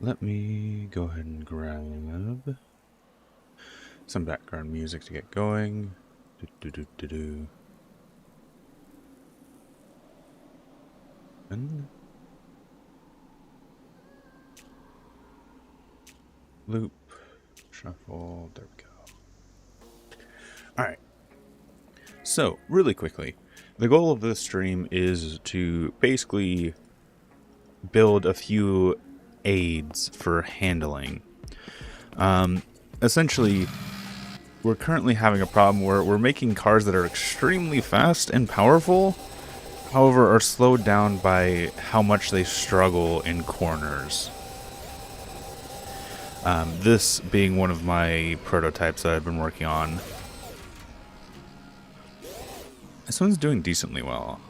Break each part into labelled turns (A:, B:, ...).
A: let me go ahead and grab some background music to get going. And loop, shuffle, there we go. Alright, so really quickly, the goal of this stream is to basically build a few aids for handling. Essentially, we're currently having a problem where we're making cars that are extremely fast and powerful, however are slowed down by how much they struggle in corners. This being one of my prototypes that I've been working on. This one's doing decently well.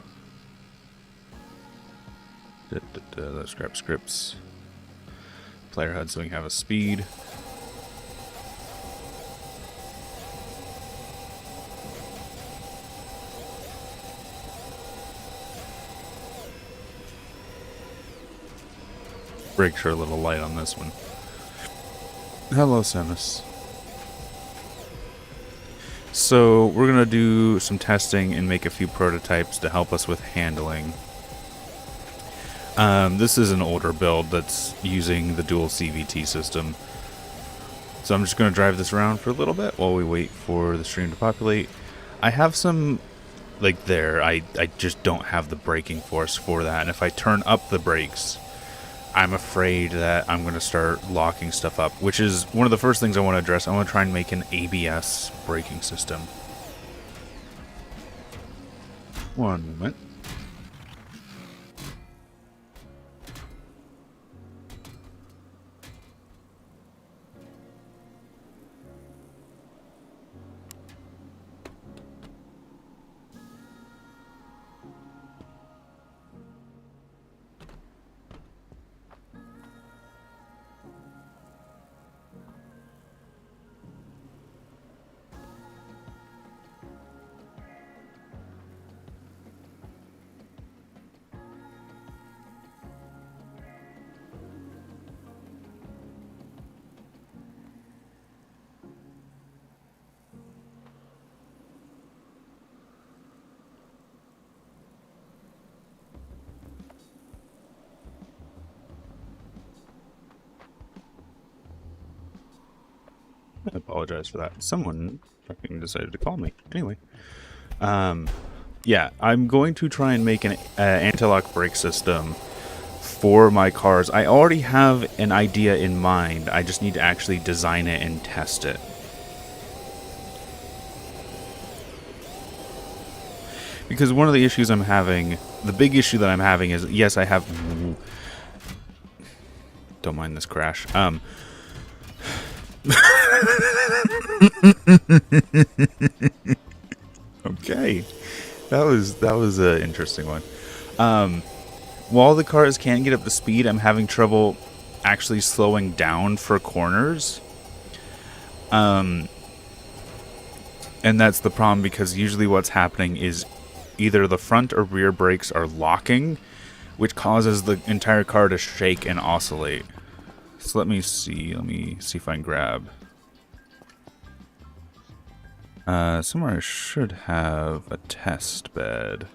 A: Let's grab scripts. Player HUD so we can have a speed. Brakes are a little light on this one. Hello, Samus. So we're gonna do some testing and make a few prototypes to help us with handling. This is an older build that's using the dual CVT system. So I'm just going to drive this around for a little bit while we wait for the stream to populate. I have some, like there, I just don't have the braking force for that. And if I turn up the brakes, I'm afraid that I'm going to start locking stuff up, which is one of the first things I want to address. I want to try and make an ABS braking system. One moment. I apologize for that. Someone fucking decided to call me. Anyway. Yeah, I'm going to try and make an anti-lock brake system for my cars. I already have an idea in mind. I just need to actually design it and test it. Because one of the issues I'm having, the big issue that I'm having is, yes, I have... Don't mind this crash. Okay, that was an interesting one. While the cars can get up to speed, I'm having trouble actually slowing down for corners. And that's the problem, because usually what's happening is either the front or rear brakes are locking, which causes the entire car to shake and oscillate. So let me see if I can grab somewhere I should have a test bed.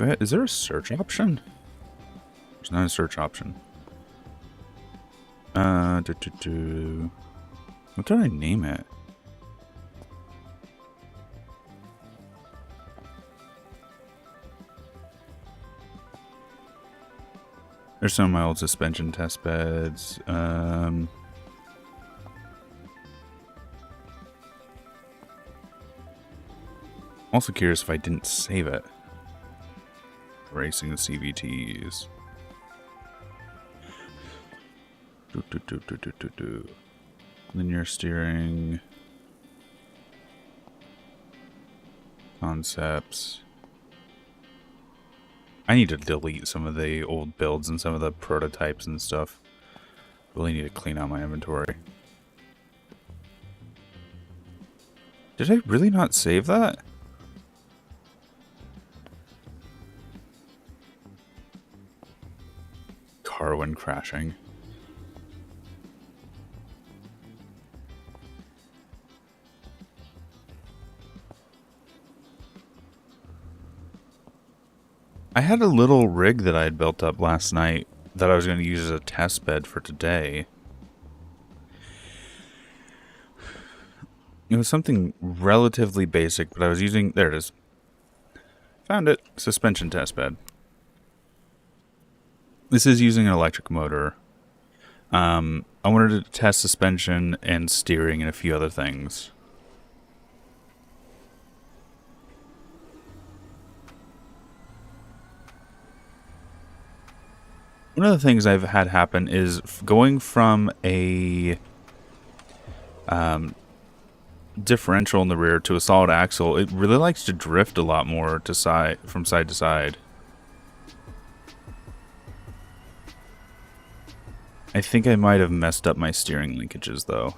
A: Is there a search option? There's not a search option. What did I name it? There's some of my old suspension test beds. Also curious if I didn't save it. Racing the CVTs. Linear steering. Concepts. I need to delete some of the old builds and some of the prototypes and stuff. Really need to clean out my inventory. Did I really not save that? car when crashing. I had a little rig that I had built up last night that I was going to use as a test bed for today. It was something relatively basic, but I was using... There it is. Found it. Suspension test bed. This is using an electric motor. I wanted to test suspension and steering and a few other things. One of the things I've had happen is going from a differential in the rear to a solid axle. It really likes to drift a lot more to from side to side. I think I might have messed up my steering linkages though.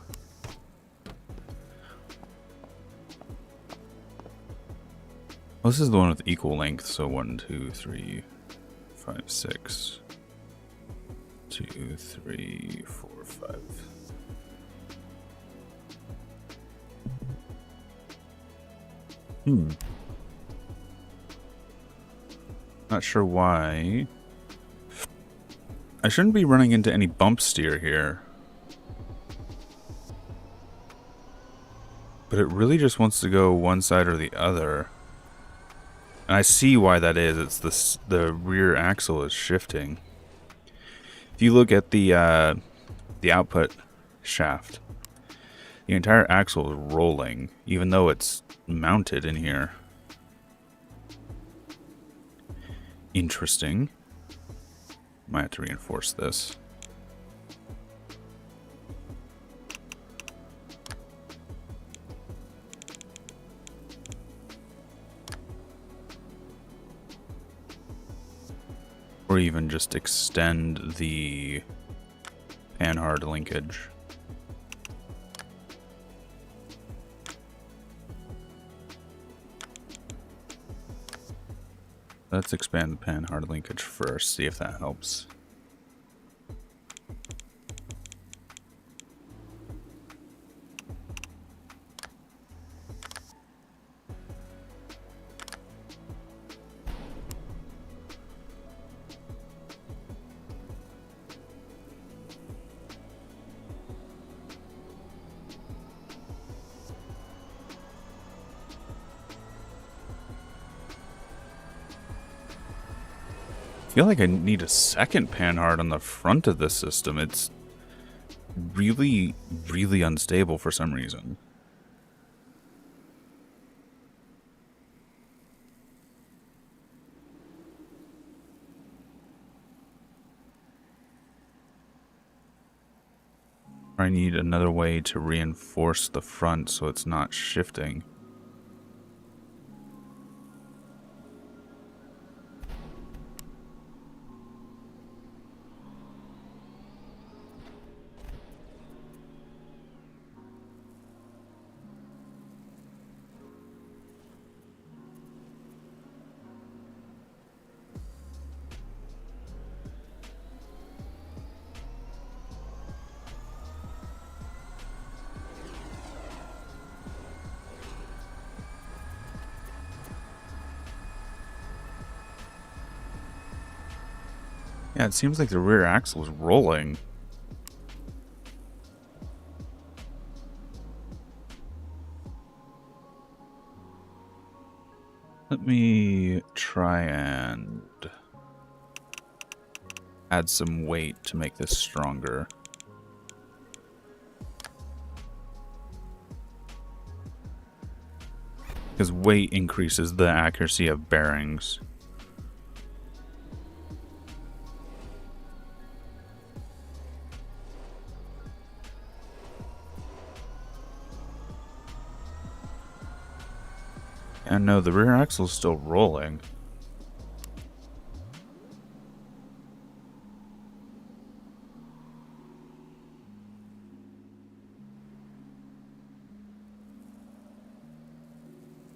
A: Well, this is the one with equal length, so 1, 2, 3, 5, 6. 2, 3, 4, 5. Not sure why. I shouldn't be running into any bump steer here. But it really just wants to go one side or the other. And I see why that is. It's the rear axle is shifting. If you look at the output shaft, the entire axle is rolling, even though it's mounted in here. Interesting. Might have to reinforce this. Or even just extend the panhard linkage. Let's expand the panhard linkage first, see if that helps. I feel like I need a second panhard on the front of this system. It's really, really unstable for some reason. I need another way to reinforce the front so it's not shifting. Yeah, it seems like the rear axle is rolling. Let me try and add some weight to make this stronger. Because weight increases the accuracy of bearings. And no, the rear axle is still rolling.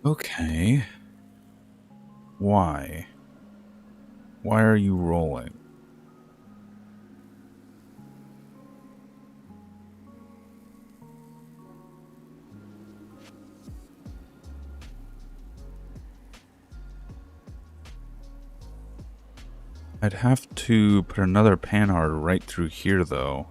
A: Okay. Why? Why are you rolling? I'd have to put another panhard right through here, though.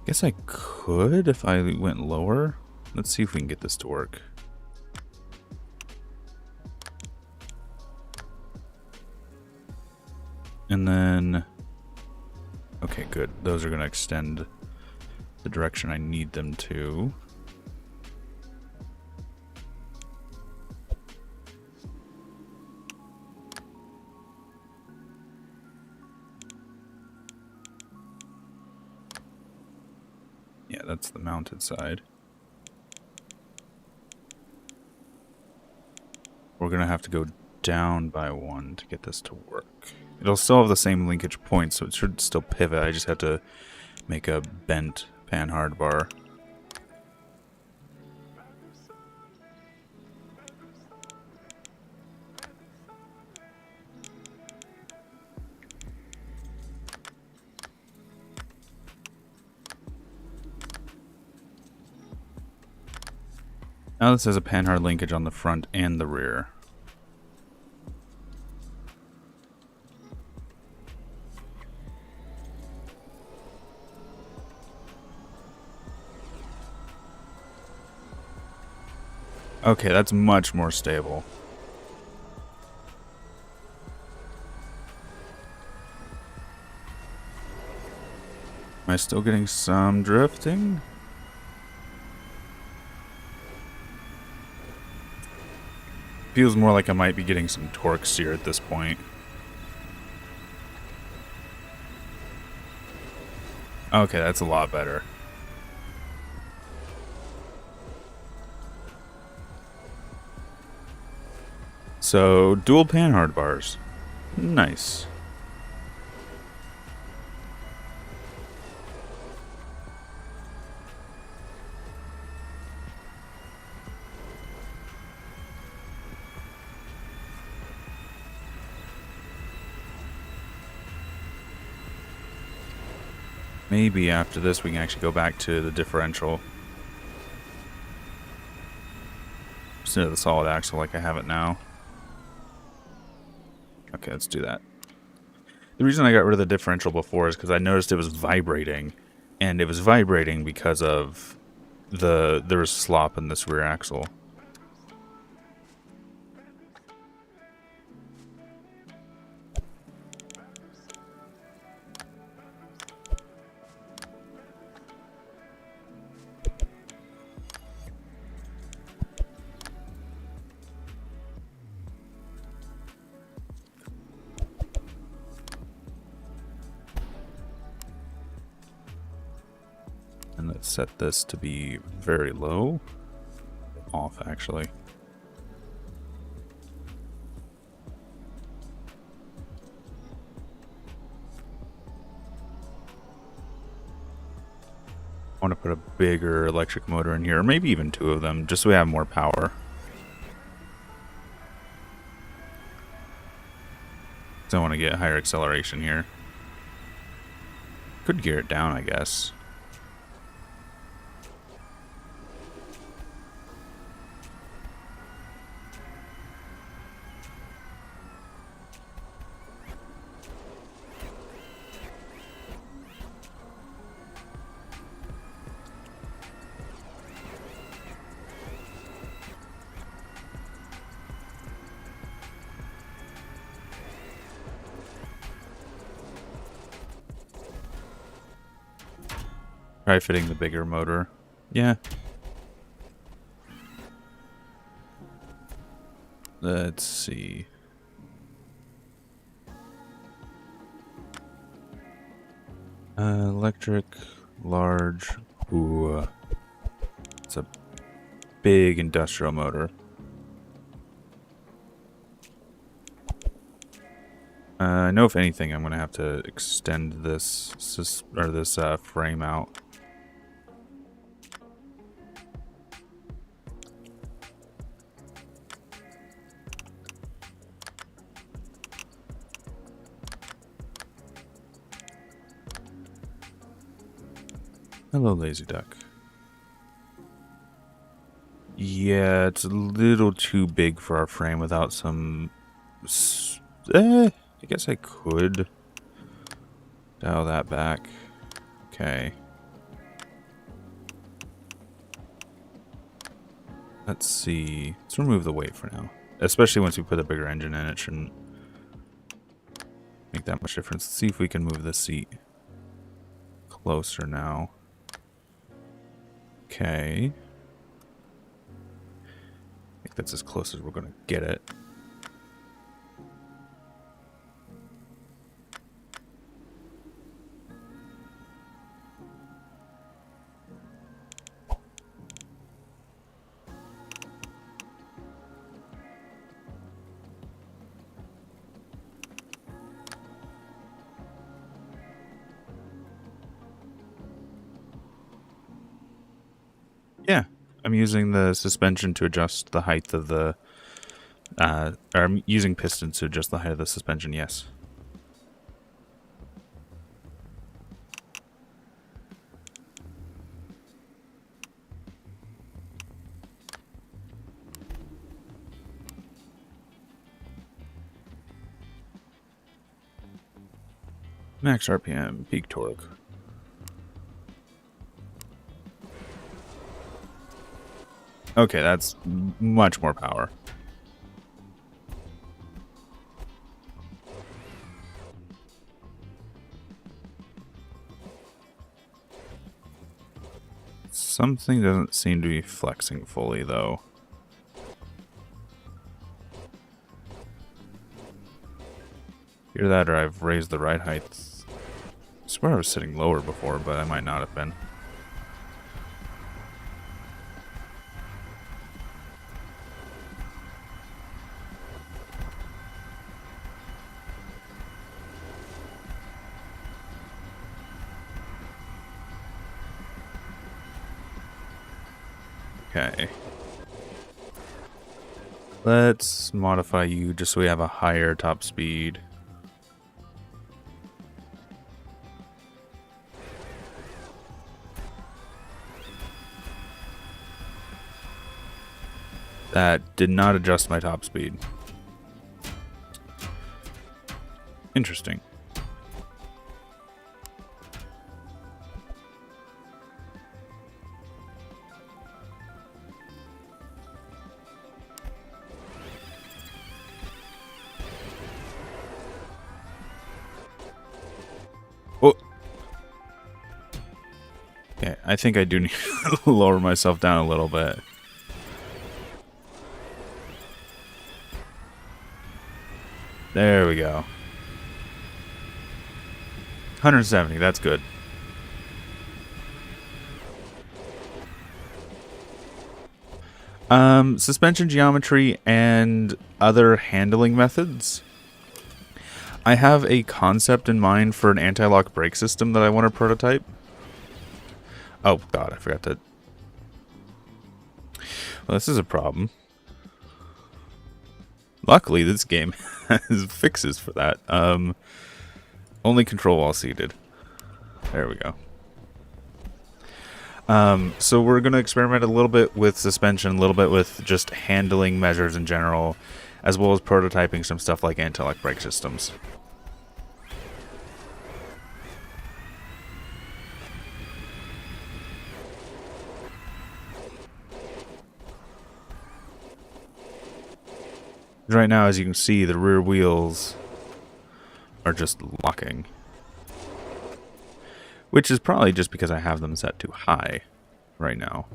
A: Guess I could if I went lower. Let's see if we can get this to work. And then... Okay, good. Those are going to extend the direction I need them to. Yeah, that's the mounted side. We're going to have to go down by one to get this to work. It'll still have the same linkage points, so it should still pivot. I just have to make a bent panhard bar. Now this has a panhard linkage on the front and the rear. Okay, that's much more stable. Am I still getting some drifting? Feels more like I might be getting some torque steer at this point. Okay, that's a lot better. So, dual panhard bars. Nice. Maybe after this we can actually go back to the differential. Instead of the solid axle like I have it now. Okay, let's do that. The reason I got rid of the differential before is because I noticed it was vibrating. And it was vibrating because of there was slop in this rear axle. And let's set this to be very low. Off, actually. I want to put a bigger electric motor in here, or maybe even two of them, just so we have more power. So I want to get higher acceleration here. Could gear it down, I guess. Try fitting the bigger motor. Yeah. Let's see. Electric, large. Ooh. It's a big industrial motor. I know if anything, I'm going to have to extend this frame out. Hello, lazy duck. Yeah, it's a little too big for our frame without some... I guess I could dial that back. Okay. Let's see. Let's remove the weight for now. Especially once we put a bigger engine in, it shouldn't make that much difference. Let's see if we can move the seat closer now. Okay. I think that's as close as we're going to get it. Yeah, I'm using the suspension to adjust the height of the, or I'm using pistons to adjust the height of the suspension, yes. Max RPM, peak torque. Okay, that's much more power. Something doesn't seem to be flexing fully, though. Either that or I've raised the ride height. I swear I was sitting lower before, but I might not have been. Okay. Let's modify you just so we have a higher top speed. That did not adjust my top speed. Interesting. Oh. Okay, I think I do need to lower myself down a little bit. There we go. 170, that's good. Suspension geometry and other handling methods. I have a concept in mind for an anti-lock brake system that I want to prototype. Oh god, I forgot to... Well, this is a problem. Luckily, this game has fixes for that. Only control while seated. There we go. So we're going to experiment a little bit with suspension, a little bit with just handling measures in general, as well as prototyping some stuff like anti-lock brake systems. Right now, as you can see, the rear wheels are just locking. Which is probably just because I have them set too high right now.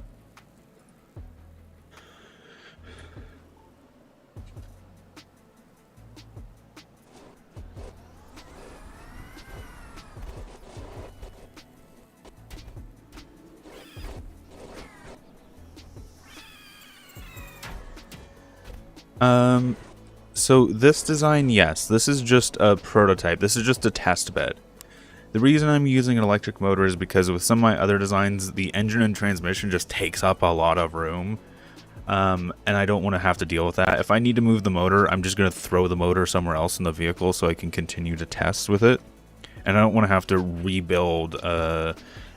A: So this design, yes, this is just a prototype. This is just a test bed. The reason I'm using an electric motor is because with some of my other designs, the engine and transmission just takes up a lot of room. And I don't want to have to deal with that. If I need to move the motor, I'm just going to throw the motor somewhere else in the vehicle so I can continue to test with it. And I don't want to have to rebuild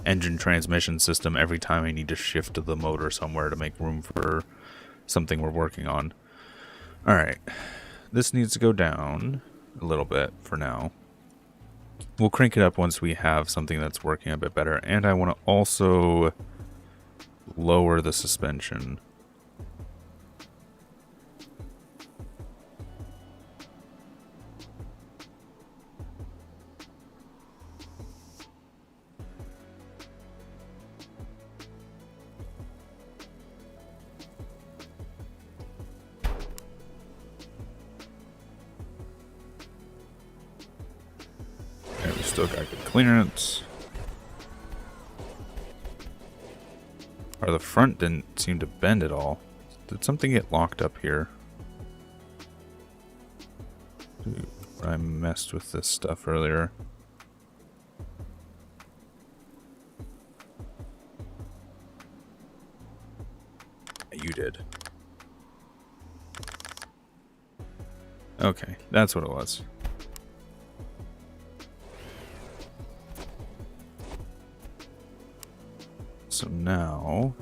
A: engine transmission system every time I need to shift the motor somewhere to make room for something we're working on. Alright, this needs to go down a little bit for now. We'll crank it up once we have something that's working a bit better, and I want to also lower the suspension. Okay, we still got good clearance. Or the front didn't seem to bend at all. Did something get locked up here? Dude, I messed with this stuff earlier. You did. Okay, that's what it was. So now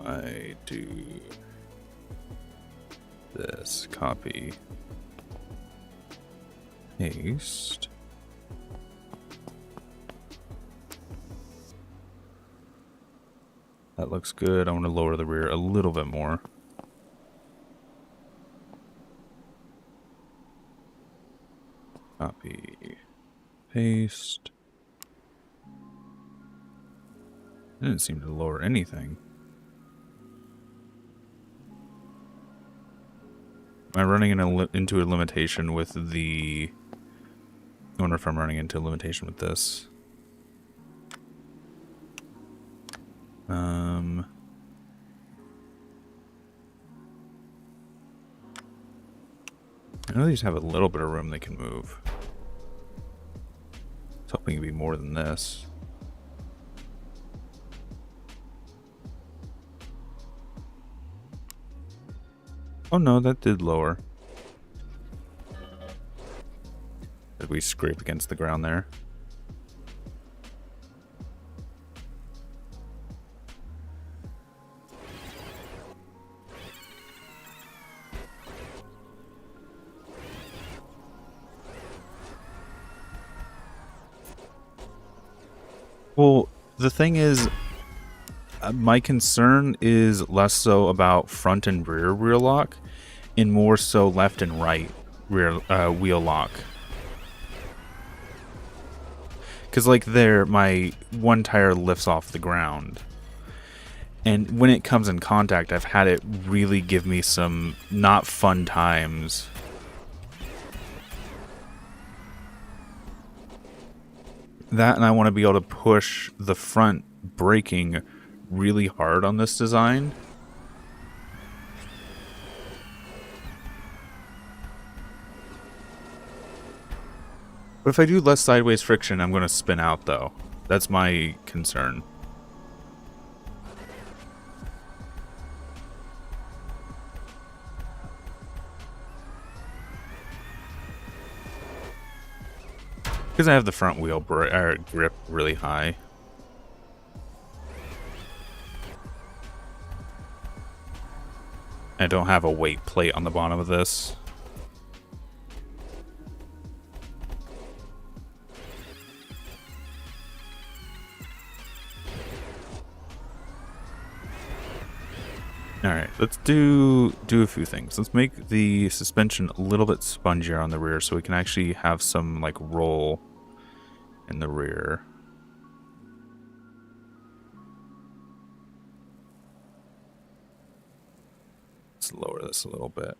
A: I do this, copy, paste. That looks good. I want to lower the rear a little bit more. Copy, paste. Didn't seem to lower anything. Am I running into a limitation with the... I wonder if I'm running into a limitation with this. I know these have a little bit of room they can move. I was hoping it'd be more than this. Oh no, that did lower. Did we scrape against the ground there? Well, the thing is, my concern is less so about front and rear wheel lock, and more so left and right rear wheel lock. Because like there, my one tire lifts off the ground, and when it comes in contact, I've had it really give me some not fun times. That, and I want to be able to push the front braking really hard on this design. But if I do less sideways friction, I'm going to spin out, though. That's my concern. Because I have the front wheel grip really high. I don't have a weight plate on the bottom of this. Alright, let's do a few things. Let's make the suspension a little bit spongier on the rear so we can actually have some like roll in the rear. Let's lower this a little bit.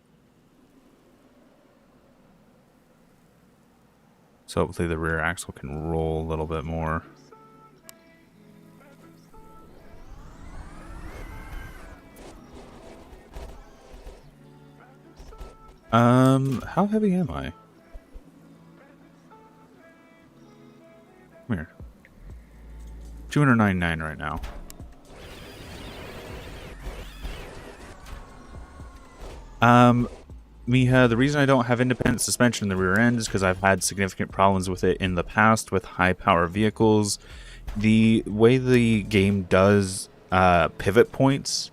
A: So hopefully the rear axle can roll a little bit more. How heavy am I? Come here. 299 right now. Miha, the reason I don't have independent suspension in the rear end is because I've had significant problems with it in the past with high power vehicles. The way the game does pivot points,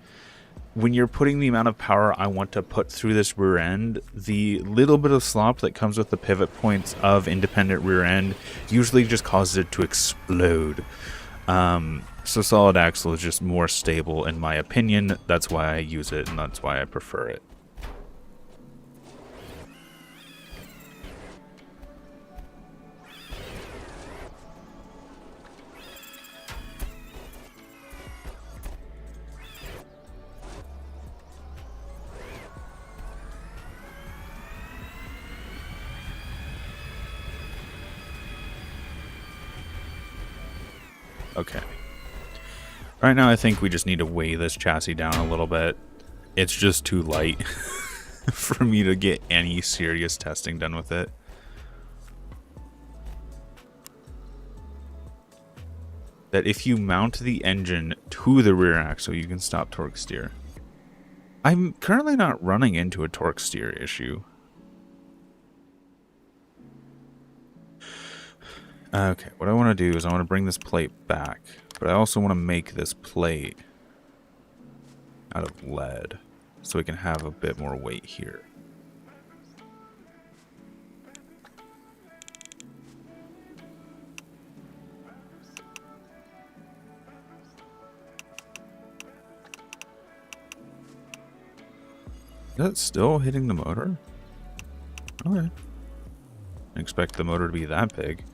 A: when you're putting the amount of power I want to put through this rear end, the little bit of slop that comes with the pivot points of independent rear end usually just causes it to explode. So solid axle is just more stable in my opinion. That's why I use it and that's why I prefer it. Okay. Right now I think we just need to weigh this chassis down a little bit. It's just too light for me to get any serious testing done with it. That if you mount the engine to the rear axle, you can stop torque steer. I'm currently not running into a torque steer issue. Okay, what I want to do is I want to bring this plate back, but I also want to make this plate out of lead so we can have a bit more weight here. Is that still hitting the motor? Okay. I expect the motor to be that big.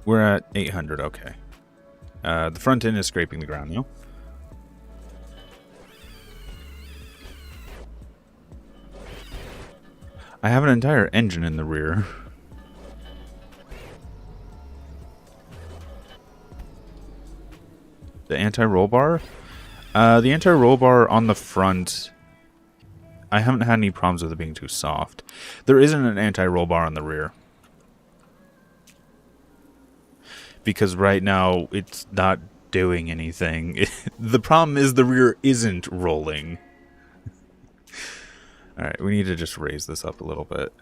A: We're at 800, okay. The front end is scraping the ground now. I have an entire engine in the rear. The anti-roll bar? The anti-roll bar on the front, I haven't had any problems with it being too soft. There isn't an anti-roll bar on the rear. Because right now, it's not doing anything. The problem is the rear isn't rolling. Alright, we need to just raise this up a little bit.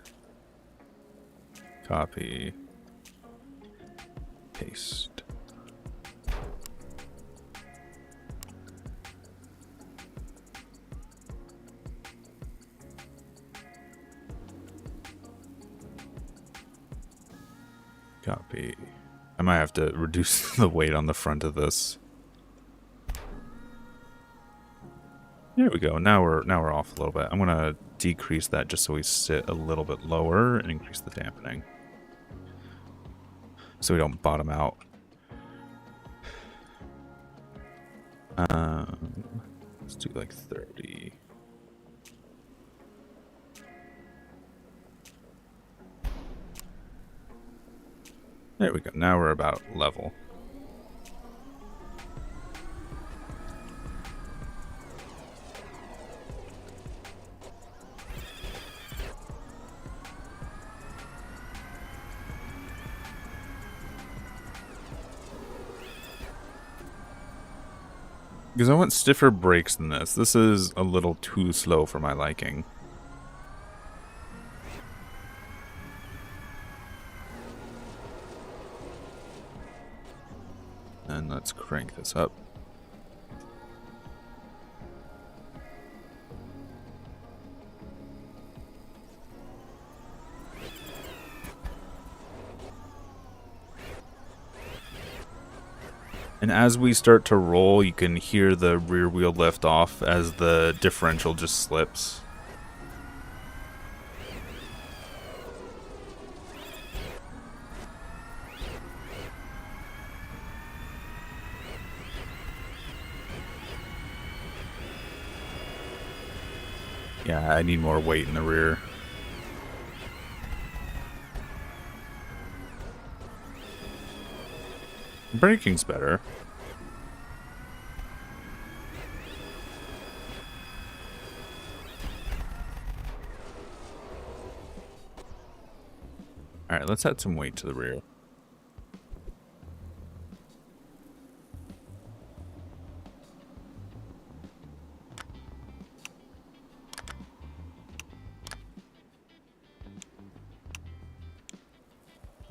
A: Copy. Paste. Copy. I might have to reduce the weight on the front of this. There we go. Now we're off a little bit. I'm gonna decrease that just so we sit a little bit lower and increase the dampening, so we don't bottom out. Let's do like 30. There we go. Now we're about level. Because I want stiffer brakes than this. This is a little too slow for my liking. And let's crank this up. And as we start to roll, you can hear the rear wheel lift off as the differential just slips. Yeah, I need more weight in the rear. Braking's better. Alright, let's add some weight to the rear.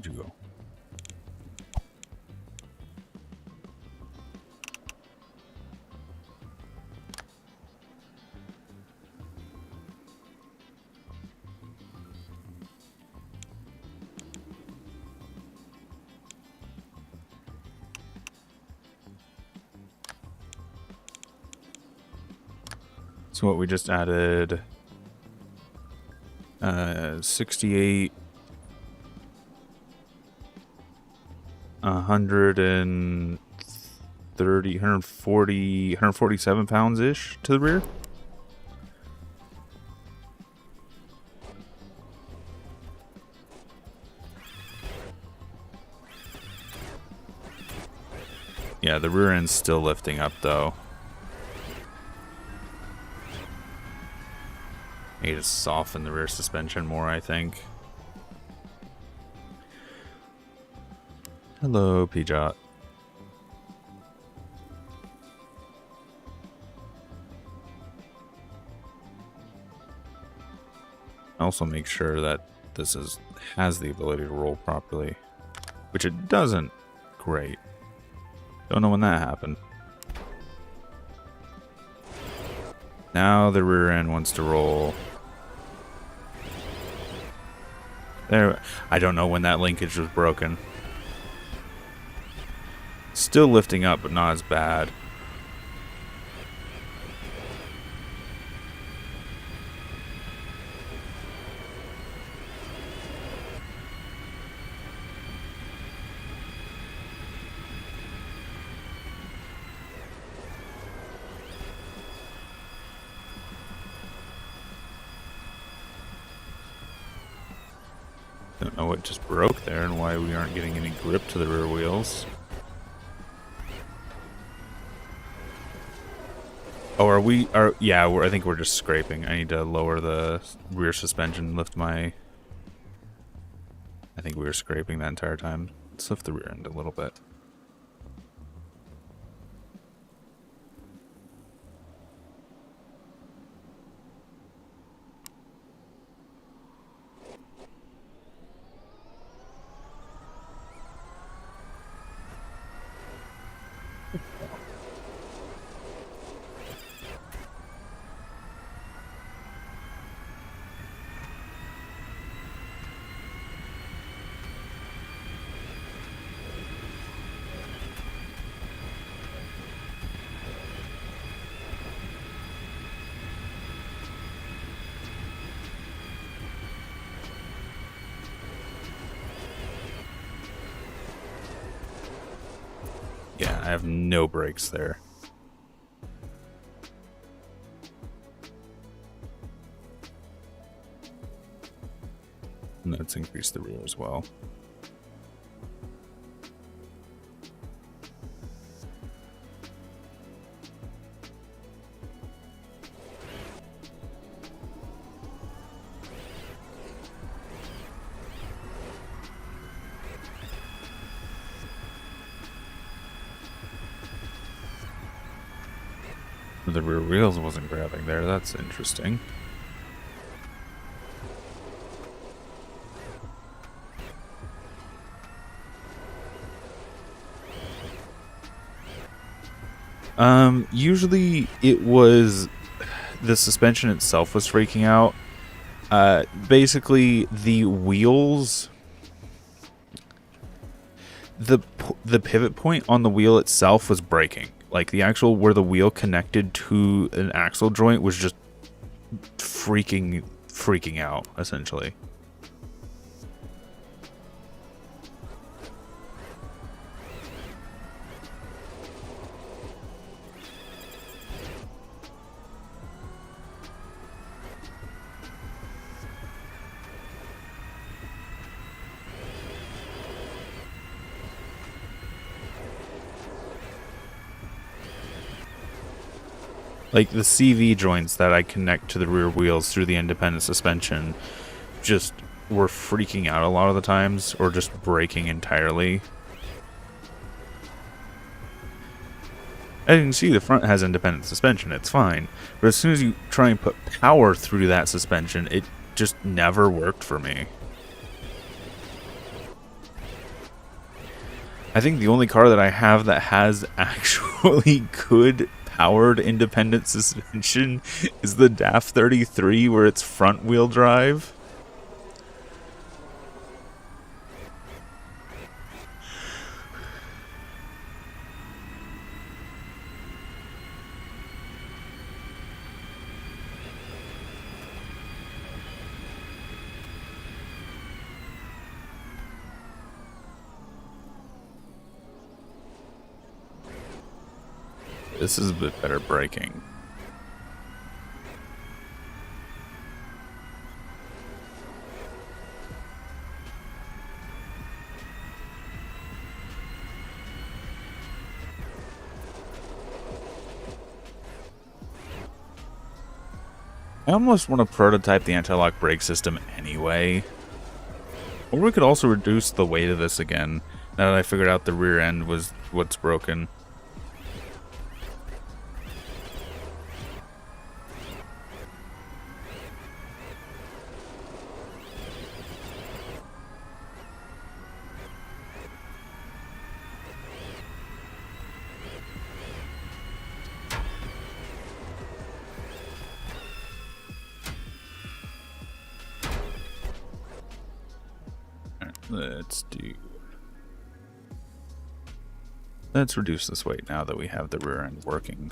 A: Where'd you go? So what we just added 68, 130, 140, 147 pounds ish to the rear. Yeah, the rear end's still lifting up though. Need to soften the rear suspension more, I think. Hello, Pjot. Also make sure that this has the ability to roll properly, which it doesn't. Great. Don't know when that happened. Now the rear end wants to roll. There, I don't know when that linkage was broken. Still lifting up, but not as bad. Don't know what just broke there and why we aren't getting any grip to the rear wheels. Oh, yeah, I think we're just scraping. I need to lower the rear suspension, lift my... I think we were scraping that entire time. Let's lift the rear end a little bit. Yeah, I have no brakes there. And let's increase the rear as well. The rear wheels wasn't grabbing there. That's interesting. Usually it was the suspension itself was freaking out. Basically the wheels, the pivot point on the wheel itself was breaking. Like the actual where the wheel connected to an axle joint was just freaking out, essentially. Like the CV joints that I connect to the rear wheels through the independent suspension just were freaking out a lot of the times, or just breaking entirely. As you can see, the front has independent suspension, it's fine. But as soon as you try and put power through that suspension, it just never worked for me. I think the only car that I have that has actually good powered independent suspension is the DAF 33, where it's front wheel drive. This is a bit better braking. I almost want to prototype the anti-lock brake system anyway. Or we could also reduce the weight of this again, now that I figured out the rear end was what's broken. Let's reduce this weight now that we have the rear end working.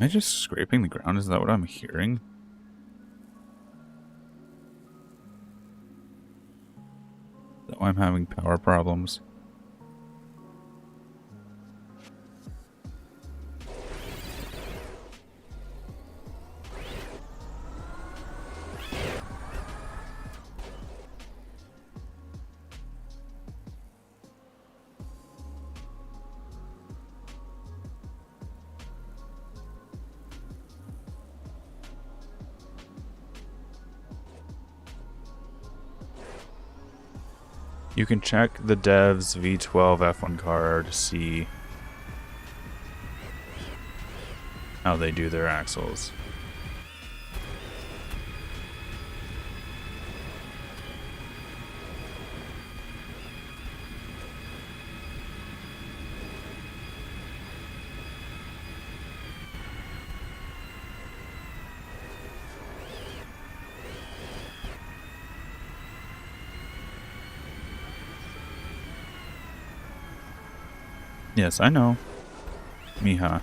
A: Am I just scraping the ground? Is that what I'm hearing? Is that why I'm having power problems? You can check the dev's V12 F1 car to see how they do their axles. Yes, I know. Mija.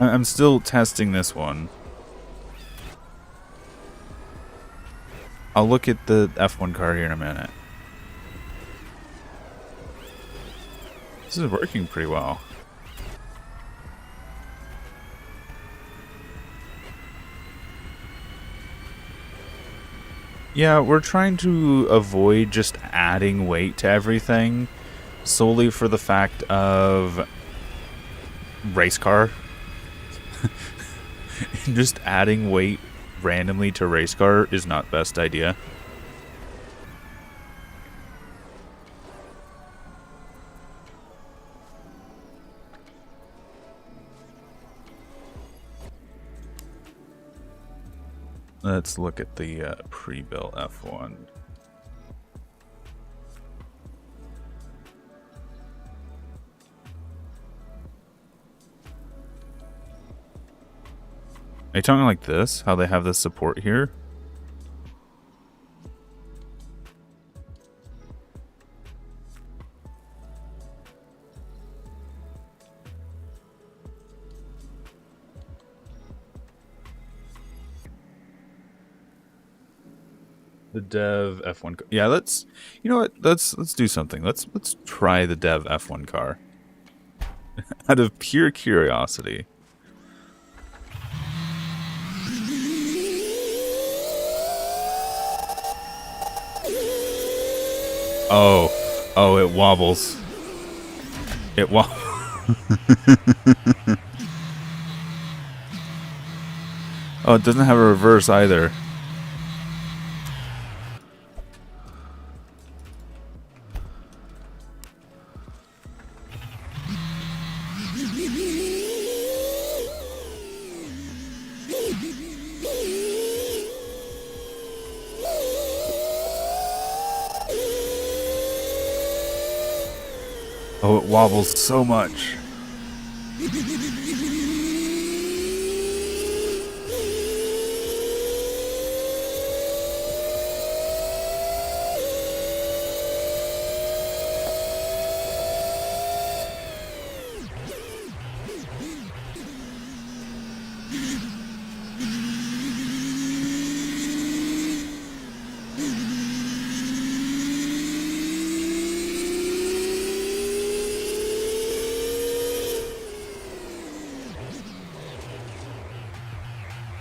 A: I'm still testing this one. I'll look at the F1 car here in a minute. This is working pretty well. Yeah, we're trying to avoid just adding weight to everything solely for the fact of race car. Just adding weight randomly to race car is not best idea. Let's look at the pre-built F1. Are you talking like this? How they have this support here? The Dev F1 car. Yeah, let's. You know what? Let's do something. Let's try the Dev F1 car. Out of pure curiosity. Oh, it wobbles. It won't. Oh, it doesn't have a reverse either. Oh, it wobbles so much.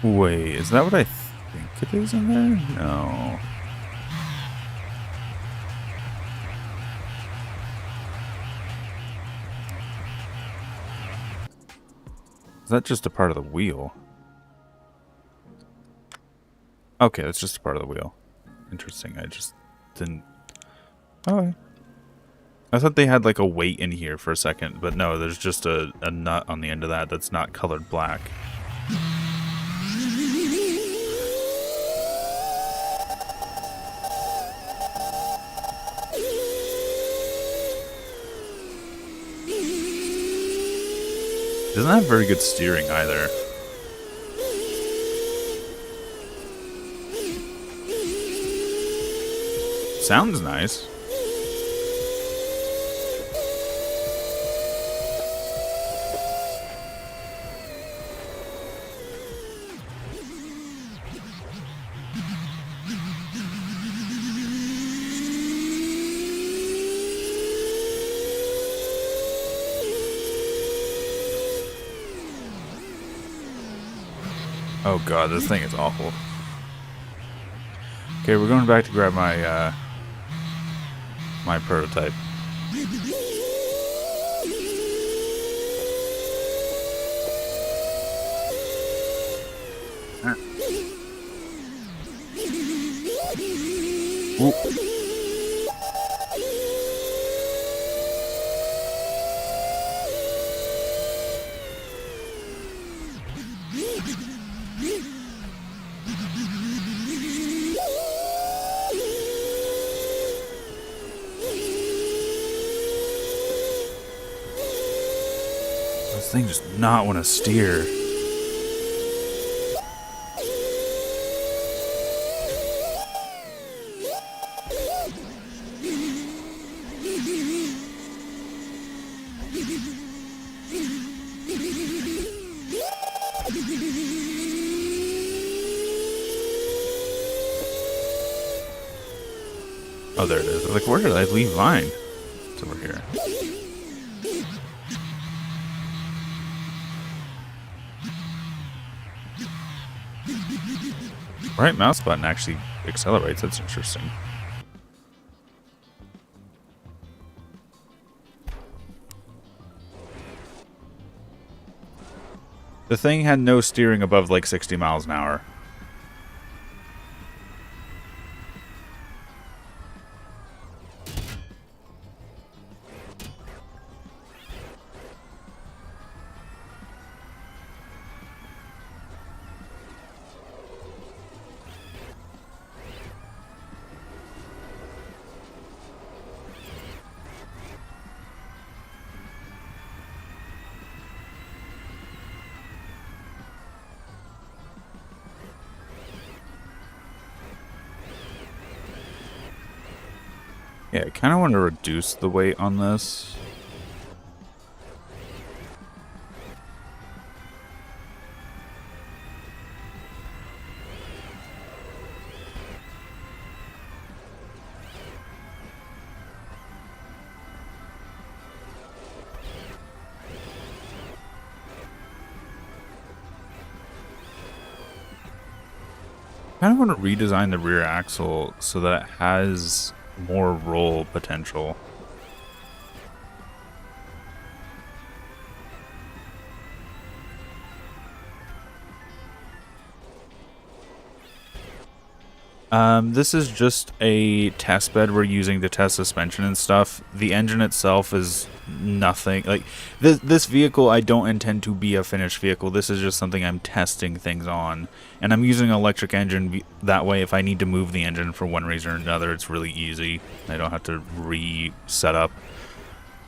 A: Wait, is that what I think it is in there? No. Is that just a part of the wheel? Okay, that's just a part of the wheel. Interesting, I just didn't... Oh, I thought they had like a weight in here for a second, but no, there's just a nut on the end of that that's not colored black. Doesn't have very good steering either. Sounds nice. Oh god, this thing is awful. Okay, we're going back to grab my my prototype. Ooh. This thing does not want to steer. Oh, there it is. Like, where did I leave mine? It's over here. Right mouse button actually accelerates. That's interesting. The thing had no steering above like 60 miles an hour. Yeah, I kind of want to reduce the weight on this. I kind of want to redesign the rear axle so that it has more roll potential. This is just a test bed we're using to test suspension and stuff. The engine itself is nothing. Like, this vehicle, I don't intend to be a finished vehicle. This is just something I'm testing things on. And I'm using an electric engine. That way, if I need to move the engine for one reason or another, it's really easy. I don't have to reset up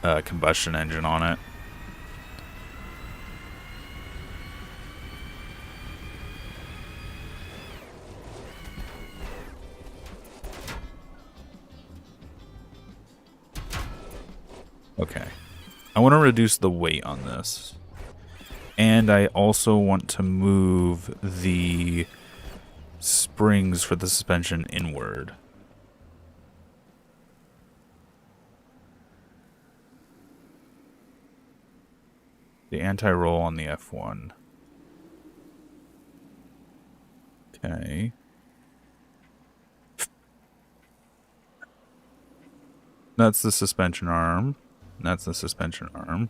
A: a combustion engine on it. Okay. I want to reduce the weight on this. And I also want to move the springs for the suspension inward. The anti-roll on the F1. Okay. That's the suspension arm. That's the suspension arm.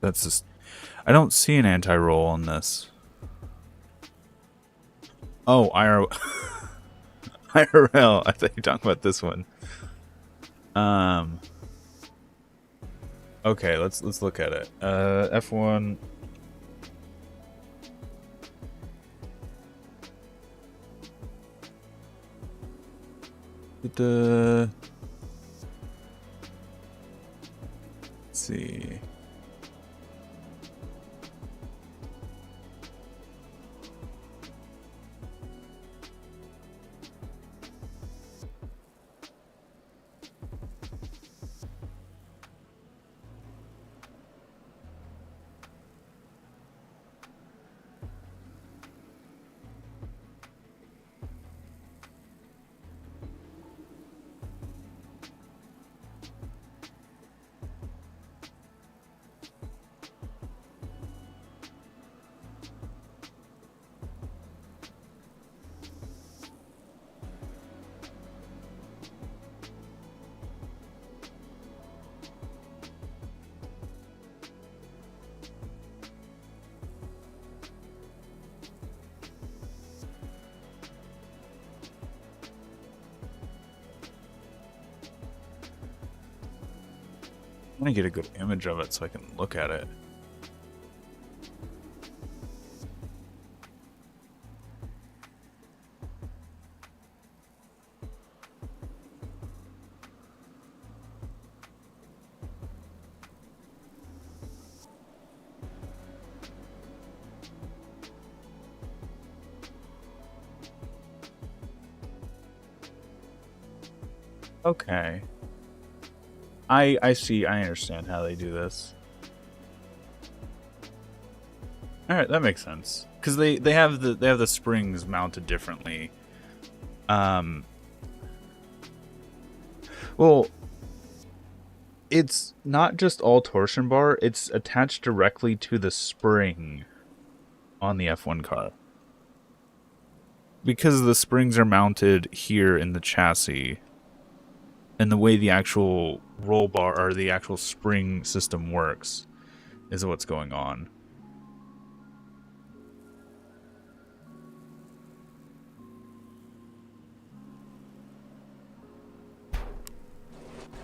A: That's just... I don't see an anti-roll on this. Oh, IRL. IRL. I thought you were talking about this one. Okay, let's look at it. F1. Let's see. I want to get a good image of it so I can look at it. Okay. I see. I understand how they do this. All right, that makes sense. Because they have the springs mounted differently. Well, it's not just all torsion bar. It's attached directly to the spring on the F1 car. Because the springs are mounted here in the chassis. And the way the actual roll bar or the actual spring system works is what's going on.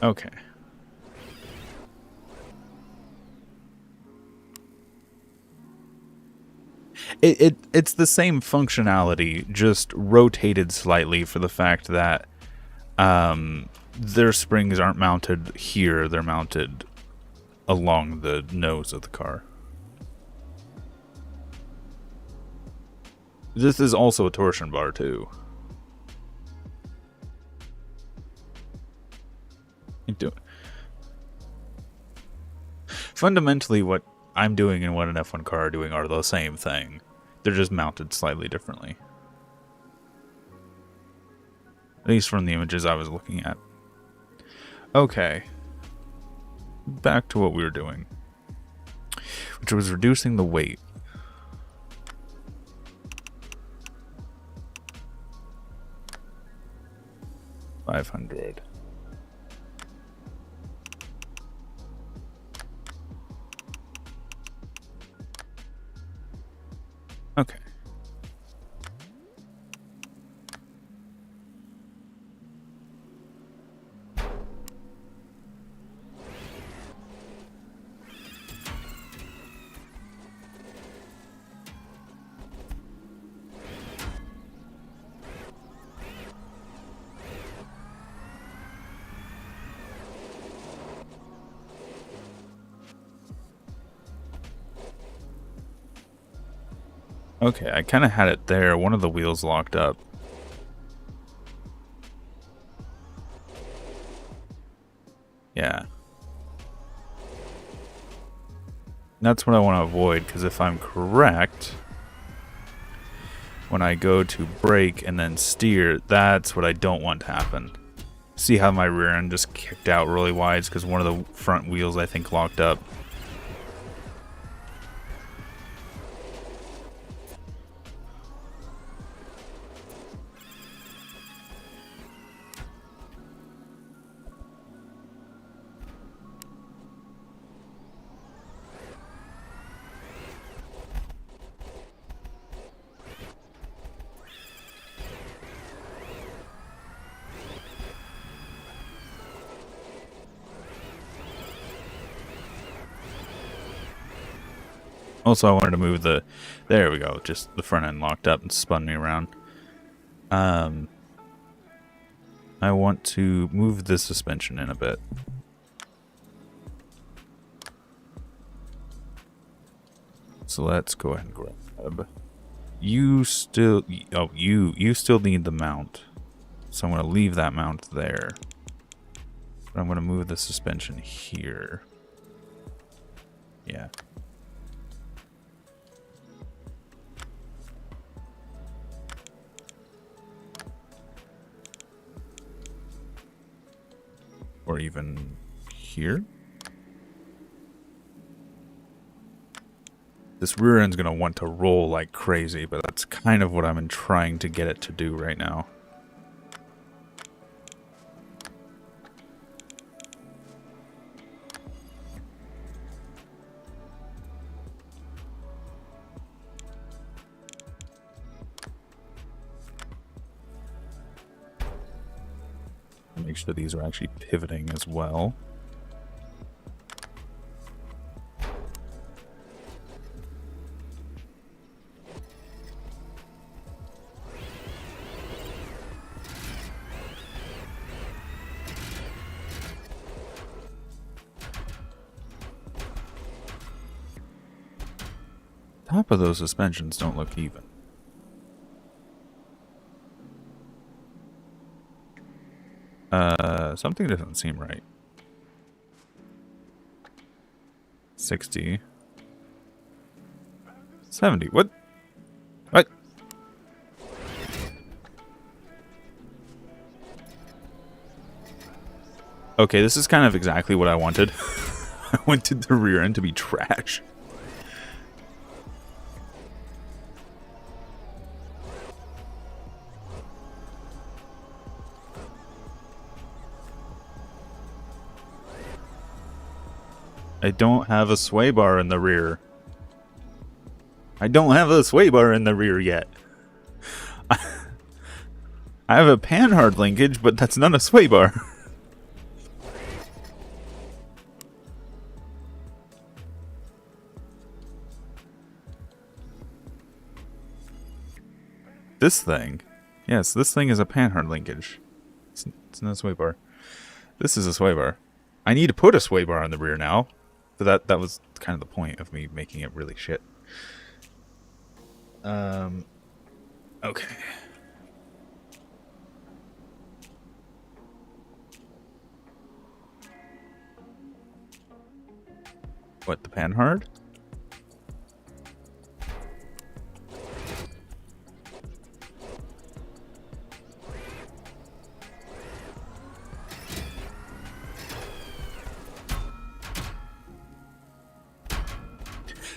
A: Okay. It's the same functionality, just rotated slightly for the fact that their springs aren't mounted here, they're mounted along the nose of the car. This is also a torsion bar too. Fundamentally, what I'm doing and what an F1 car are doing are the same thing. They're just mounted slightly differently. At least from the images I was looking at. Okay. Back to what we were doing. Which was reducing the weight. $500. Okay. Okay, I kind of had it there. One of the wheels locked up. Yeah. That's what I want to avoid, because if I'm correct, when I go to brake and then steer, that's what I don't want to happen. See how my rear end just kicked out really wide because one of the front wheels, I think, locked up. Also, I wanted to move the... There we go. Just the front end locked up and spun me around. I want to move the suspension in a bit. So let's go ahead and grab. You still... Oh, you still need the mount. So I'm going to leave that mount there. But I'm going to move the suspension here. Yeah. Or even here. This rear end's going to want to roll like crazy, but that's kind of what I'm trying to get it to do right now. Make sure these are actually pivoting as well. Top of those suspensions don't look even. Something doesn't seem right. 60. 70. What? What? Okay, this is kind of exactly what I wanted. I wanted the rear end to be trash. I don't have a sway bar in the rear. I don't have a sway bar in the rear yet. I have a panhard linkage, but that's not a sway bar. This thing. Yes, this thing is a panhard linkage. It's not a sway bar. This is a sway bar. I need to put a sway bar on the rear now. But that was kind of the point of me making it really shit. Okay. What, the panhard?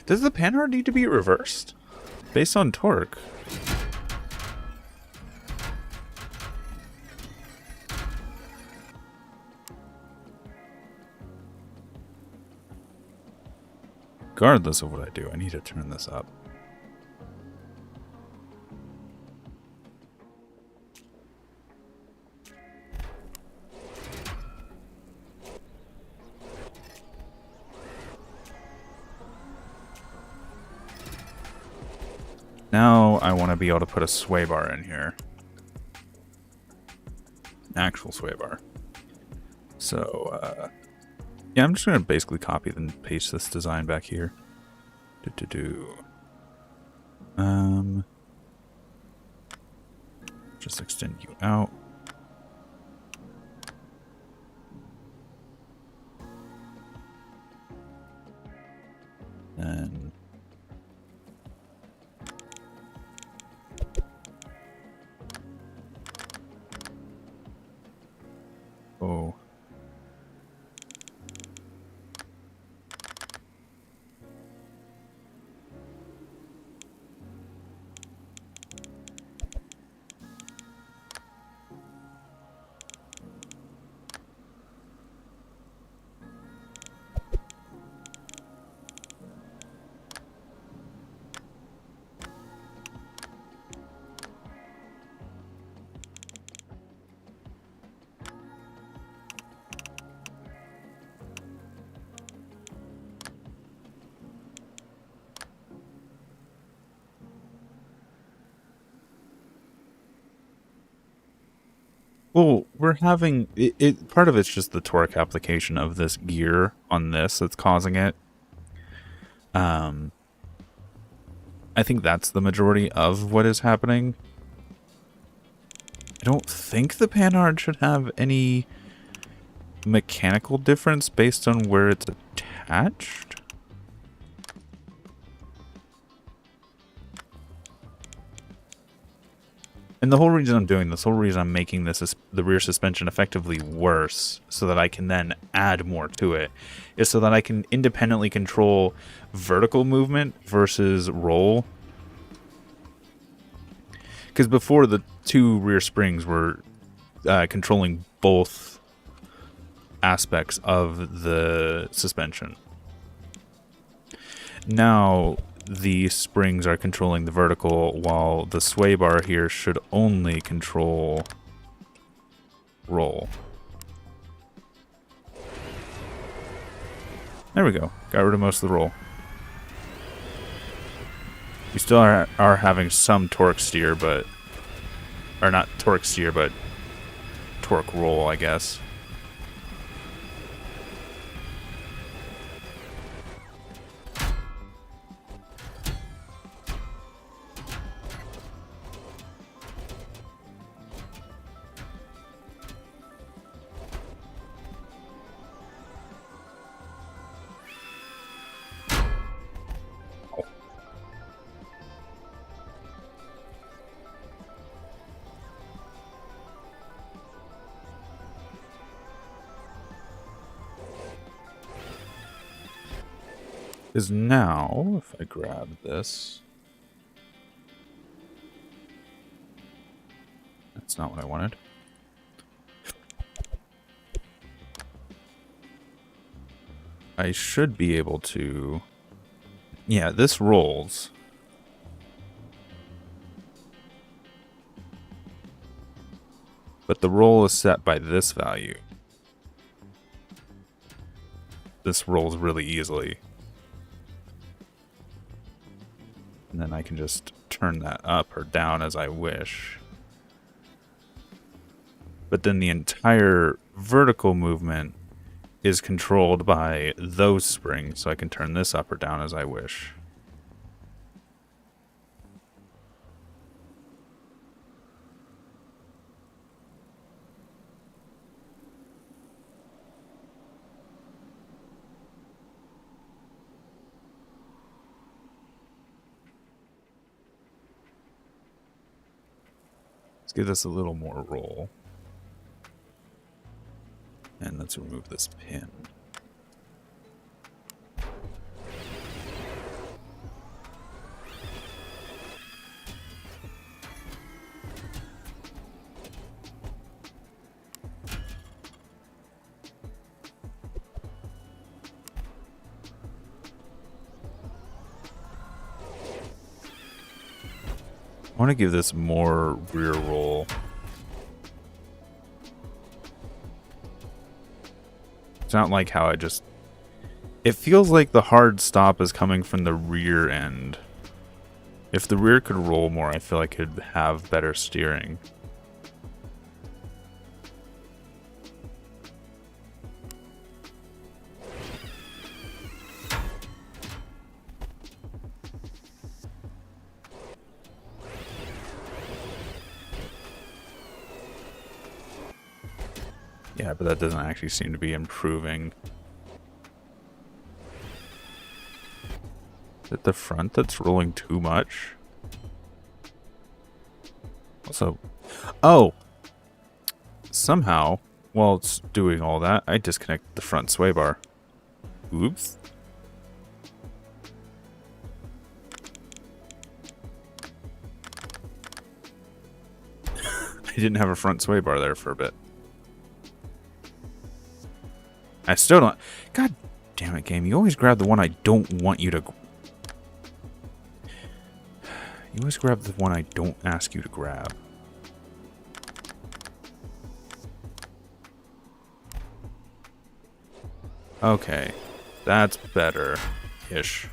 A: Does the panhard need to be reversed? Based on torque. Regardless of what I do, I need to turn this up. Now I want to be able to put a sway bar in here. Actual sway bar. So, yeah, I'm just going to basically copy and paste this design back here. Just extend you out. And oh. Well, we're having it. Part of it's just the torque application of this gear on this that's causing it. I think that's the majority of what is happening. I don't think the panhard should have any mechanical difference based on where it's attached. And the whole reason I'm doing this, the whole reason I'm making this the rear suspension effectively worse so that I can then add more to it, is so that I can independently control vertical movement versus roll. Because before, the two rear springs were controlling both aspects of the suspension. Now the springs are controlling the vertical, while the sway bar here should only control roll. There we go. Got rid of most of the roll. We still are having some torque steer, but... Or not torque steer, but torque roll, I guess. Is now, if I grab this, that's not what I wanted. I should be able to, yeah, this rolls. But the roll is set by this value. This rolls really easily. And then I can just turn that up or down as I wish. But then the entire vertical movement is controlled by those springs, so I can turn this up or down as I wish. Give this a little more roll. And let's remove this pin. I want to give this more rear roll. It's not like how I just... It feels like the hard stop is coming from the rear end. If the rear could roll more, I feel like it'd have better steering. Yeah, but that doesn't actually seem to be improving. Is it the front that's rolling too much? Also, oh! Somehow, while it's doing all that, I disconnect the front sway bar. Oops. I didn't have a front sway bar there for a bit. I still don't... God damn it, game. You always grab the one I don't want you to... You always grab the one I don't ask you to grab. Okay. That's better-ish.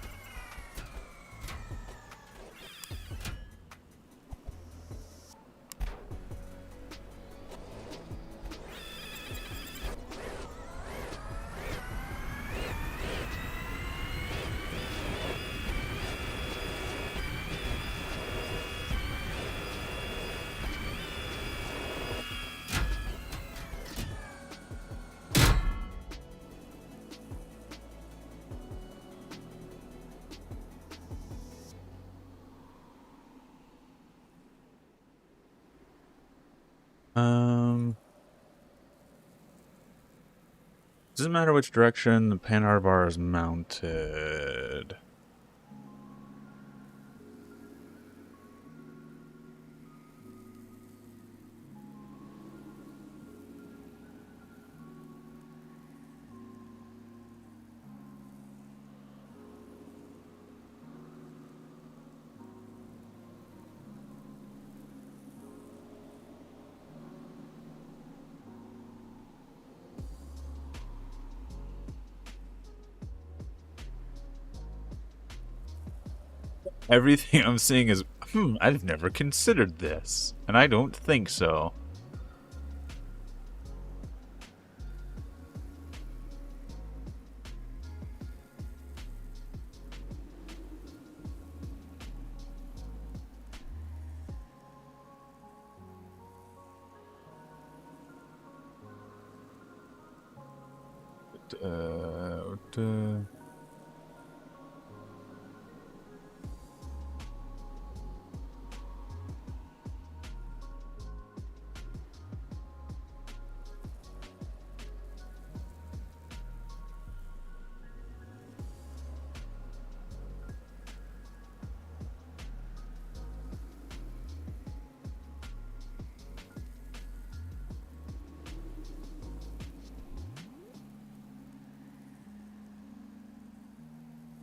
A: Doesn't matter which direction the panhard bar is mounted. Everything I'm seeing is, I've never considered this. And I don't think so.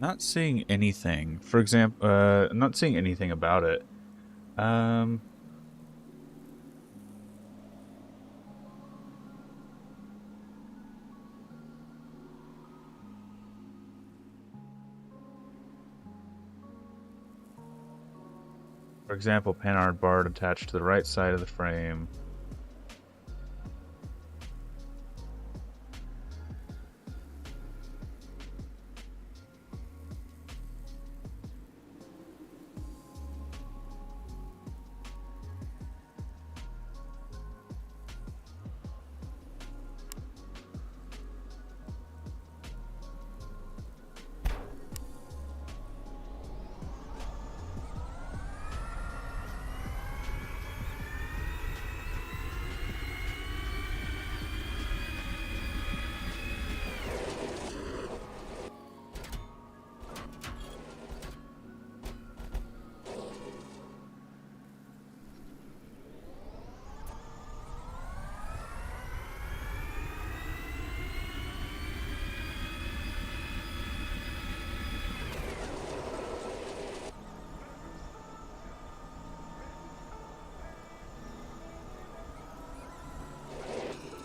A: Not seeing anything. For example, I'm not seeing anything about it. For example, panhard bar attached to the right side of the frame.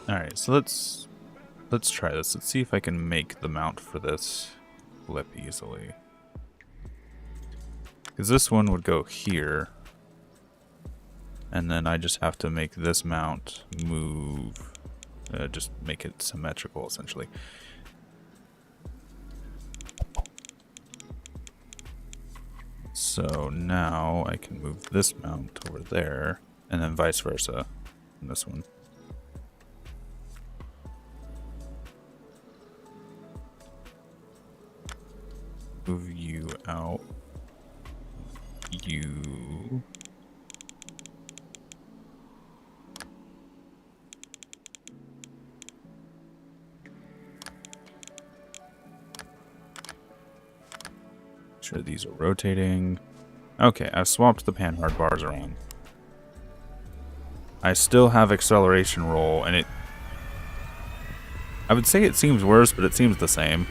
A: Alright, so let's try this. Let's see if I can make the mount for this flip easily. Because this one would go here. And then I just have to make this mount move. Just make it symmetrical, essentially. So now I can move this mount over there, and then vice versa in this one. Move you out. You. Sure, these are rotating. Okay, I've swapped the panhard bars around. I still have acceleration roll, and I would say it seems worse, but it seems the same.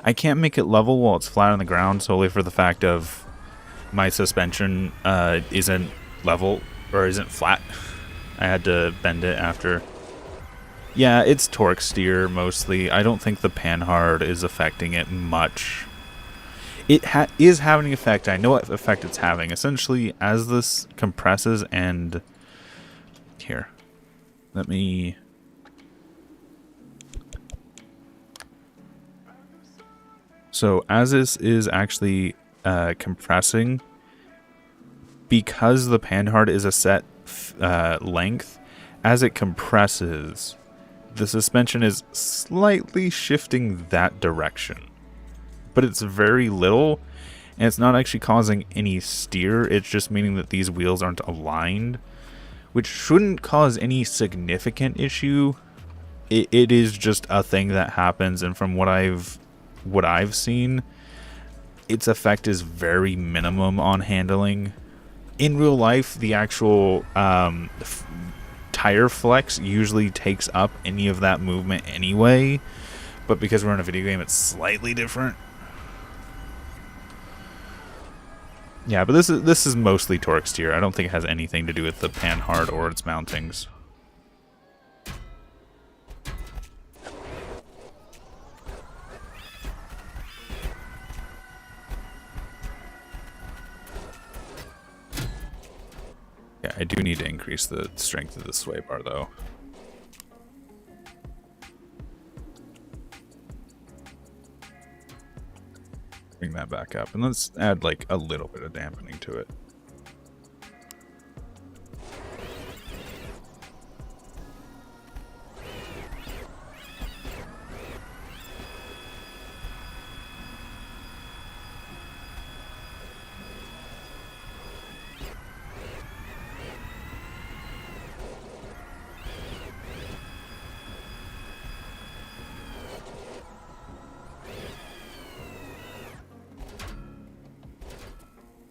A: I can't make it level while it's flat on the ground solely for the fact of my suspension isn't level. Or isn't flat. I had to bend it after. Yeah, it's torque steer mostly. I don't think the panhard is affecting it much. It is having an effect. I know what effect it's having. Essentially, as this compresses and... Here. Let me... So, as this is actually compressing... Because the panhard is a set length, as it compresses, the suspension is slightly shifting that direction. But it's very little, and it's not actually causing any steer. It's just meaning that these wheels aren't aligned, which shouldn't cause any significant issue. It is just a thing that happens, and from what I've seen, its effect is very minimum on handling. In real life, the actual tire flex usually takes up any of that movement anyway, but because we're in a video game, it's slightly different. Yeah, but this is mostly torque steer. I don't think it has anything to do with the panhard or its mountings. Yeah, I do need to increase the strength of the sway bar, though. Bring that back up, and let's add like a little bit of dampening to it.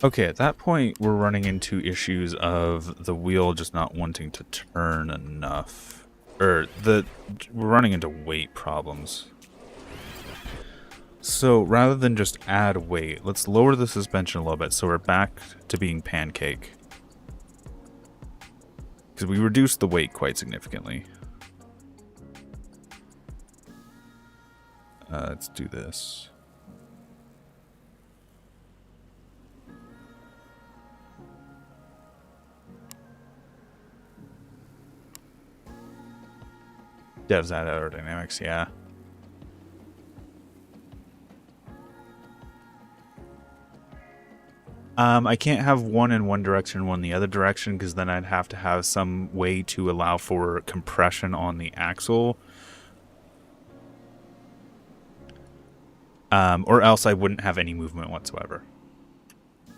A: Okay, at that point, we're running into issues of the wheel just not wanting to turn enough. We're running into weight problems. So rather than just add weight, let's lower the suspension a little bit so we're back to being pancake. Because we reduced the weight quite significantly. Let's do this. Devs add aerodynamics, yeah. I can't have one in one direction, one in the other direction, because then I'd have to have some way to allow for compression on the axle. Or else I wouldn't have any movement whatsoever.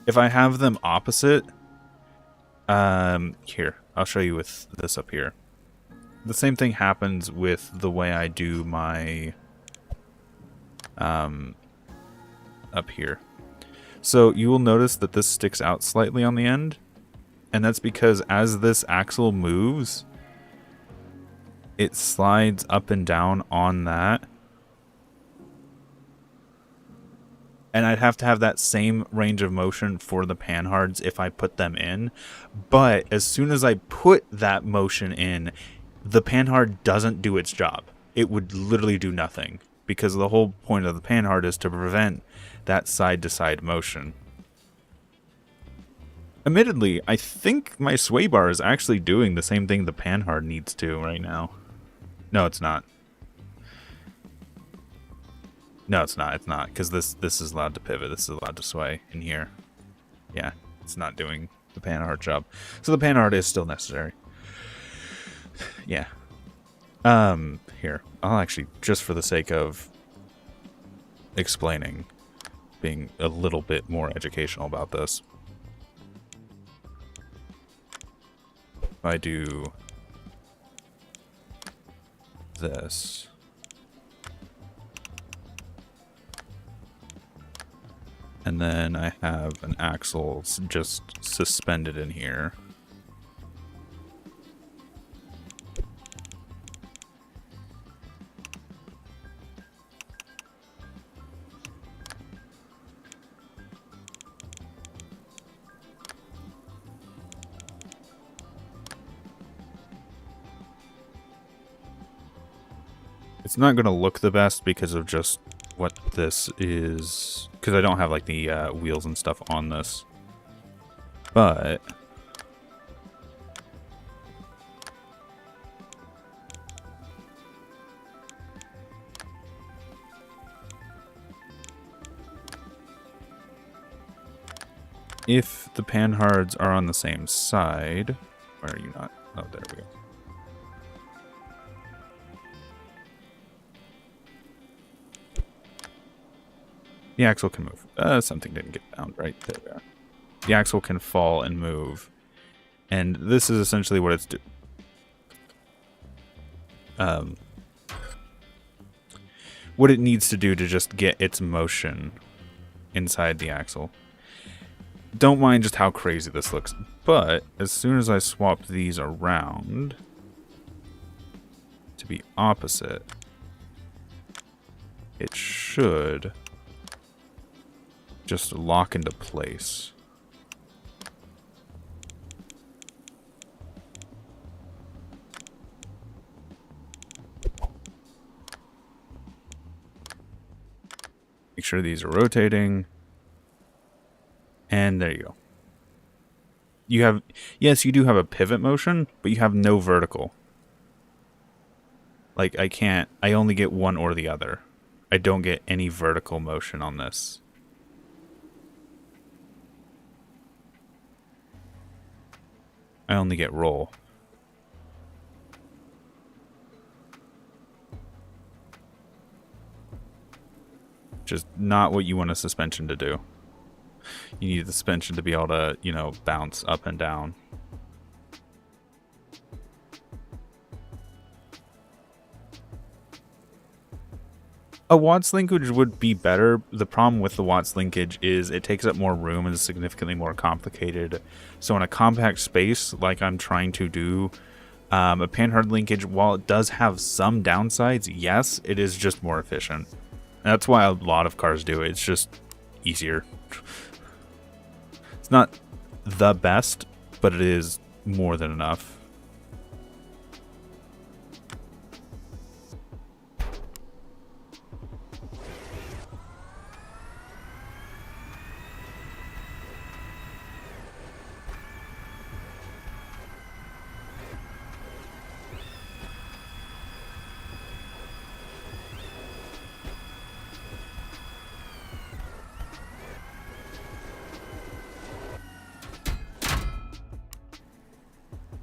A: If I have them opposite, here, I'll show you with this up here. The same thing happens with the way I do my up here. So you will notice that this sticks out slightly on the end, and that's because as this axle moves, it slides up and down on that. And I'd have to have that same range of motion for the panhards if I put them in. But as soon as I put that motion in, the panhard doesn't do its job. It would literally do nothing, because the whole point of the panhard is to prevent that side-to-side motion. Admittedly, I think my sway bar is actually doing the same thing the panhard needs to right now. No, it's not. No, it's not. It's not, because this is allowed to pivot. This is allowed to sway in here. Yeah, it's not doing the panhard job. So the panhard is still necessary. Yeah. Here. I'll actually, just for the sake of explaining, being a little bit more educational about this. If I do this, and then I have an axle just suspended in here. It's not going to look the best because of just what this is, because I don't have like the wheels and stuff on this. But if the panhards are on the same side, where are you not? Oh, there we go. The axle can move. Something didn't get bound right. There we are. The axle can fall and move. And this is essentially what it's what it needs to do to just get its motion inside the axle. Don't mind just how crazy this looks. But as soon as I swap these around to be opposite, it should just lock into place. Make sure these are rotating. And there you go. You have, yes, you do have a pivot motion, but you have no vertical. Like, I only get one or the other. I don't get any vertical motion on this. I only get roll. Just not what you want a suspension to do. You need the suspension to be able to, you know, bounce up and down. A Watts linkage would be better. The problem with the Watts linkage is it takes up more room and is significantly more complicated. So in a compact space, like I'm trying to do, a panhard linkage, while it does have some downsides, yes, it is just more efficient. And that's why a lot of cars do it. It's just easier. It's not the best, but it is more than enough.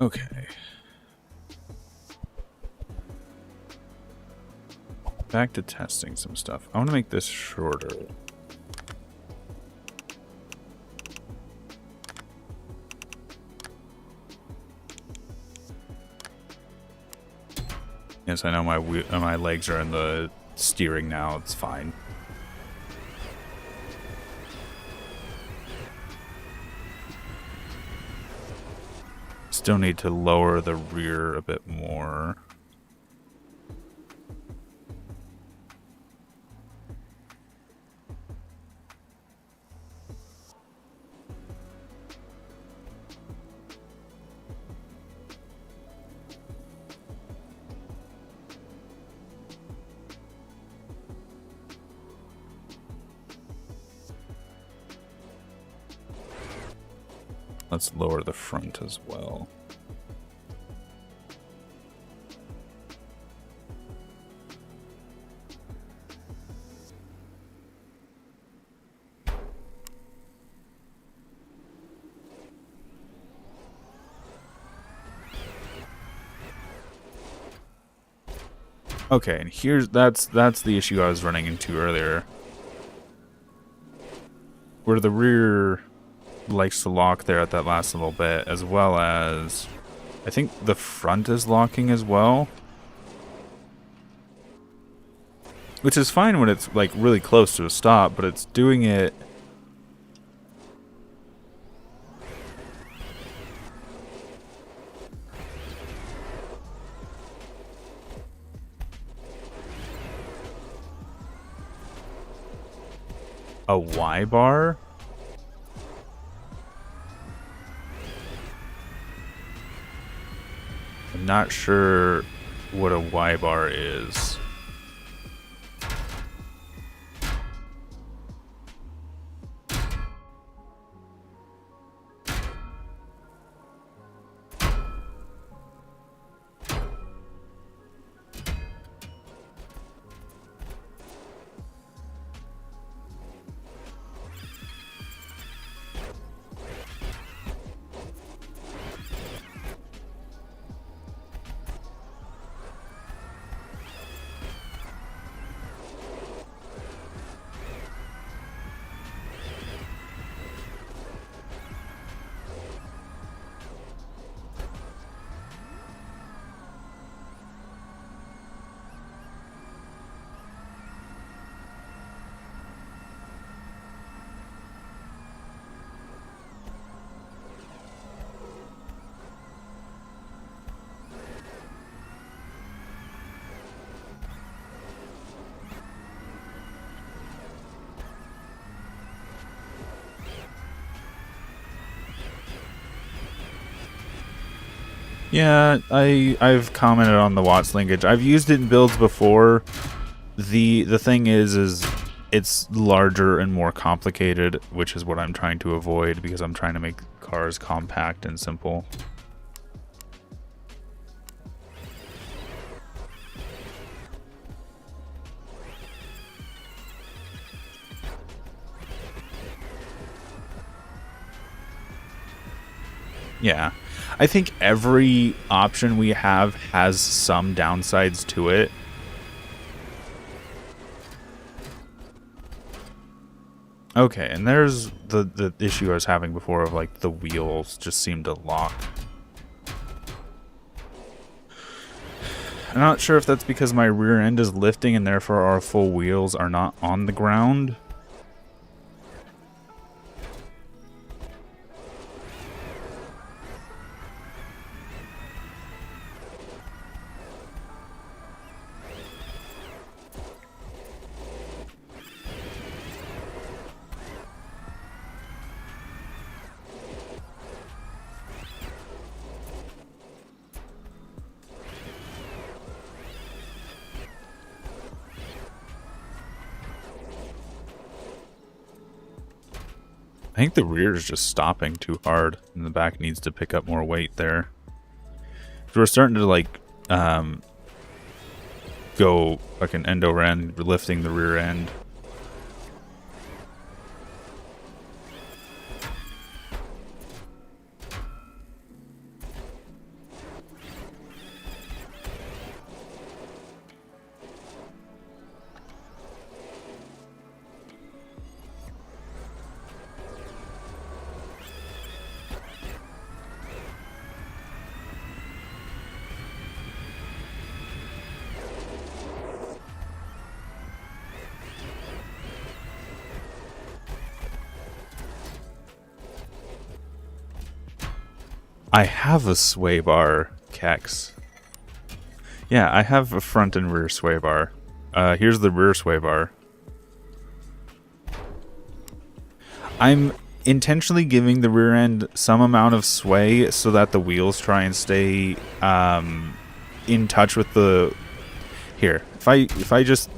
A: Okay. Back to testing some stuff. I want to make this shorter. Yes, I know my legs are in the steering now. It's fine. Still need to lower the rear a bit more. Let's lower the front as well. Okay, and here's that's the issue I was running into earlier, where the rear likes to lock there at that last little bit, as well as I think the front is locking as well, which is fine when it's like really close to a stop, but it's doing it a Y bar. I'm not sure what a Y bar is. Yeah, I've commented on the watts linkage. I've used it in builds before. The thing is it's larger and more complicated, which is what I'm trying to avoid because I'm trying to make cars compact and simple. Yeah. I think every option we have has some downsides to it. Okay, and there's the issue I was having before of like the wheels just seem to lock. I'm not sure if that's because my rear end is lifting and therefore our full wheels are not on the ground. I think the rear is just stopping too hard, and the back needs to pick up more weight there. So we're starting to like go like an end over end, lifting the rear end. I have a sway bar, Kex. Yeah, I have a front and rear sway bar. Here's the rear sway bar. I'm intentionally giving the rear end some amount of sway so that the wheels try and stay in touch with the... Here, if I just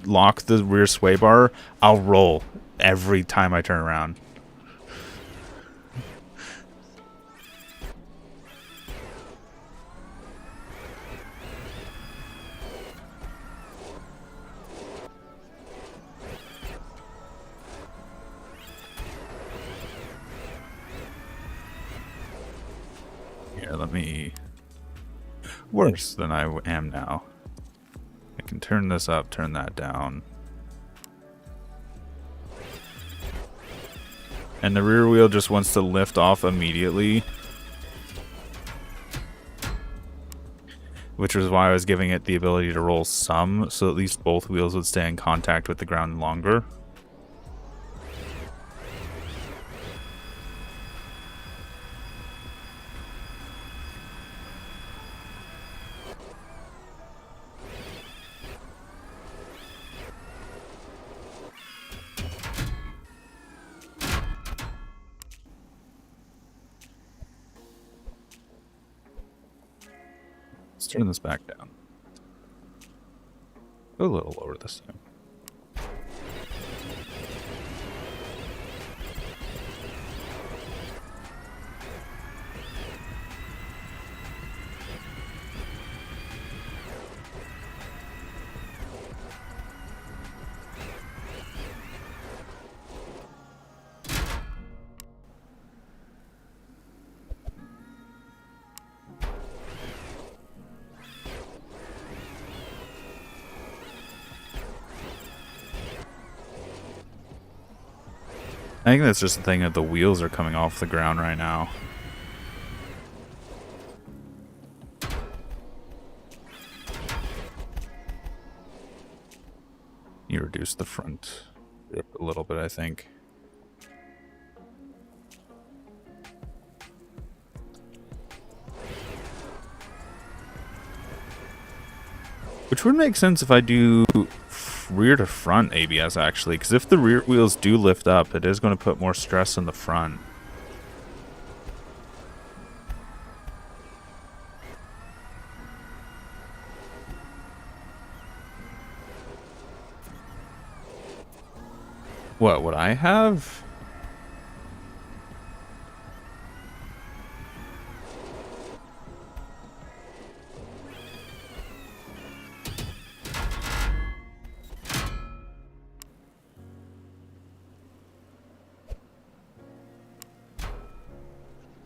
A: lock the rear sway bar, I'll roll every time I turn around. Here, let me... Worse than I am now. I can turn this up, turn that down. And the rear wheel just wants to lift off immediately. Which was why I was giving it the ability to roll some, so at least both wheels would stay in contact with the ground longer. Let's turn this back down. Go a little lower this time. I think that's just the thing that the wheels are coming off the ground right now. You reduce the front grip a little bit, I think. Which would make sense if I do rear to front ABS, actually, because if the rear wheels do lift up, it is going to put more stress on the front. What would I have?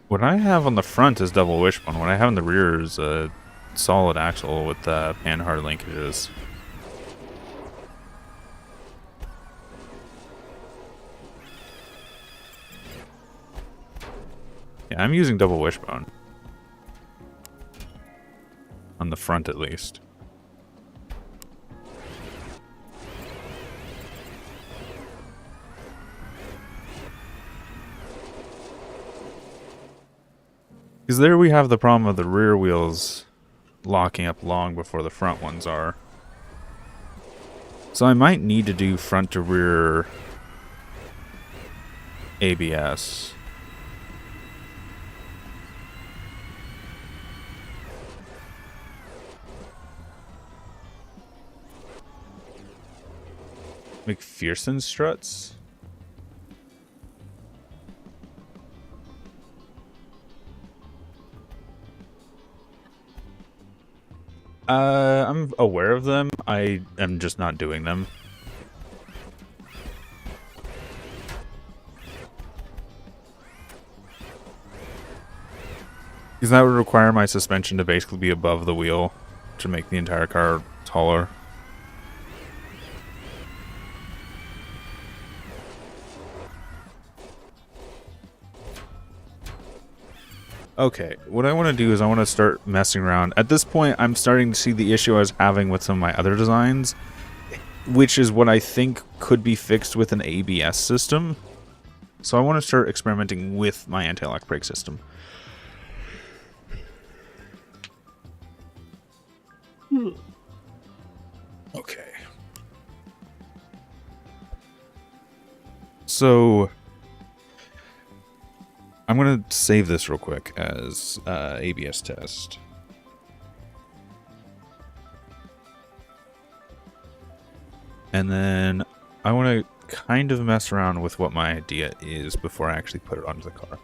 A: What I have on the front is double wishbone. What I have in the rear is a solid axle with panhard linkages. Yeah, I'm using double wishbone. On the front, at least. Because there we have the problem of the rear wheels locking up long before the front ones are. So I might need to do front to rear ABS. McPherson struts? I'm aware of them. I am just not doing them. Because that would require my suspension to basically be above the wheel to make the entire car taller. Okay, what I want to do is I want to start messing around. At this point, I'm starting to see the issue I was having with some of my other designs, which is what I think could be fixed with an ABS system. So I want to start experimenting with my anti-lock brake system. Okay. So I'm going to save this real quick as ABS test. And then I want to kind of mess around with what my idea is before I actually put it onto the car.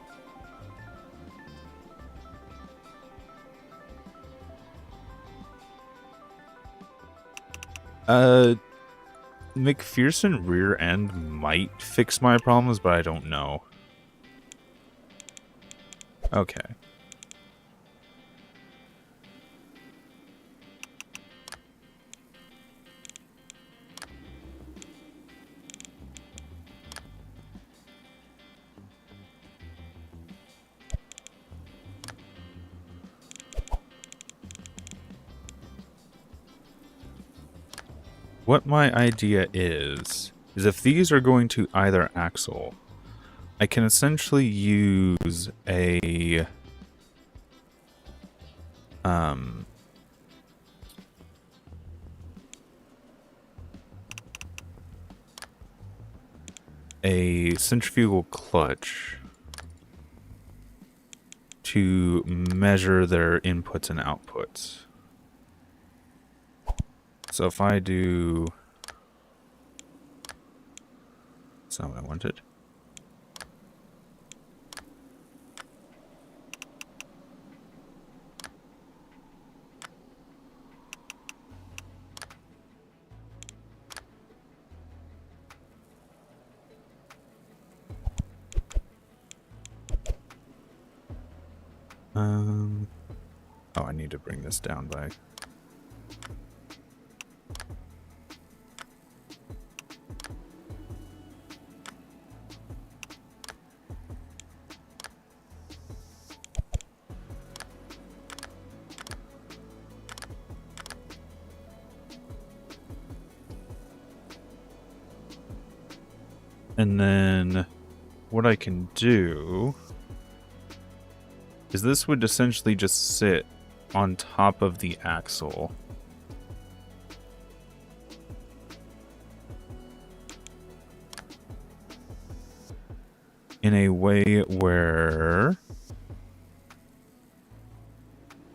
A: McPherson rear end might fix my problems, but I don't know. Okay. what my idea is if these are going to either axle, I can essentially use a centrifugal clutch to measure their inputs and outputs. So if I do... That's not what I wanted. Oh, I need to bring this down by... And then what I can do is this would essentially just sit on top of the axle. In a way where...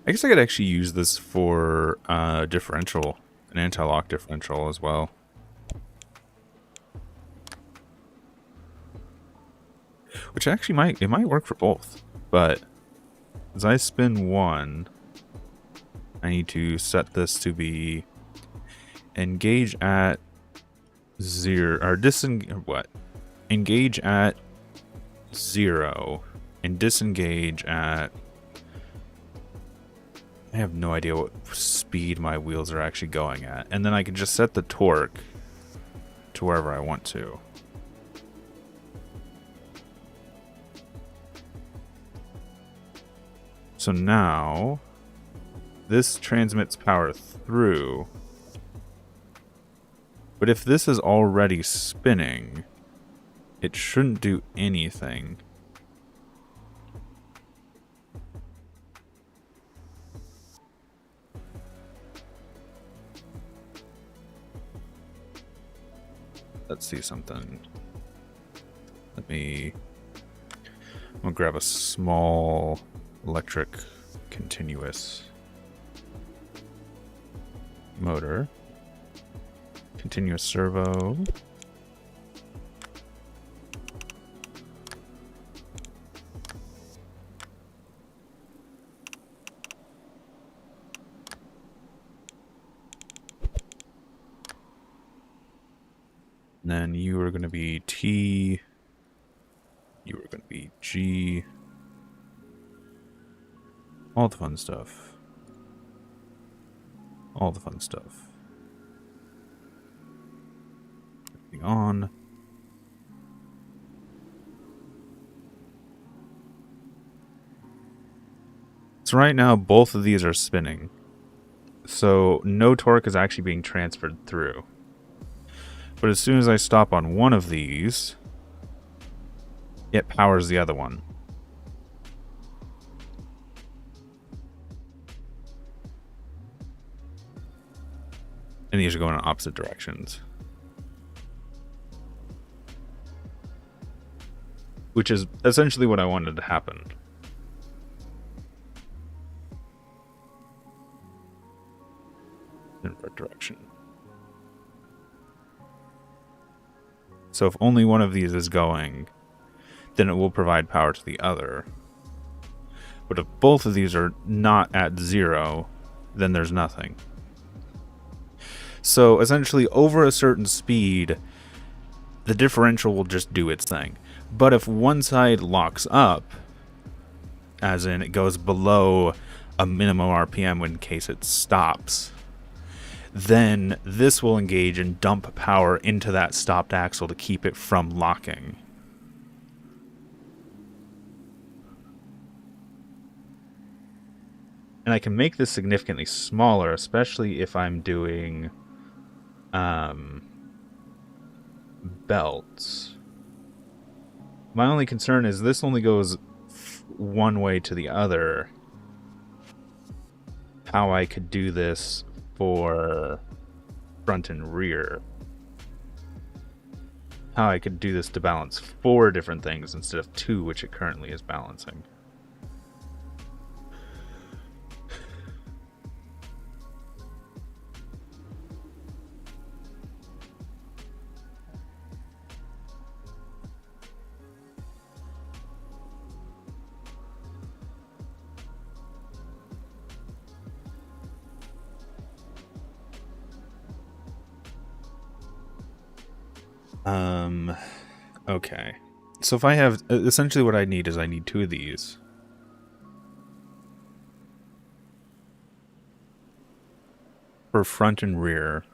A: I guess I could actually use this for differential, an anti-lock differential as well. Which actually it might work for both, but as I spin one, I need to set this to be engage at 0, or engage at 0 and disengage at... I have no idea what speed my wheels are actually going at. And then I can just set the torque to wherever I want to. So now, this transmits power through. But if this is already spinning, it shouldn't do anything. Let's see something. I'm gonna grab a small electric continuous motor. Continuous servo. And then you are going to be T. You are going to be G. All the fun stuff. All the fun stuff. Everything on. So right now, both of these are spinning. So no torque is actually being transferred through. But as soon as I stop on one of these, it powers the other one. And these are going in opposite directions. Which is essentially what I wanted to happen. Inverse direction. So if only one of these is going, then it will provide power to the other. But if both of these are not at 0, then there's nothing. So essentially, over a certain speed, the differential will just do its thing. But if one side locks up, as in it goes below a minimum RPM in case it stops, then this will engage and dump power into that stopped axle to keep it from locking. And I can make this significantly smaller, especially if I'm doing belts. My only concern is this only goes one way to the other. How I could do this for front and rear. How I could do this to balance 4 different things instead of 2, which it currently is balancing. Okay. So if I have, essentially what I need is I need 2 of these. For front and rear.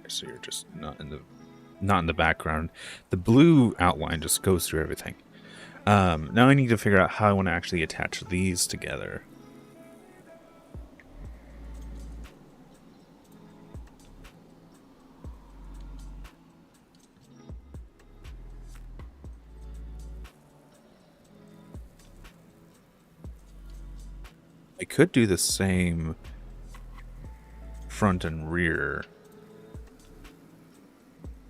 A: So you're just not in the background. The blue outline just goes through everything. Now I need to figure out how I want to actually attach these together. I could do the same front and rear.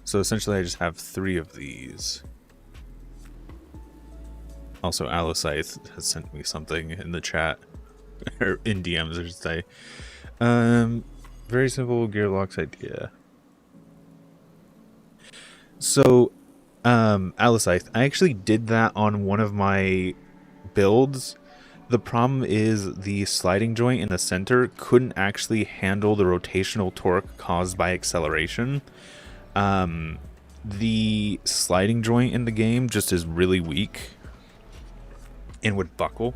A: So essentially I just have 3 of these. Also, Alicite has sent me something in the chat. Or in DMs, I should say. Very simple GearBlocks idea. So, Alicite, I actually did that on one of my builds. The problem is the sliding joint in the center couldn't actually handle the rotational torque caused by acceleration. The sliding joint in the game just is really weak and would buckle.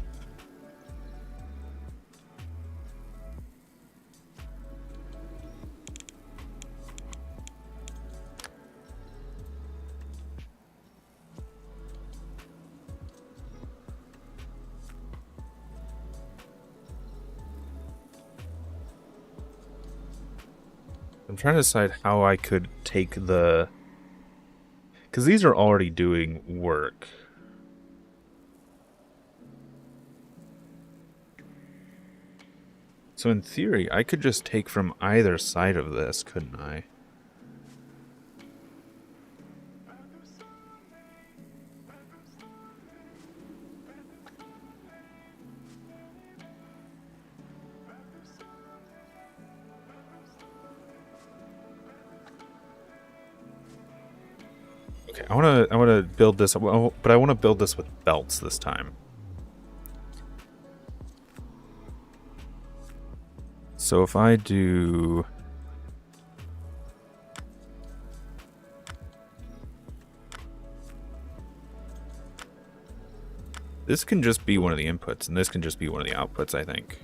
A: I'm trying to decide how I could take the... Because these are already doing work. So in theory, I could just take from either side of this, couldn't I? Okay, I wanna build this, but I want to build this with belts this time. So if I do... This can just be one of the inputs, and this can just be one of the outputs, I think.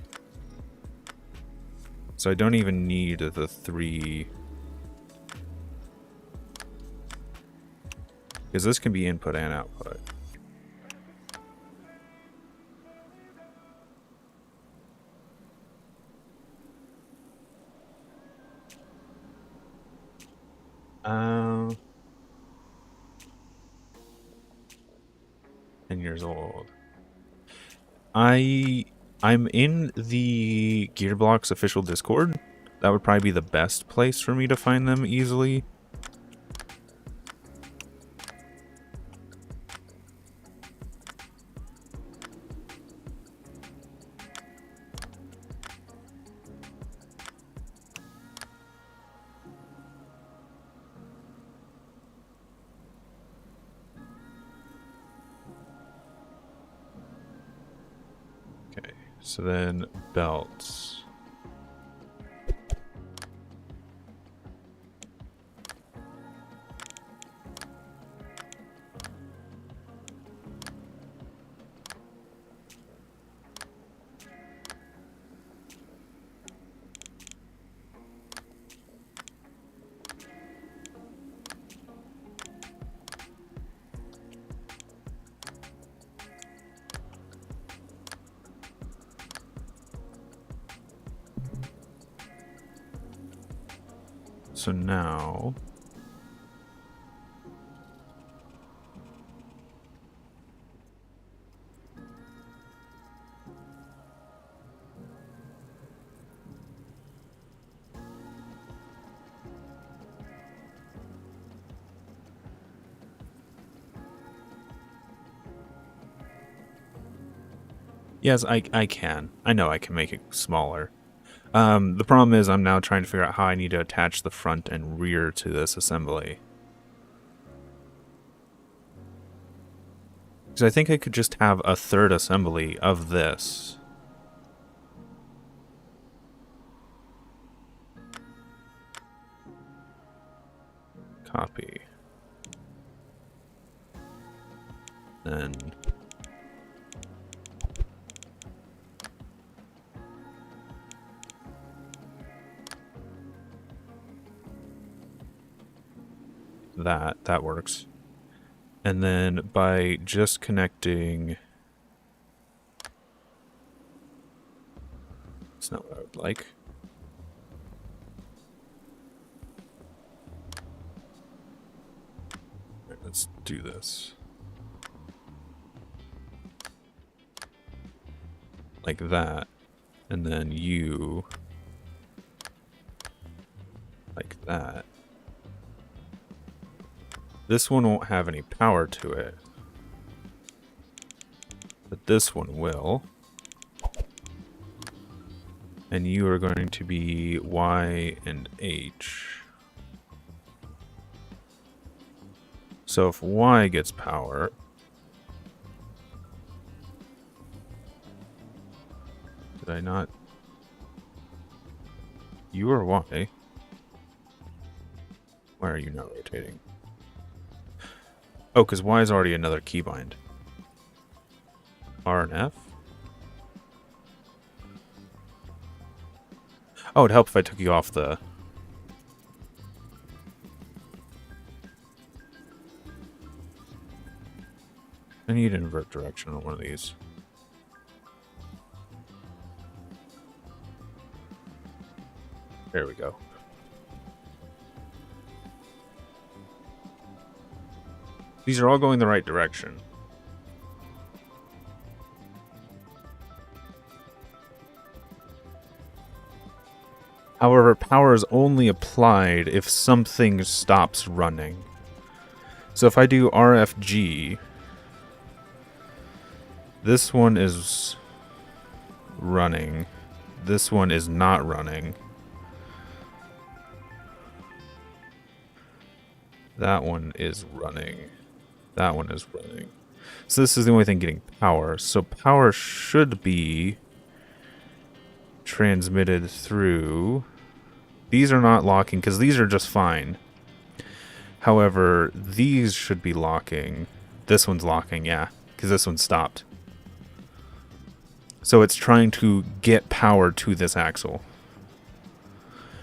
A: So I don't even need the 3... Because this can be input and output. Um... 10 years old. I'm in the GearBlocks official Discord. That would probably be the best place for me to find them easily. So then belts. So now... Yes, I can. I know I can make it smaller. The problem is I'm now trying to figure out how I need to attach the front and rear to this assembly. Because I think I could just have a third assembly of this. Copy. Then... that works. And then by just connecting... That's not what I would like. Right, let's do this. Like that. And then you... like that. This one won't have any power to it. But this one will. And you are going to be Y and H. So if Y gets power... Did I not... You are Y. Why are you not rotating? Oh, because Y is already another keybind. R and F? Oh, it'd help if I took you off the... I need to invert direction on one of these. There we go. These are all going the right direction. However, power is only applied if something stops running. So if I do RFG, this one is running. This one is not running. That one is running. That one is running. So this is the only thing getting power. So power should be transmitted through... These are not locking because these are just fine. However, these should be locking. This one's locking, yeah, because this one stopped. So it's trying to get power to this axle.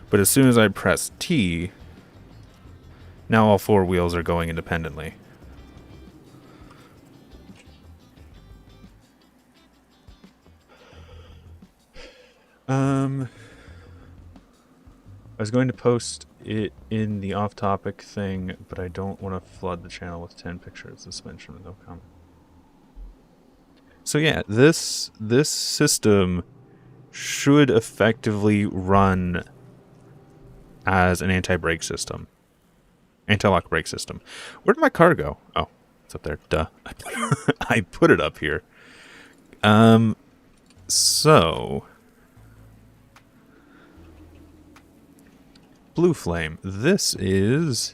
A: But as soon as I press T, now all four wheels are going independently. I was going to post it in the off-topic thing, but I don't want to flood the channel with 10 pictures. Suspension with no comment. So yeah, this system should effectively run as an anti-brake system. Anti-lock brake system. Where did my car go? Oh, it's up there. Duh. I put it up here. So... Blue Flame. This is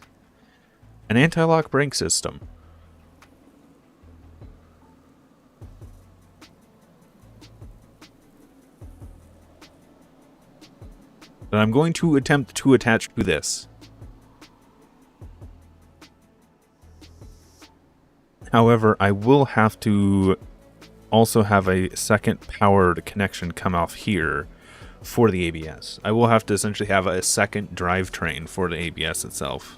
A: an anti-lock brake system. That I'm going to attempt to attach to this. However, I will have to also have a second powered connection come off here for the ABS. I will have to essentially have a second drivetrain for the ABS itself.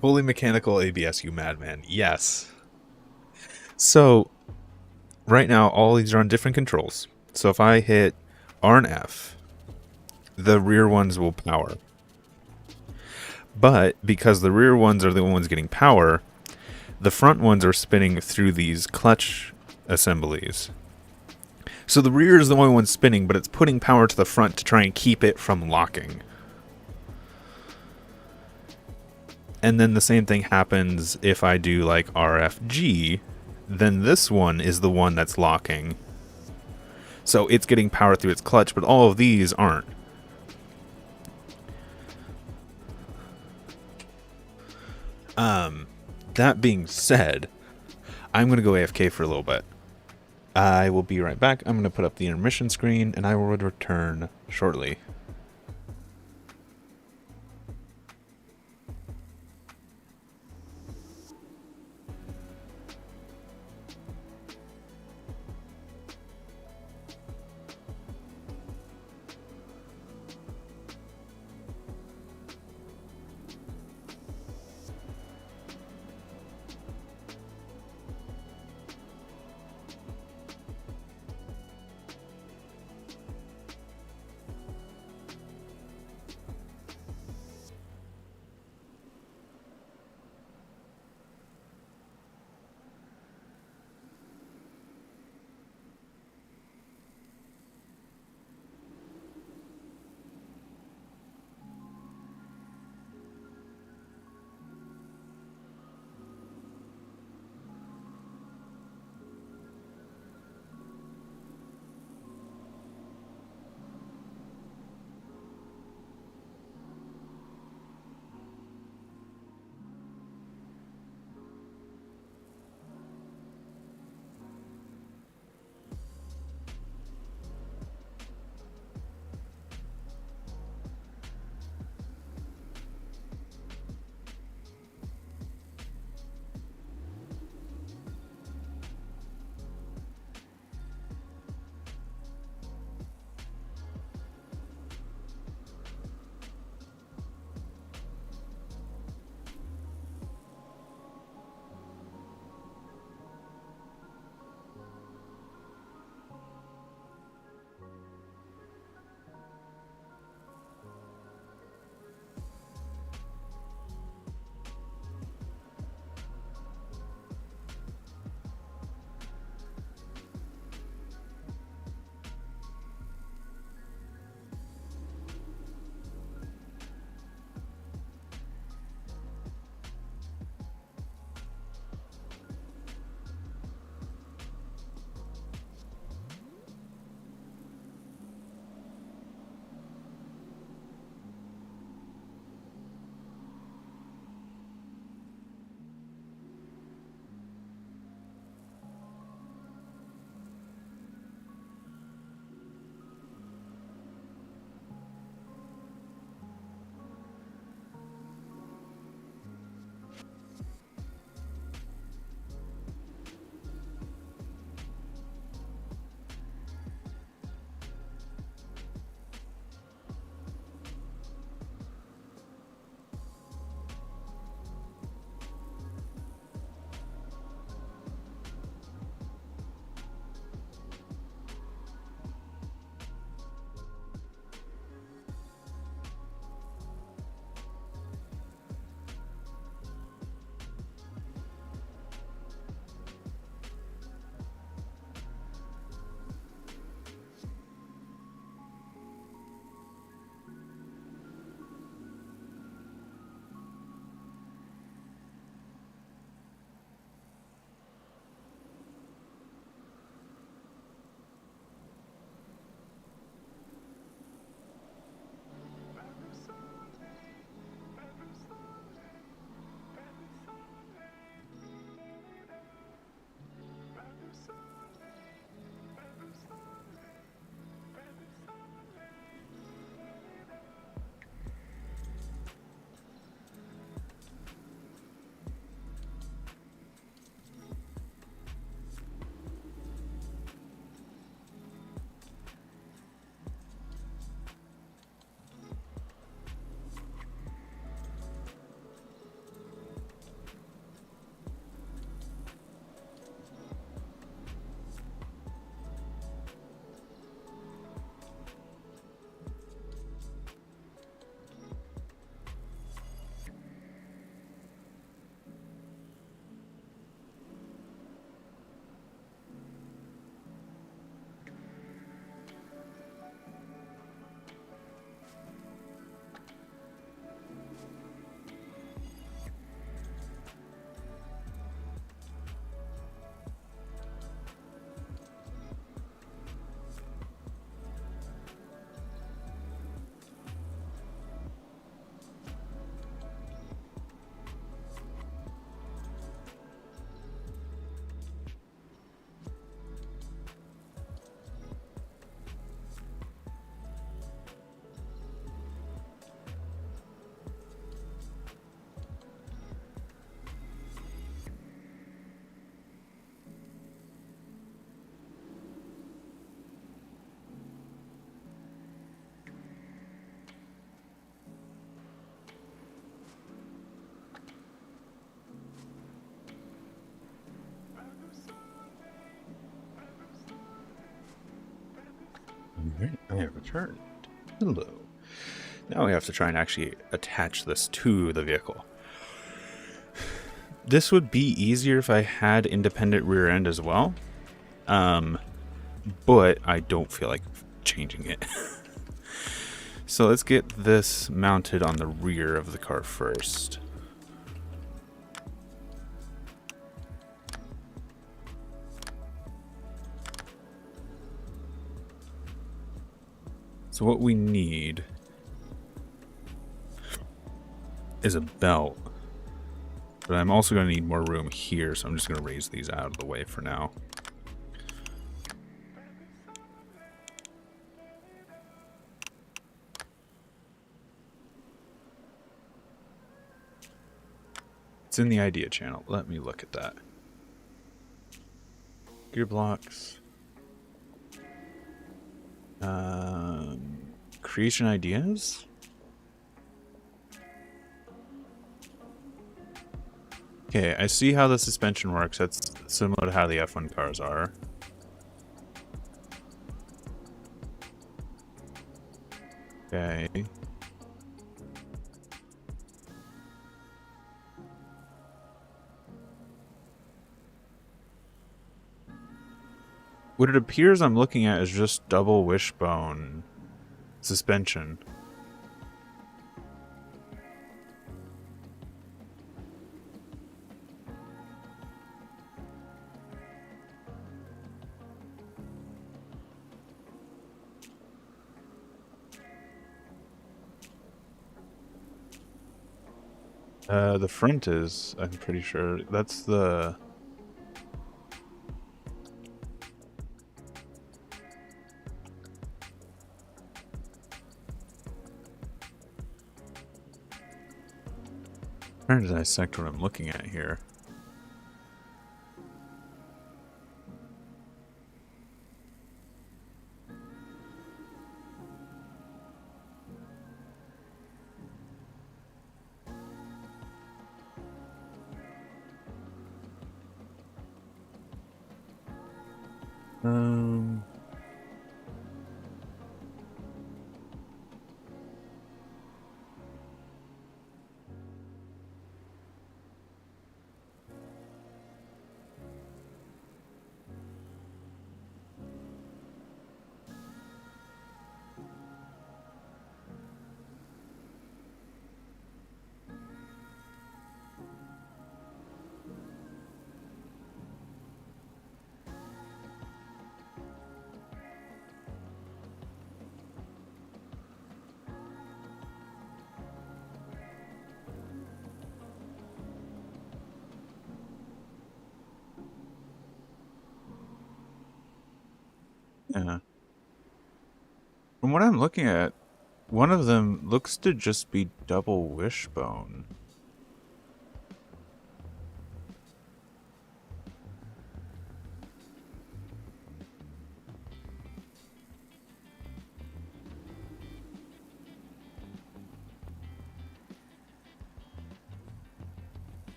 A: Fully mechanical ABS, you madman. Yes. So, right now, all these are on different controls. So if I hit R and F, the rear ones will power. But because the rear ones are the ones getting power, the front ones are spinning through these clutch assemblies. So the rear is the only one spinning, but it's putting power to the front to try and keep it from locking. And then the same thing happens if I do like RFG, then this one is the one that's locking. So it's getting power through its clutch, but all of these aren't. That being said, I'm going to go AFK for a little bit. I will be right back. I'm going to put up the intermission screen, and I will return shortly. I have returned. Hello. Now we have to try and actually attach this to the vehicle. This would be easier if I had independent rear end as well. But I don't feel like changing it. So let's get this mounted on the rear of the car first. So what we need is a belt. But I'm also going to need more room here, so I'm just going to raise these out of the way for now. It's in the idea channel. Let me look at that. GearBlocks. Creation ideas? Okay, I see how the suspension works. That's similar to how the F1 cars are. Okay. What it appears I'm looking at is just double wishbone suspension. The front is, I'm pretty sure, that's the... I'm trying to dissect what I'm looking at here. Yeah. From what I'm looking at, one of them looks to just be double wishbone.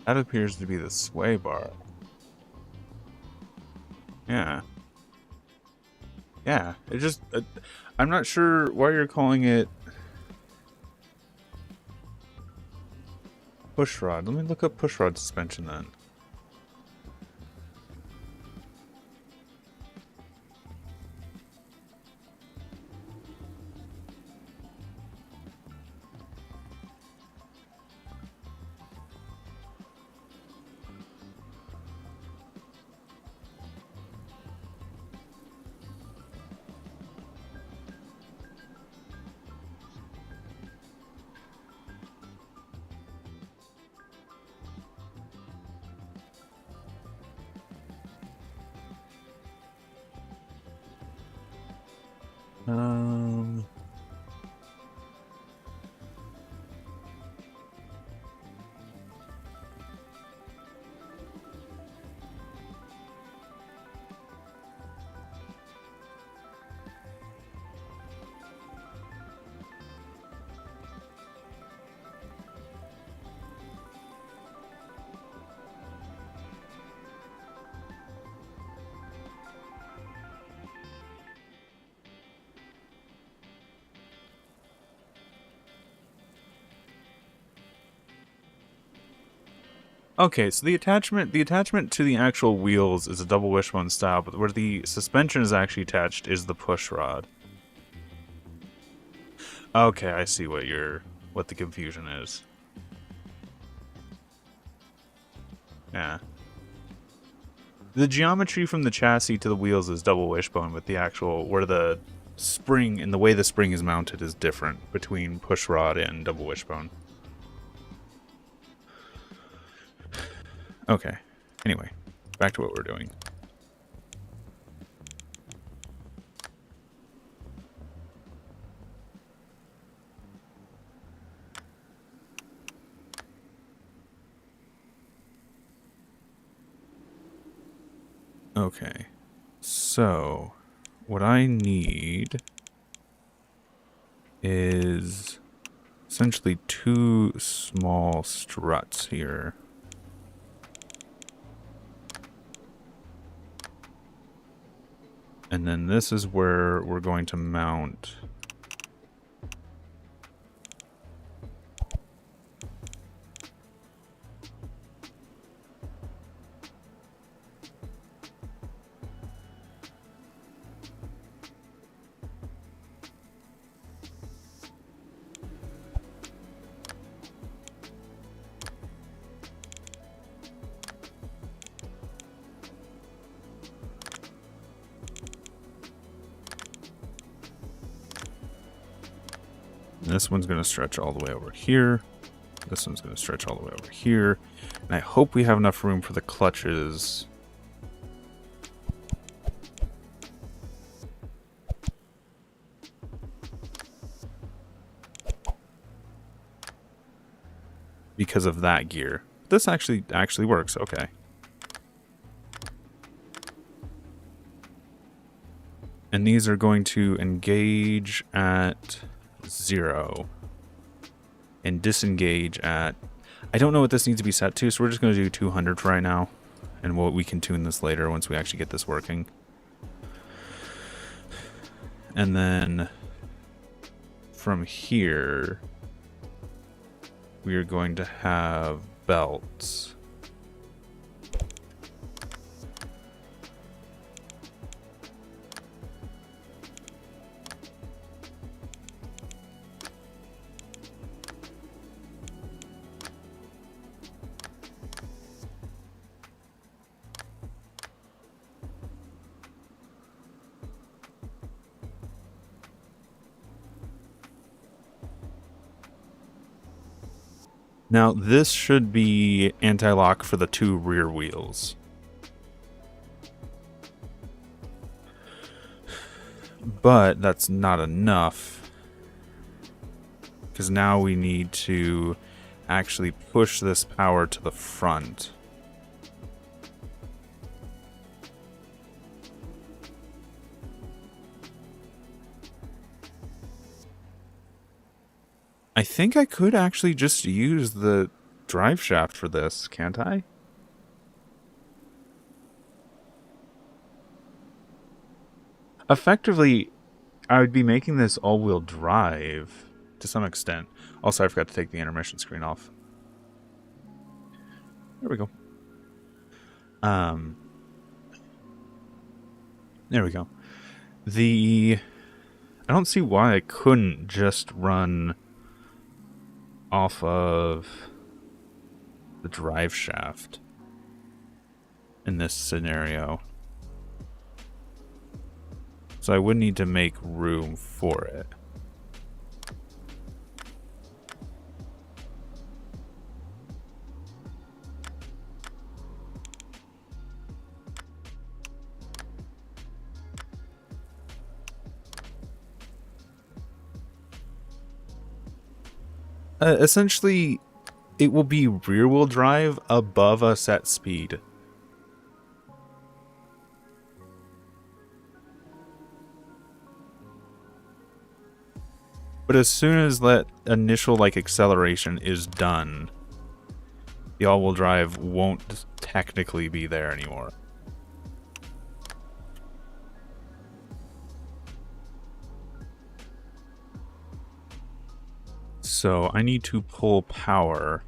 A: That appears to be the sway bar. Yeah. Yeah, it just... I'm not sure why you're calling it... push rod. Let me look up push rod suspension then. Okay, so the attachment to the actual wheels is a double wishbone style, but where the suspension is actually attached is the push rod. Okay, I see what the confusion is. Yeah. The geometry from the chassis to the wheels is double wishbone, but the actual where the spring and the way the spring is mounted is different between push rod and double wishbone. Okay. Anyway, back to what we're doing. Okay. So, what I need is essentially two small struts here. And then this is where we're going to mount this one's going to stretch all the way over here. This one's going to stretch all the way over here. And I hope we have enough room for the clutches. Because of that gear. This actually works. Okay. And these are going to engage at 0 and disengage at, I don't know what this needs to be set to, so we're just going to do 200 for right now, and we can tune this later once we actually get this working. And then from here we are going to have belts. Now, this should be anti-lock for the two rear wheels. But that's not enough, because now we need to actually push this power to the front. I think I could actually just use the drive shaft for this, can't I? Effectively, I would be making this all-wheel drive to some extent. Also, I forgot to take the intermission screen off. There we go. There we go. I don't see why I couldn't just run off of the drive shaft in this scenario. So I would need to make room for it. Essentially, it will be rear-wheel drive above a set speed. But as soon as that initial acceleration is done, the all-wheel drive won't technically be there anymore. So I need to pull power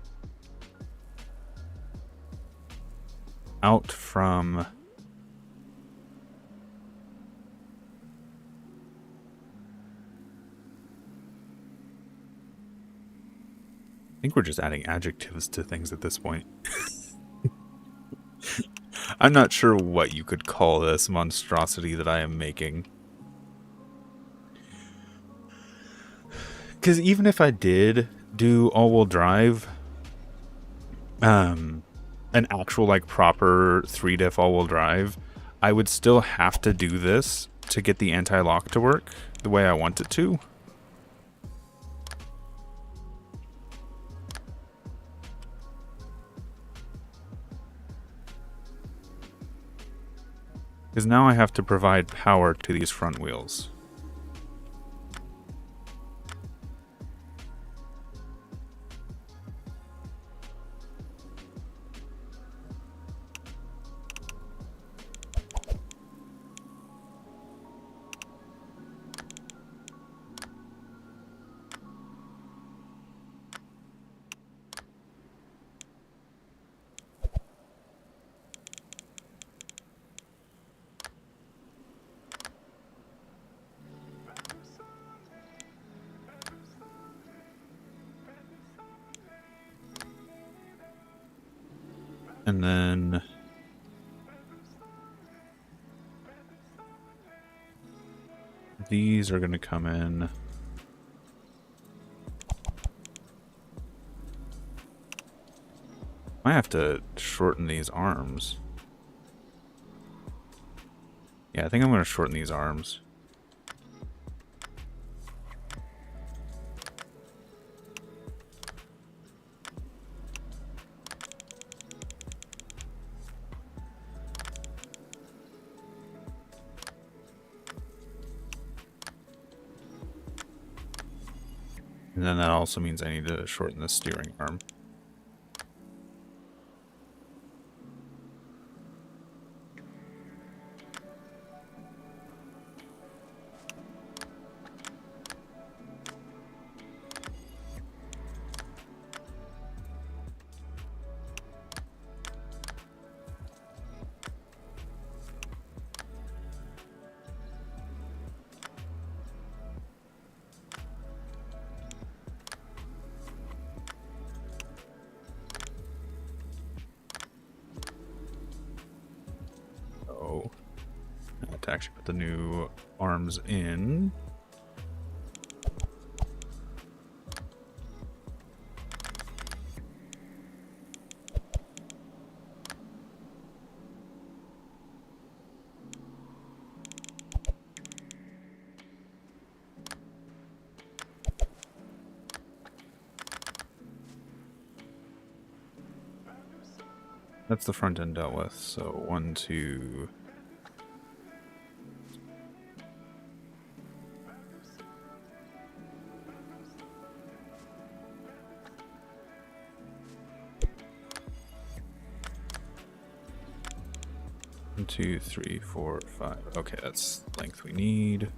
A: out from... I think we're just adding adjectives to things at this point. I'm not sure what you could call this monstrosity that I am making. Because even if I did do all-wheel drive, an actual like proper 3-diff all-wheel drive, I would still have to do this to get the anti-lock to work the way I want it to. Because now I have to provide power to these front wheels. And then these are going to come in. I have to shorten these arms. Yeah, I think I'm going to shorten these arms. And then that also means I need to shorten the steering arm. To actually put the new arms in. That's the front end dealt with, so 1, 2... One, 2, 3, 4, 5. Okay, that's the length we need.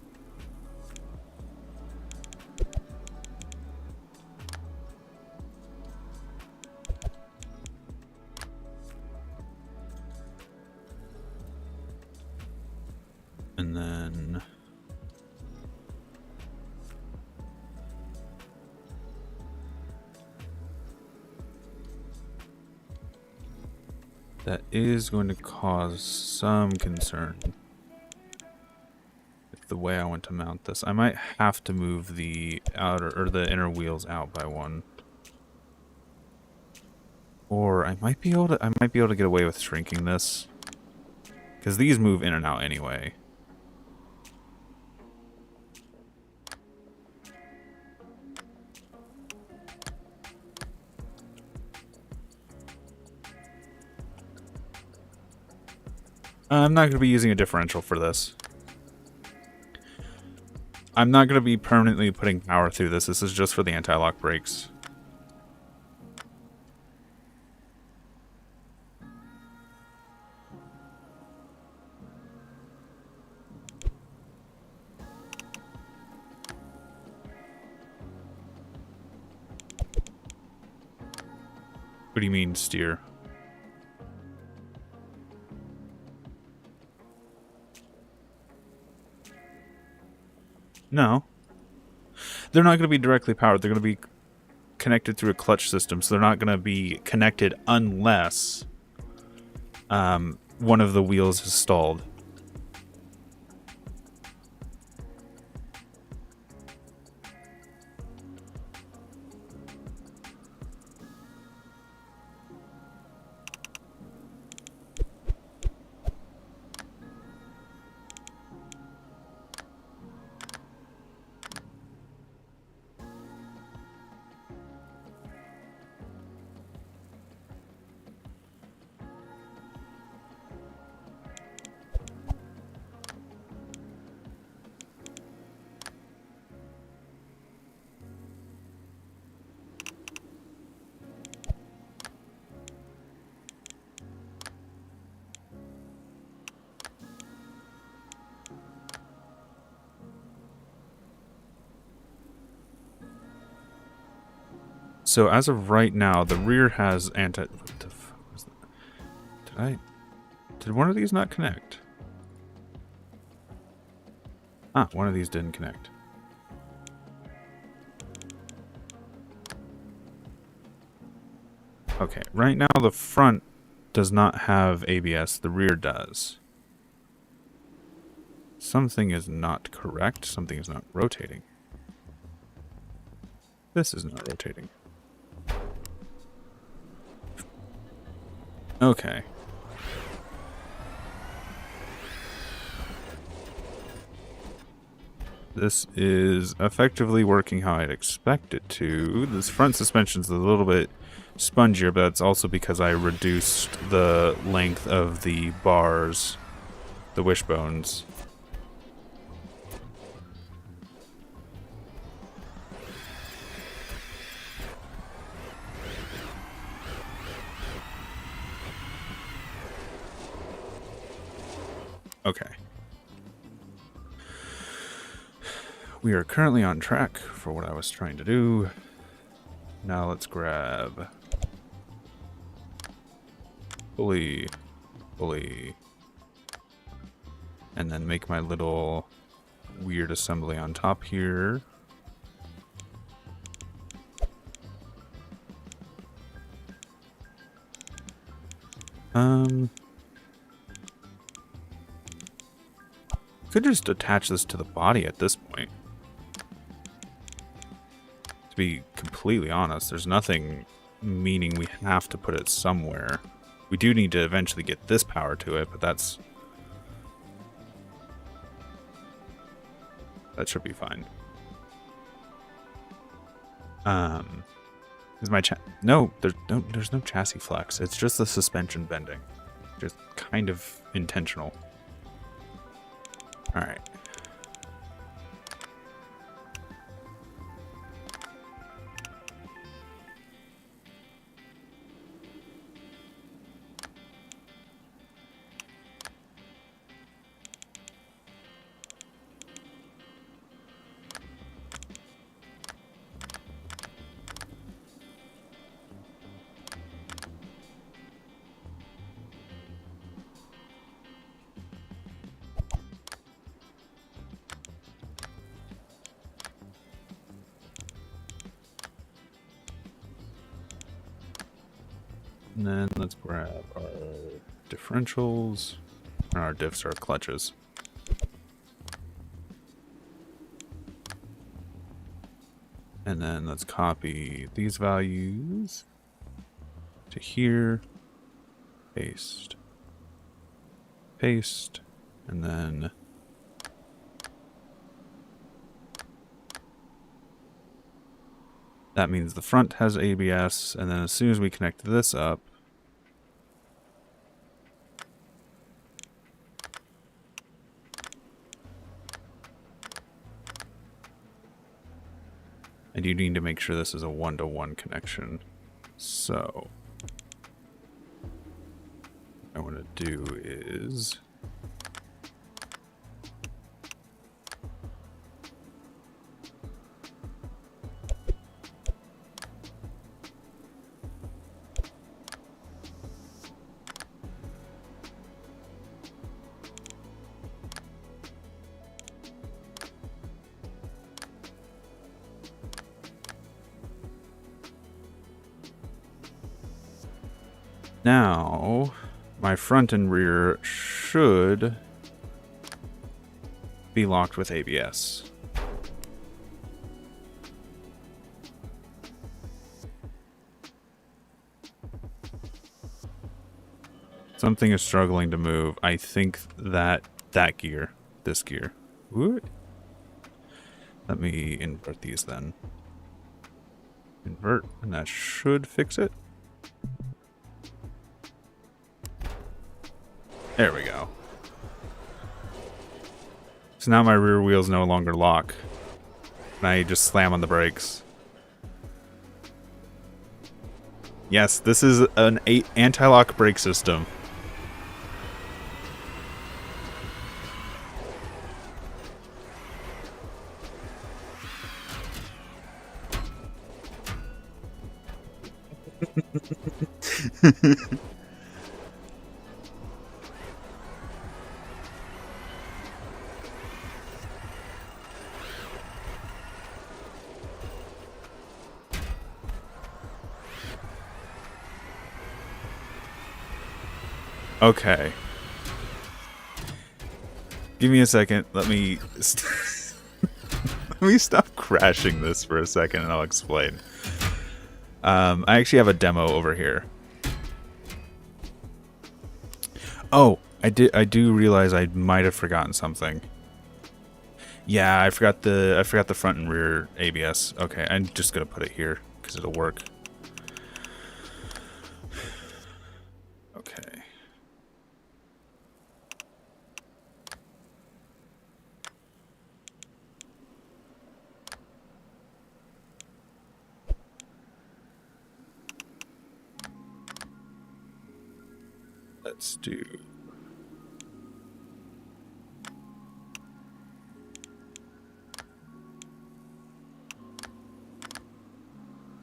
A: And then that is going to cause some concern with the way I want to mount this. I might have to move the outer or the inner wheels out by one. Or I might be able to get away with shrinking this. Because these move in and out anyway. I'm not going to be using a differential for this. I'm not going to be permanently putting power through this. This is just for the anti-lock brakes. What do you mean, steer? No. They're not going to be directly powered. They're going to be connected through a clutch system, so they're not going to be connected unless one of the wheels is stalled. So as of right now, the rear has anti... What the fuck was that? Did one of these not connect? Ah, one of these didn't connect. Okay, right now the front does not have ABS, the rear does. Something is not correct, something is not rotating. This is not rotating. Okay. This is effectively working how I'd expect it to. This front suspension's a little bit spongier, but that's also because I reduced the length of the bars, the wishbones. Okay. We are currently on track for what I was trying to do. Now let's grab pulley, and then make my little weird assembly on top here. Could just attach this to the body at this point. To be completely honest, there's nothing meaning we have to put it somewhere. We do need to eventually get this power to it, but that should be fine. Is my no, there's no chassis flex. It's just the suspension bending. Just kind of intentional. All right. And then let's grab our differentials. And our diffs are clutches. And then let's copy these values to here. Paste. Paste. And then that means the front has ABS, and then as soon as we connect this up, and you need to make sure this is a 1-to-1 connection. So what I want to do is Now, my front and rear should be locked with ABS. Something is struggling to move. I think that gear, this gear. Ooh. Let me invert these then. Invert, and that should fix it. There we go. So now my rear wheels no longer lock. And I just slam on the brakes. Yes, this is an anti-lock brake system. Okay. Give me a second. Let me let me stop crashing this for a second and I'll explain. I actually have a demo over here. Oh, I do realize I might have forgotten something. Yeah, I forgot the front and rear ABS. Okay, I'm just gonna put it here because it'll work. Okay. Let's do.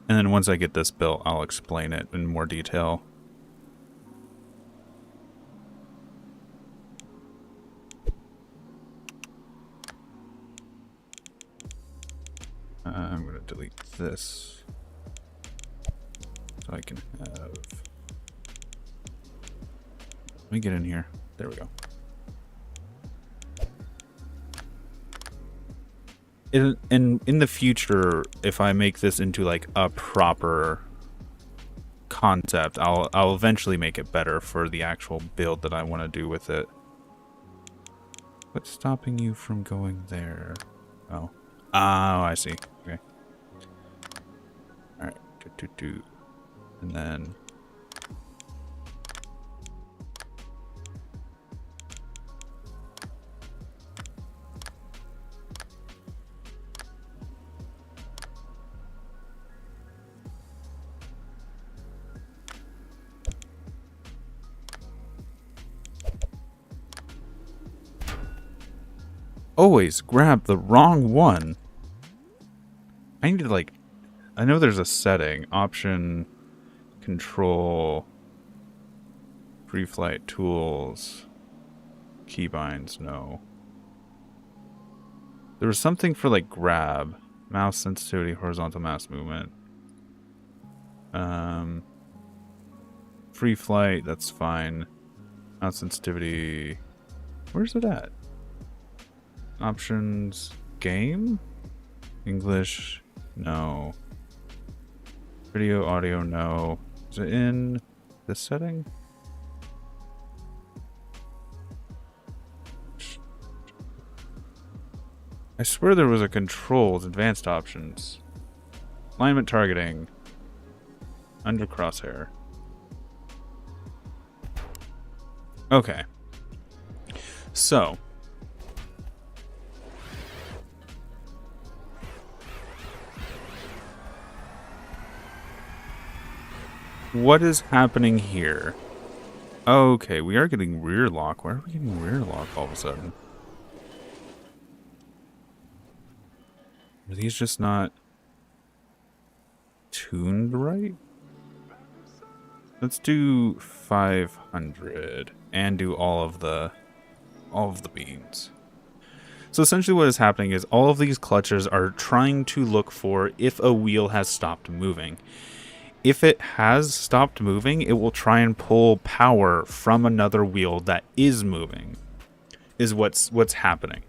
A: And then once I get this built, I'll explain it in more detail. I'm going to delete this so I can have... Let me get in here. There we go. In the future, if I make this into like a proper concept, I'll eventually make it better for the actual build that I want to do with it. What's stopping you from going there? Oh, I see. Okay. All right. And then. Always grab the wrong one. I need to like, I know there's a setting, option, control, pre-flight tools, keybinds, no. There was something for like grab, mouse sensitivity, horizontal mouse movement. Free flight, that's fine. Mouse sensitivity, where's it at? Options, game, English, no. Video, audio, no. Is it in this setting? I swear there was a controls, advanced options. Alignment targeting. Under crosshair. Okay. So. What is happening here? Okay, we are getting rear lock. Why are we getting rear lock all of a sudden? Are these just not tuned right? Let's do 500 and do all of the beans. So essentially what is happening is all of these clutches are trying to look for if a wheel has stopped moving. if it has stopped moving, it will try and pull power from another wheel that is moving, is what's happening.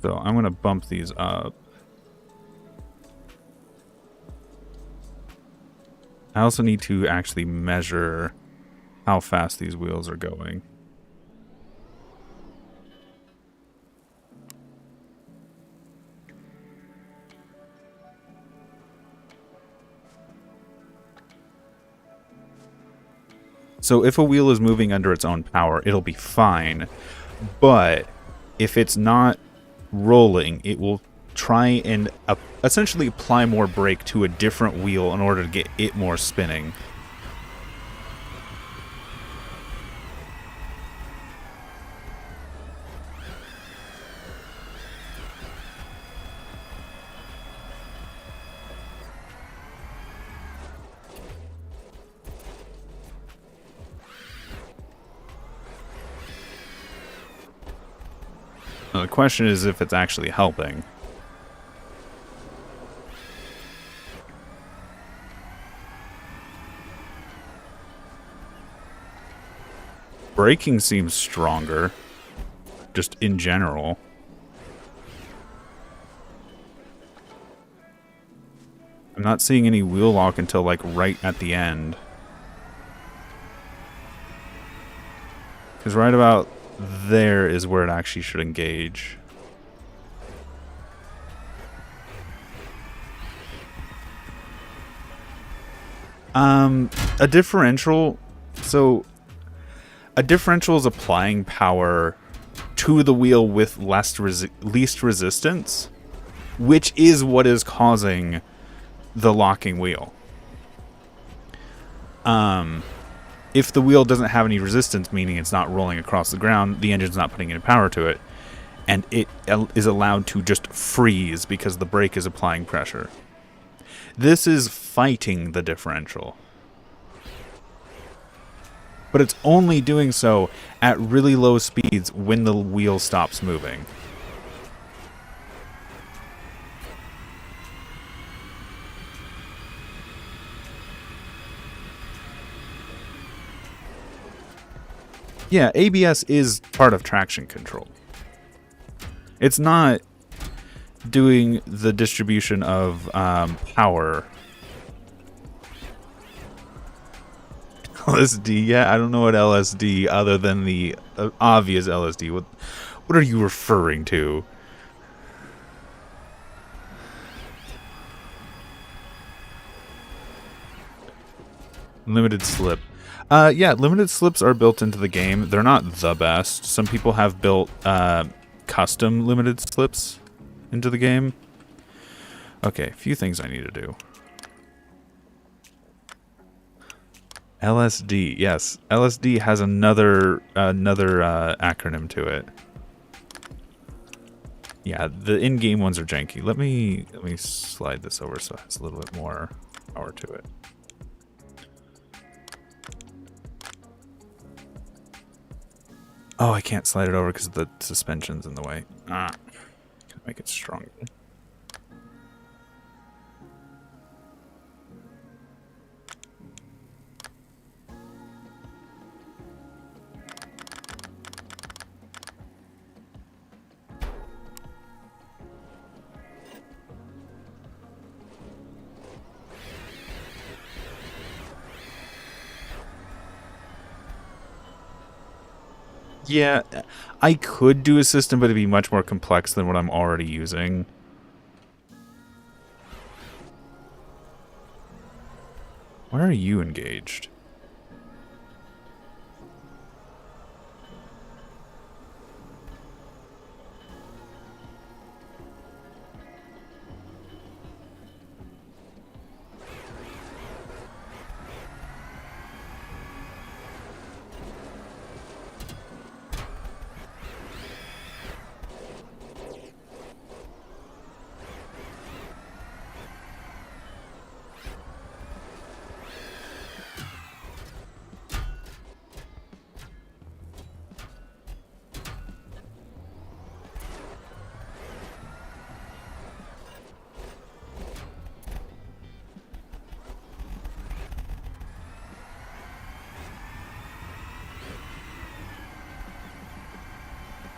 A: So I'm going to bump these up. I also need to actually measure how fast these wheels are going. So if a wheel is moving under its own power, it'll be fine. But if it's not rolling, it will try and essentially apply more brake to a different wheel in order to get it more spinning. Now, the question is if it's actually helping. Braking seems stronger, just in general. I'm not seeing any wheel lock until like right at the end. Because right about there is where it actually should engage. A differential. So a differential is applying power to the wheel with least resistance, which is what is causing the locking wheel. If the wheel doesn't have any resistance, meaning it's not rolling across the ground, the engine's not putting any power to it, and it is allowed to just freeze because the brake is applying pressure. This is fighting the differential. But it's only doing so at really low speeds when the wheel stops moving. Yeah, ABS is part of traction control. It's not doing the distribution of power. LSD, yeah, I don't know what LSD other than the obvious LSD. What are you referring to? Limited slip. Yeah, limited slips are built into the game. They're not the best. Some people have built custom limited slips into the game. Okay, a few things I need to do. LSD, yes. LSD has another acronym to it. Yeah, the in-game ones are janky. Let me slide this over so it has a little bit more power to it. Oh, I can't slide it over because the suspension's in the way. Can make it stronger. Yeah, I could do a system, but it'd be much more complex than what I'm already using. Where are you engaged?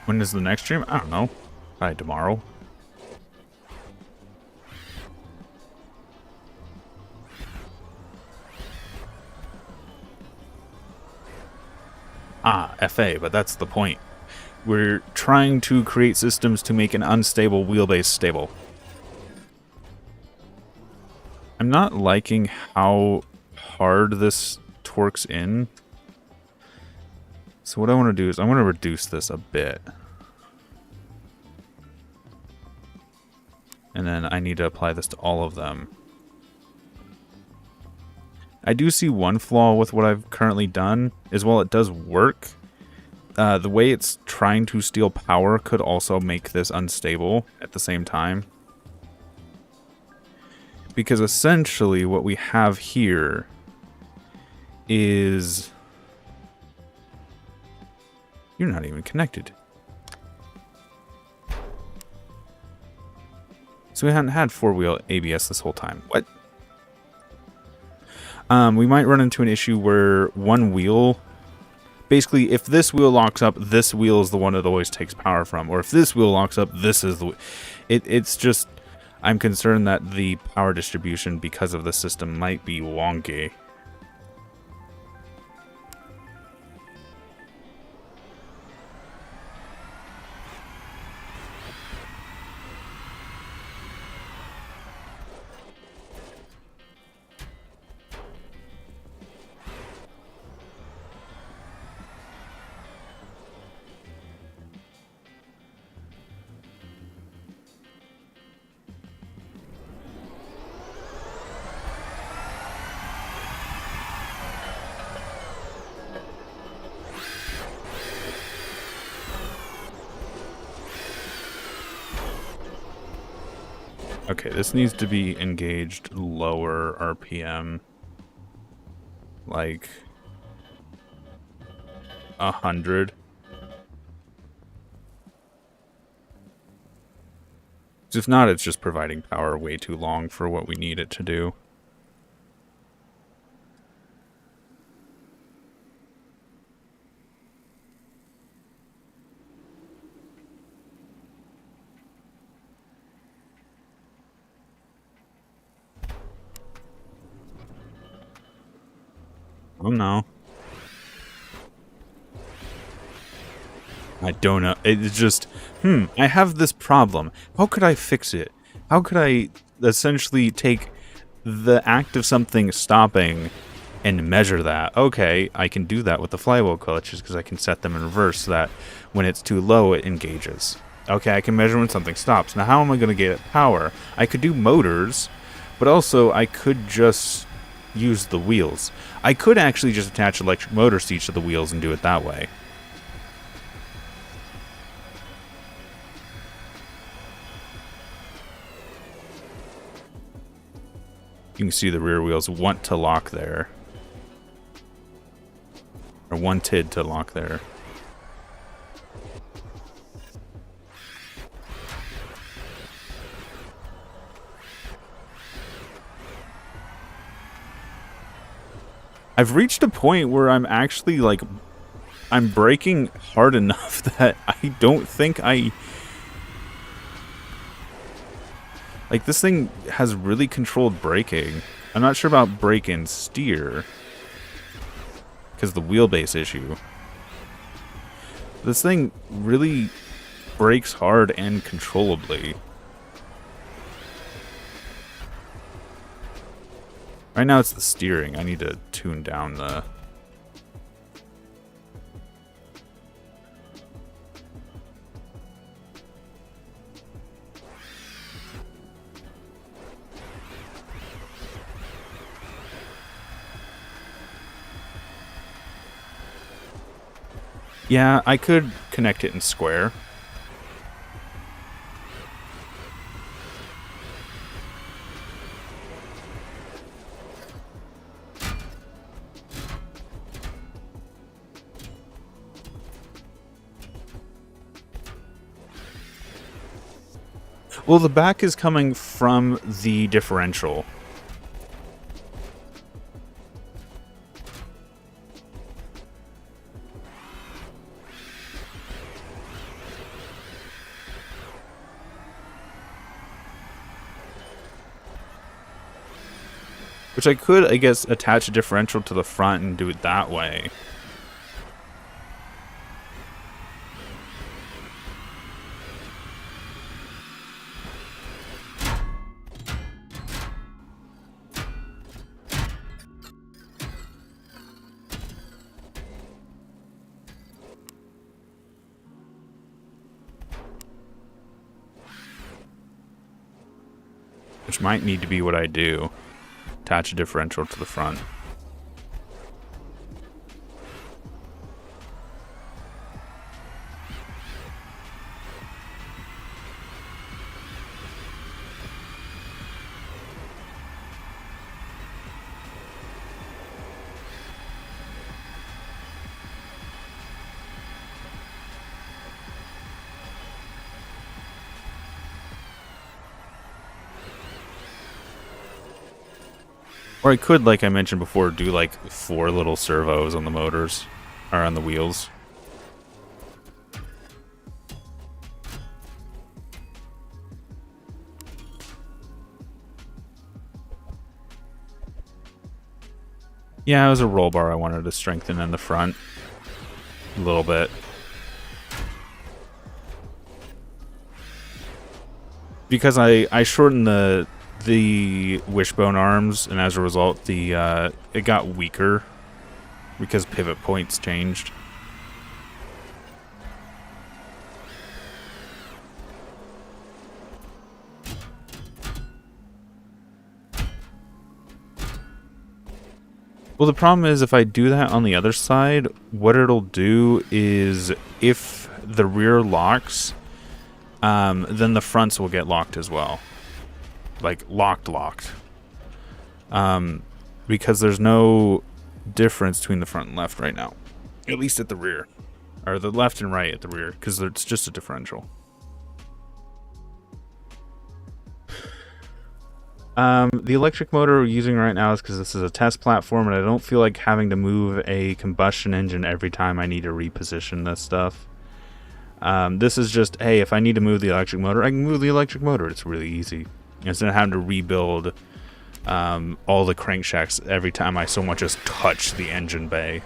A: When is the next stream? I don't know. Probably tomorrow. Ah, FA, but that's the point. We're trying to create systems to make an unstable wheelbase stable. I'm not liking how hard this torques in. So what I want to do is I want to reduce this a bit. And then I need to apply this to all of them. I do see one flaw with what I've currently done, is while it does work, the way it's trying to steal power could also make this unstable at the same time. Because essentially what we have here is... You're not even connected. So we hadn't had four-wheel ABS this whole time. What? We might run into an issue where one wheel... Basically, if this wheel locks up, this wheel is the one it always takes power from. Or if this wheel locks up, this is the... It's just... I'm concerned that the power distribution, because of the system, might be wonky. Okay, this needs to be engaged lower RPM. Like 100. If not, it's just providing power way too long for what we need it to do. Oh no. I don't know. It's just, I have this problem. How could I fix it? How could I essentially take the act of something stopping and measure that? Okay, I can do that with the flywheel clutches because I can set them in reverse so that when it's too low, it engages. Okay, I can measure when something stops. Now, how am I going to get power? I could do motors, but also I could just use the wheels. I could actually just attach electric motors to each of the wheels and do it that way. You can see the rear wheels want to lock there. Or wanted to lock there. I've reached a point where I'm actually, like, I'm braking hard enough that I don't think I... Like, this thing has really controlled braking. I'm not sure about brake and steer. Because of the wheelbase issue. This thing really brakes hard and controllably. Right now it's the steering. I need to tune down the... Yeah, I could connect it in square. Well, the back is coming from the differential. Which I could, I guess, attach a differential to the front and do it that way. Which might need to be what I do. Attach a differential to the front. Or I could, like I mentioned before, do like 4 little servos on the motors, or on the wheels. Yeah, it was a roll bar I wanted to strengthen in the front a little bit. Because I shortened the wishbone arms, and as a result, it got weaker because pivot points changed. Well, the problem is if I do that on the other side, what it'll do is if the rear locks, then the fronts will get locked as well. Like, locked. Because there's no difference between the front and left right now. At least at the rear. Or the left and right at the rear, because it's just a differential. The electric motor we're using right now is because this is a test platform, and I don't feel like having to move a combustion engine every time I need to reposition this stuff. This is just, hey, if I need to move the electric motor, I can move the electric motor. It's really easy. Instead of having to rebuild all the crankshafts every time I so much as touch the engine bay.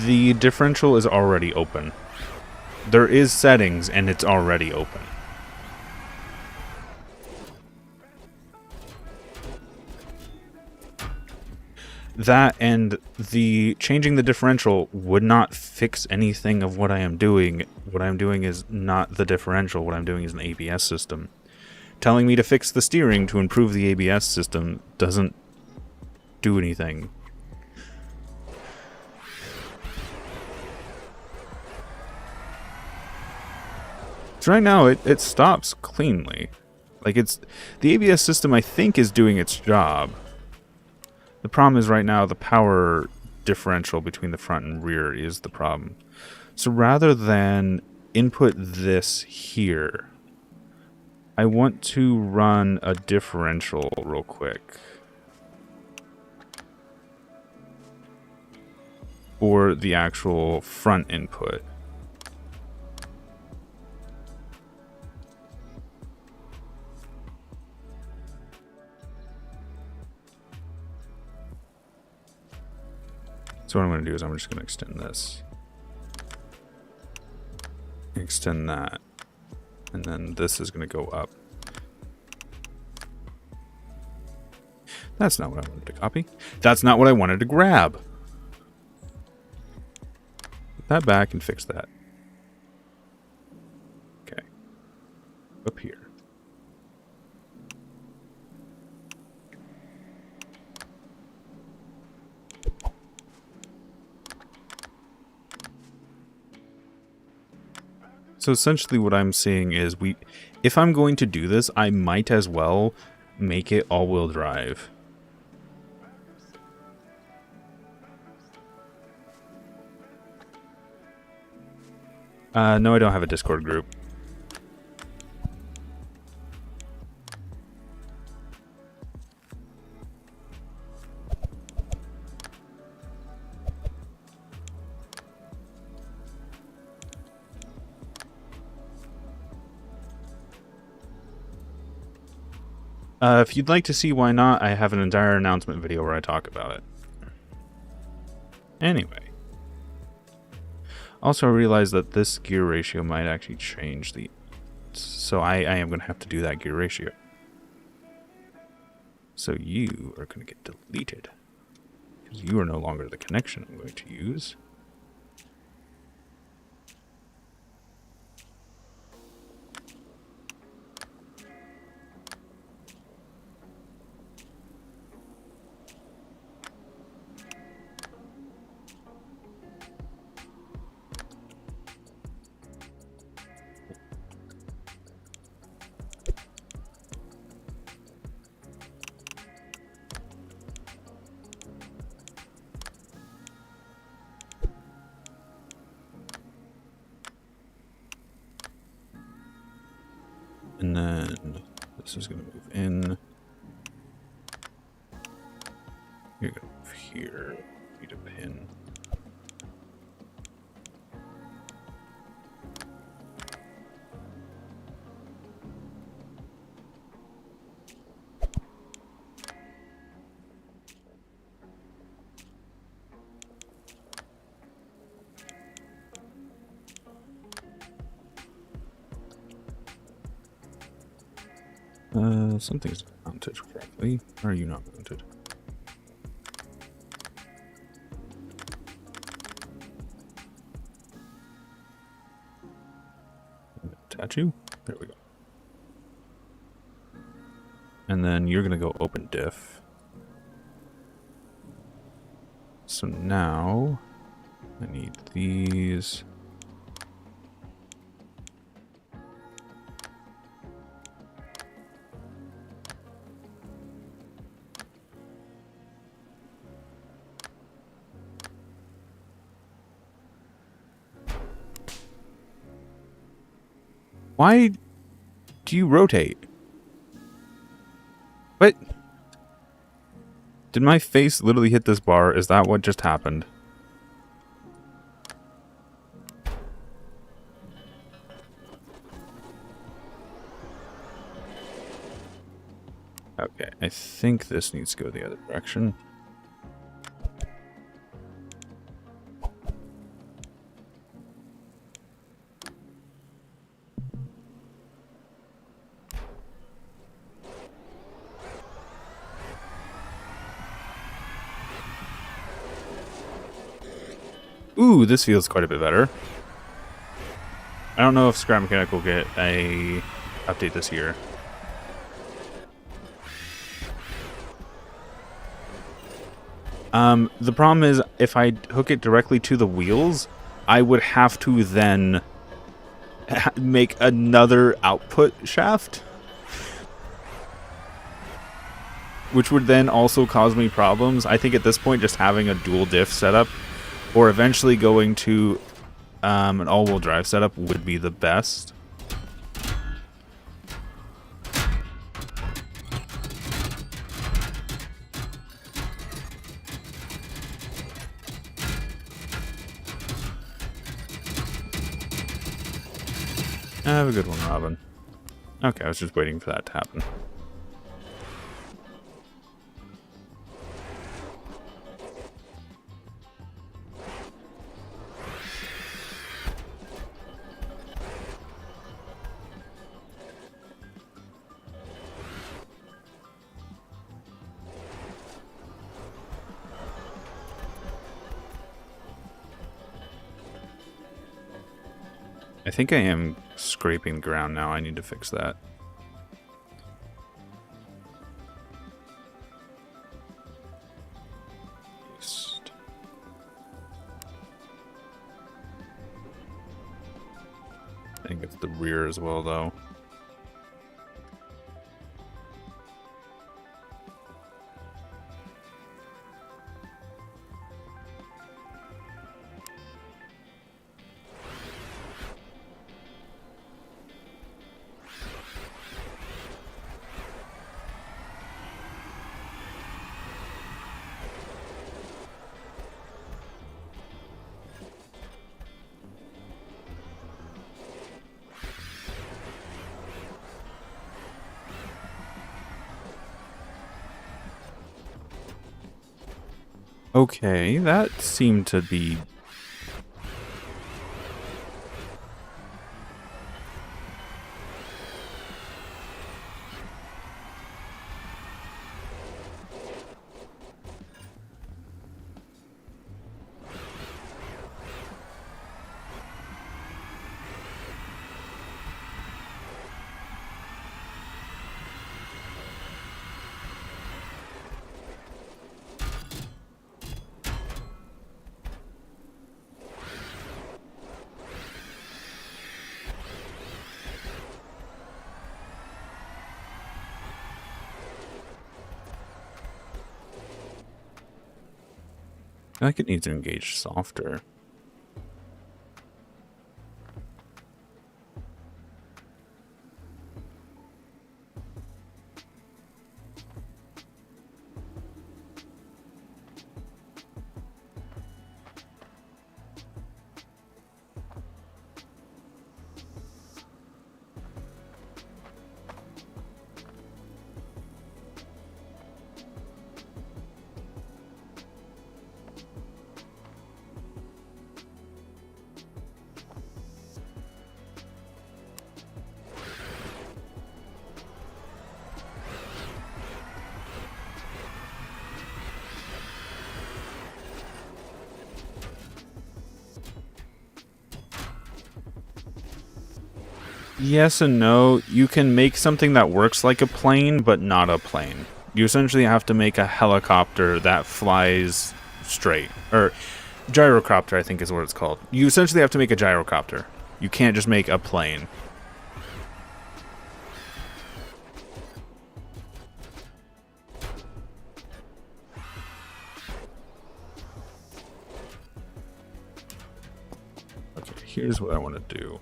A: The differential is already open. There is settings, and it's already open. That and the changing the differential would not fix anything of what I am doing. What I'm doing is not the differential. What I'm doing is an ABS system. Telling me to fix the steering to improve the ABS system doesn't do anything. So right now it stops cleanly. Like, it's the ABS system, I think, is doing its job. The problem is right now the power differential between the front and rear is the problem. So rather than input this here, I want to run a differential real quick for the actual front input. So what I'm going to do is I'm just going to extend this. Extend that. And then this is going to go up. That's not what I wanted to copy. That's not what I wanted to grab. Put that back and fix that. Okay. Up here. So essentially what I'm saying is if I'm going to do this, I might as well make it all-wheel drive. No, I don't have a Discord group. If you'd like to see why not, I have an entire announcement video where I talk about it. Anyway. Also, I realized that this gear ratio might actually change the... So I am going to have to do that gear ratio. So you are going to get deleted. Because you are no longer the connection I'm going to use. And then this is going to move in. You're going to move here. Need a pin. Something's not mounted correctly. Or are you not mounted? Attach you. There we go. And then you're gonna go open diff. So now I need these. Why do you rotate? What? Did my face literally hit this bar? Is that what just happened? Okay, I think this needs to go the other direction. Ooh, this feels quite a bit better. I don't know if Scrap Mechanic will get a update this year. The problem is, if I hook it directly to the wheels, I would have to then make another output shaft, which would then also cause me problems. I think at this point, just having a dual diff setup, or eventually going to an all-wheel drive setup, would be the best. Have a good one, Robin. Okay, I was just waiting for that to happen. I think I am scraping the ground now. I need to fix that. I think it's the rear as well, though. Okay, that seemed to be... I think it needs to engage softer. Yes and no. You can make something that works like a plane, but not a plane. You essentially have to make a helicopter that flies straight. Or gyrocopter, I think is what it's called. You essentially have to make a gyrocopter. You can't just make a plane. Okay, here's what I want to do.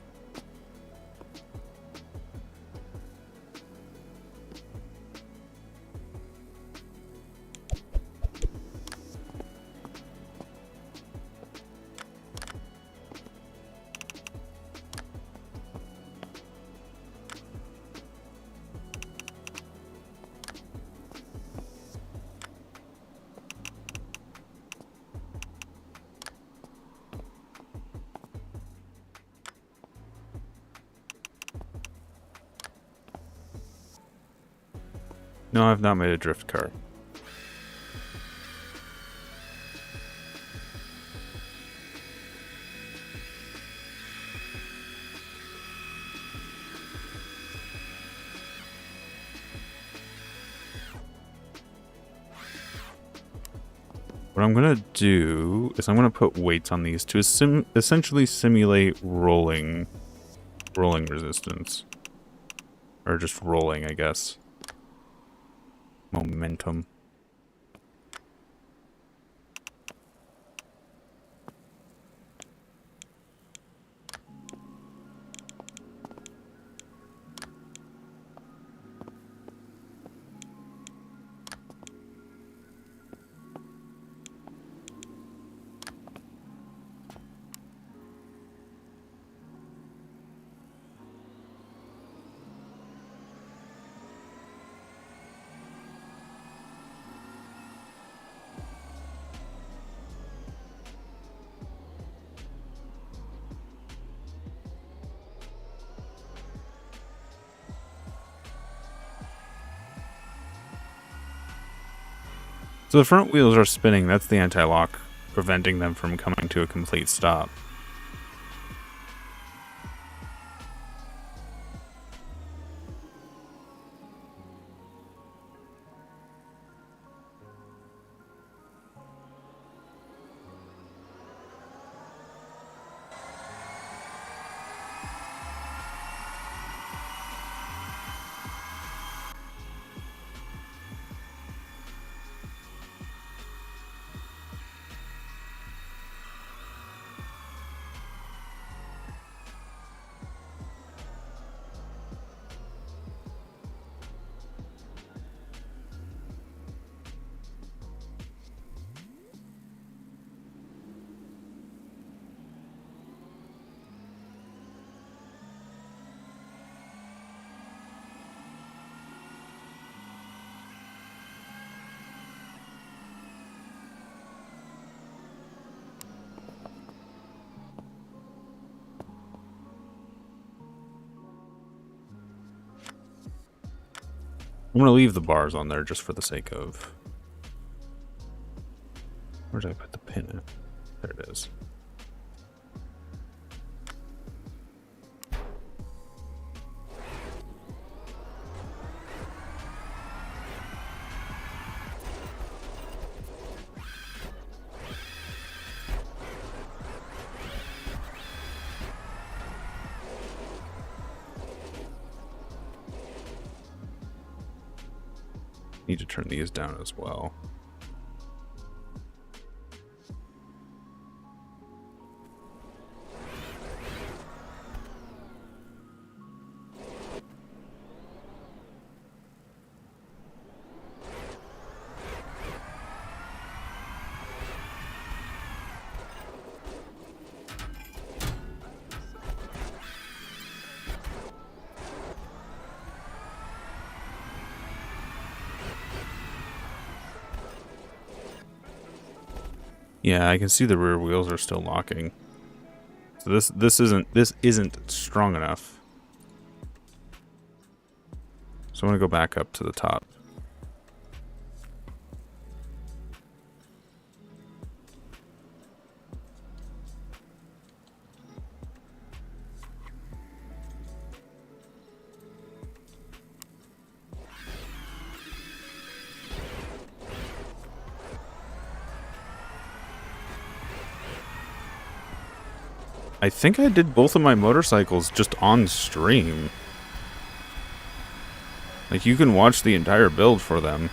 A: No, I've not made a drift car. What I'm going to do is I'm going to put weights on these to essentially simulate rolling resistance. Or just rolling, I guess. Momentum. So the front wheels are spinning, that's the anti-lock, preventing them from coming to a complete stop. I'm going to leave the bars on there just for the sake of... Where did I put the pin in? There it is. Need to turn these down as well. Yeah, I can see the rear wheels are still locking. So this isn't strong enough. So I'm gonna go back up to the top. I think I did both of my motorcycles just on stream. Like, you can watch the entire build for them.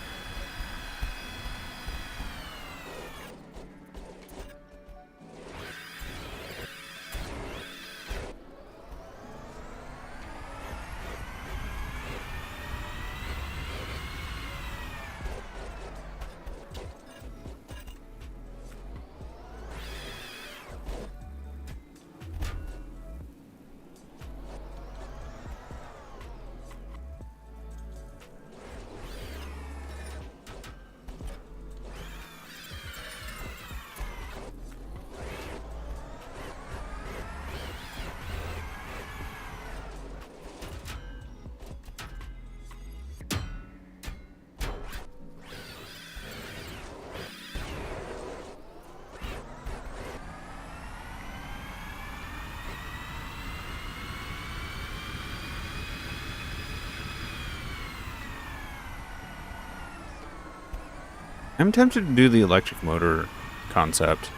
A: I'm tempted to do the electric motor concept.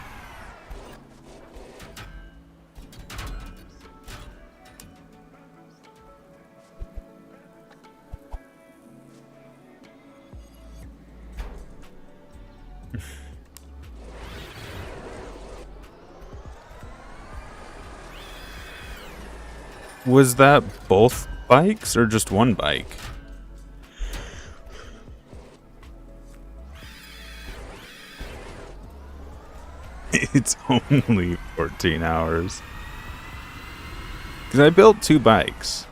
A: Was that both bikes or just one bike? It's only 14 hours. Because I built 2 bikes.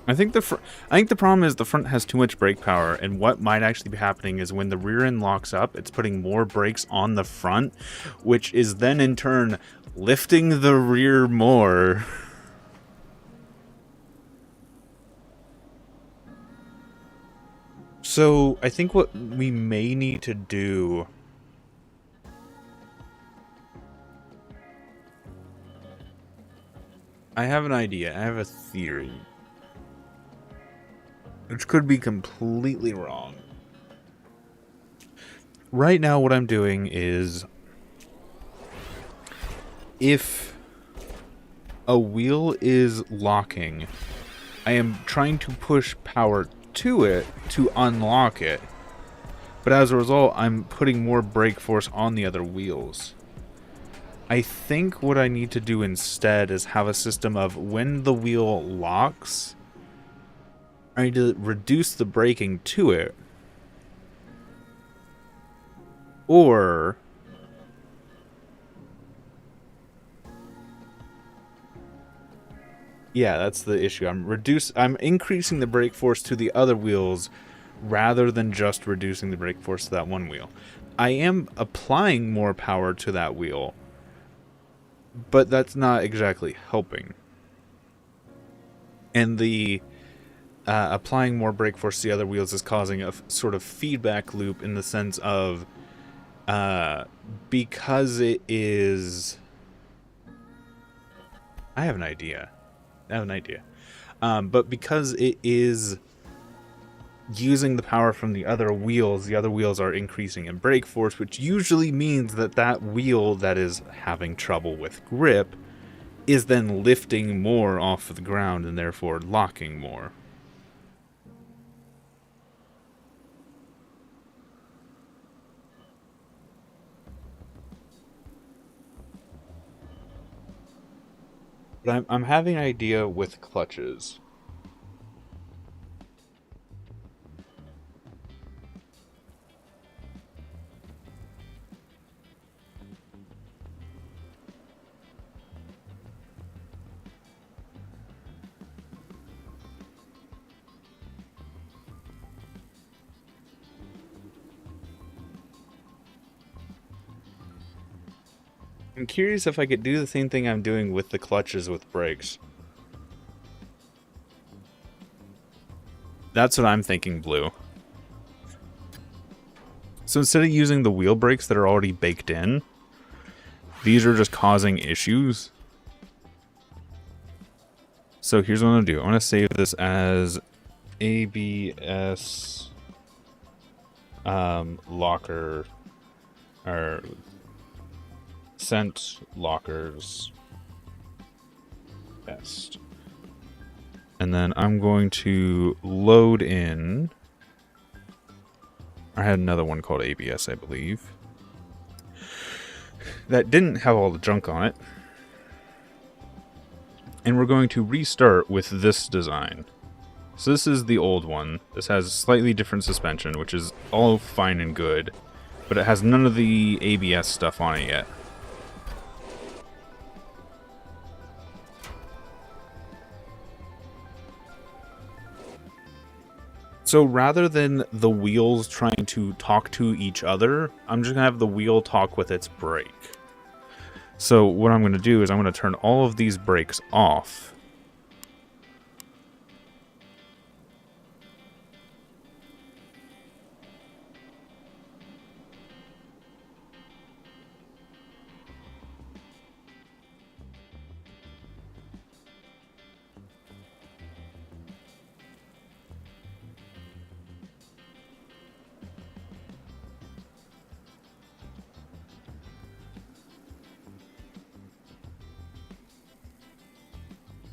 A: I think the problem is the front has too much brake power, and what might actually be happening is when the rear end locks up, it's putting more brakes on the front, which is then in turn lifting the rear more. So I think what we may need to do... I have an idea. I have a theory. Which could be completely wrong. Right now what I'm doing is... if a wheel is locking, I am trying to push power to it to unlock it. But as a result, I'm putting more brake force on the other wheels. I think what I need to do instead is have a system of when the wheel locks, I need to reduce the braking to it. Or yeah, that's the issue. I'm increasing the brake force to the other wheels rather than just reducing the brake force to that one wheel. I am applying more power to that wheel, but that's not exactly helping. And the applying more brake force to the other wheels is causing a sort of feedback loop in the sense of because it is... I have an idea. But because it is using the power from the other wheels are increasing in brake force, which usually means that that wheel that is having trouble with grip is then lifting more off of the ground and therefore locking more. But I'm having an idea with clutches. I'm curious if I could do the same thing I'm doing with the clutches with brakes. That's what I'm thinking, Blue. So instead of using the wheel brakes that are already baked in, these are just causing issues. So here's what I'm going to do. I'm going to save this as ABS locker, or scent lockers best. And then I'm going to load in... I had another one called ABS, I believe. That didn't have all the junk on it. And we're going to restart with this design. So this is the old one. This has slightly different suspension, which is all fine and good. But it has none of the ABS stuff on it yet. So rather than the wheels trying to talk to each other, I'm just going to have the wheel talk with its brake. So what I'm going to do is I'm going to turn all of these brakes off.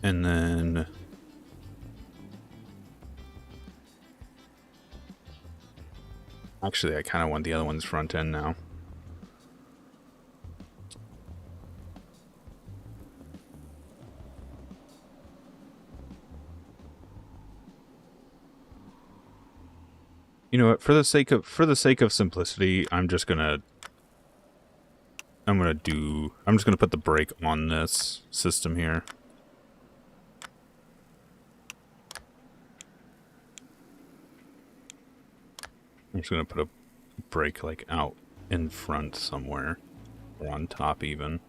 A: And then actually I kind of want the other one's front end now. You know what, for the sake of simplicity, I'm just gonna put the brake on this system here. I'm just going to put a brake like out in front somewhere, or on top even.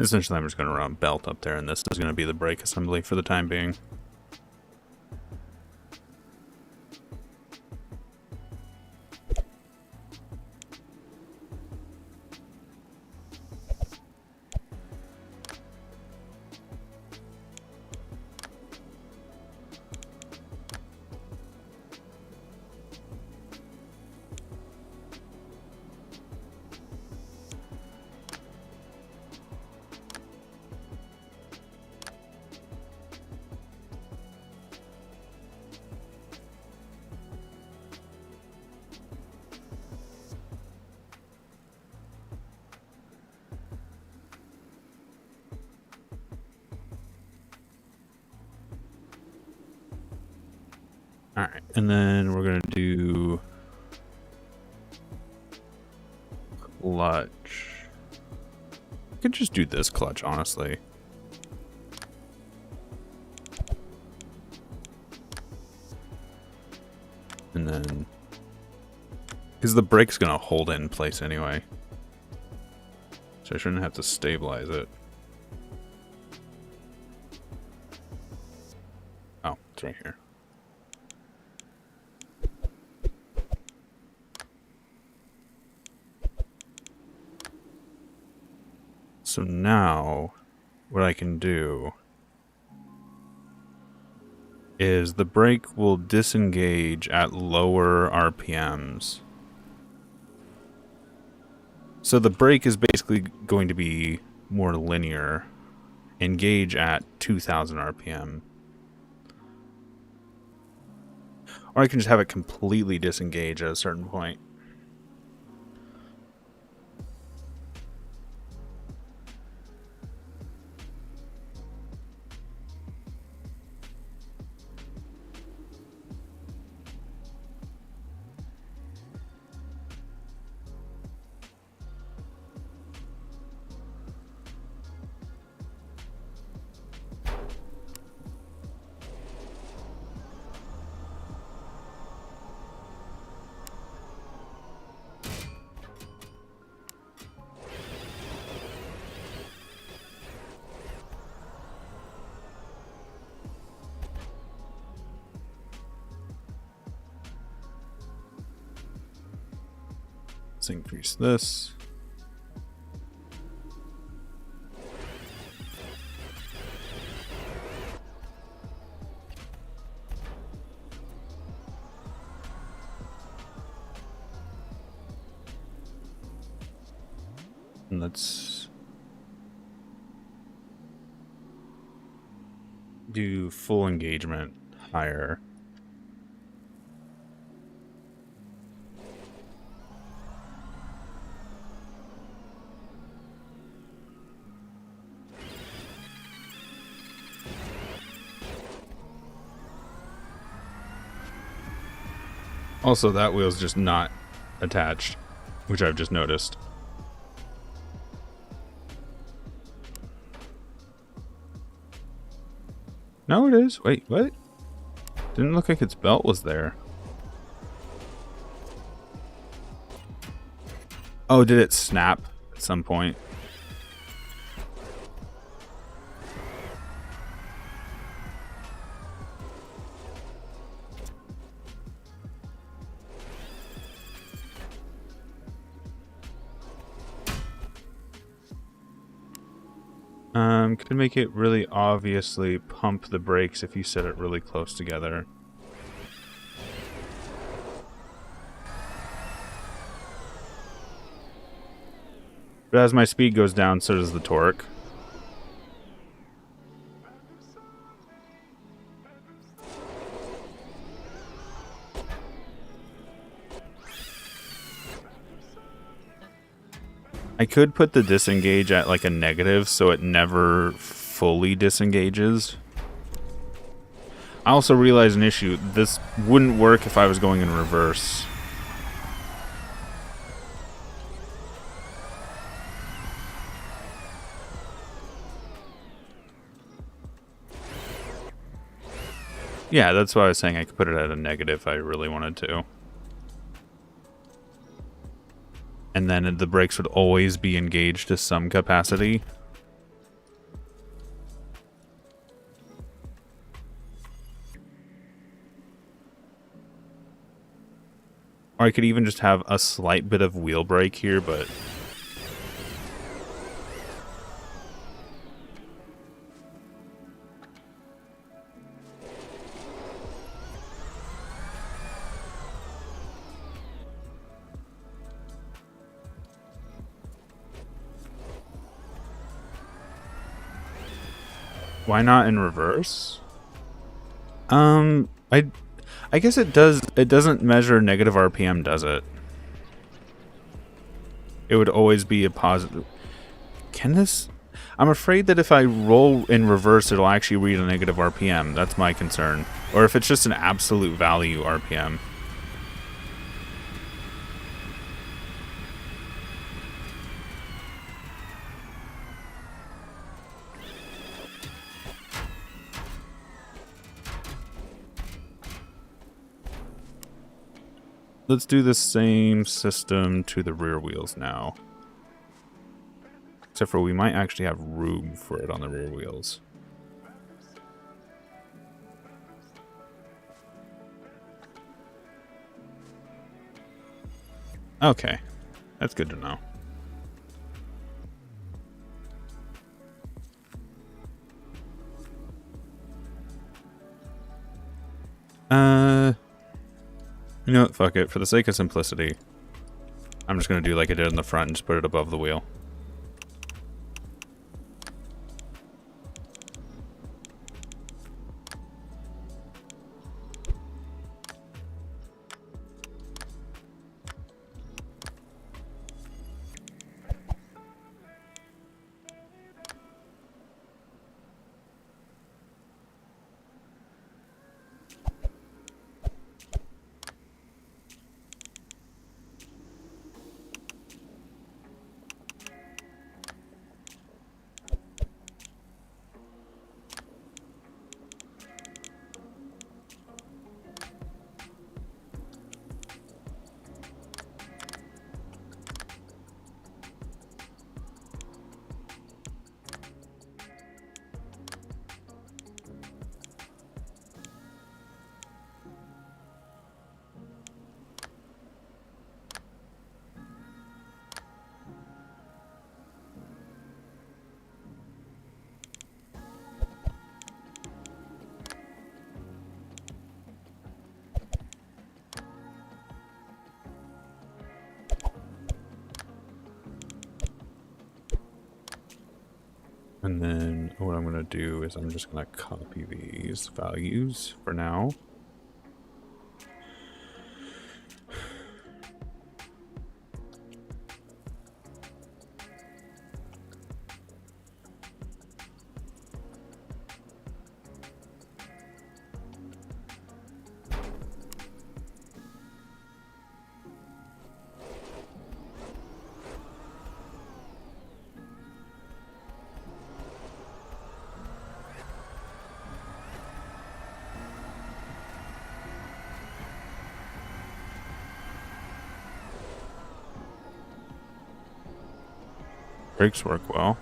A: Essentially, I'm just going to run a belt up there, and this is going to be the brake assembly for the time being. Alright, and then we're going to do clutch. I could just do this clutch, honestly. And then, because the brake's going to hold it in place anyway. So I shouldn't have to stabilize it. Oh, it's right here. So now, what I can do is the brake will disengage at lower RPMs. So the brake is basically going to be more linear, engage at 2000 RPM. Or I can just have it completely disengage at a certain point. Let's increase this. And let's do full engagement higher. Also, that wheel's just not attached, which I've just noticed. No, it is. Wait, what? Didn't look like its belt was there. Oh, did it snap at some point? Could make it really obviously pump the brakes if you set it really close together. But as my speed goes down, so does the torque. I could put the disengage at like a negative so it never fully disengages. I also realized an issue. This wouldn't work if I was going in reverse. Yeah, that's why I was saying I could put it at a negative if I really wanted to. And then the brakes would always be engaged to some capacity. Or I could even just have a slight bit of wheel brake here, but... Why not in reverse? I guess it does. It doesn't measure negative RPM, does it? It would always be a positive. Can this? I'm afraid that if I roll in reverse, it'll actually read a negative RPM. That's my concern. Or if it's just an absolute value RPM. Let's do the same system to the rear wheels now. Except for we might actually have room for it on the rear wheels. Okay. That's good to know. You know what, fuck it. For the sake of simplicity, I'm just going to do like I did in the front and just put it above the wheel. And then what I'm going to do is I'm just going to copy these values for now. Brakes work well.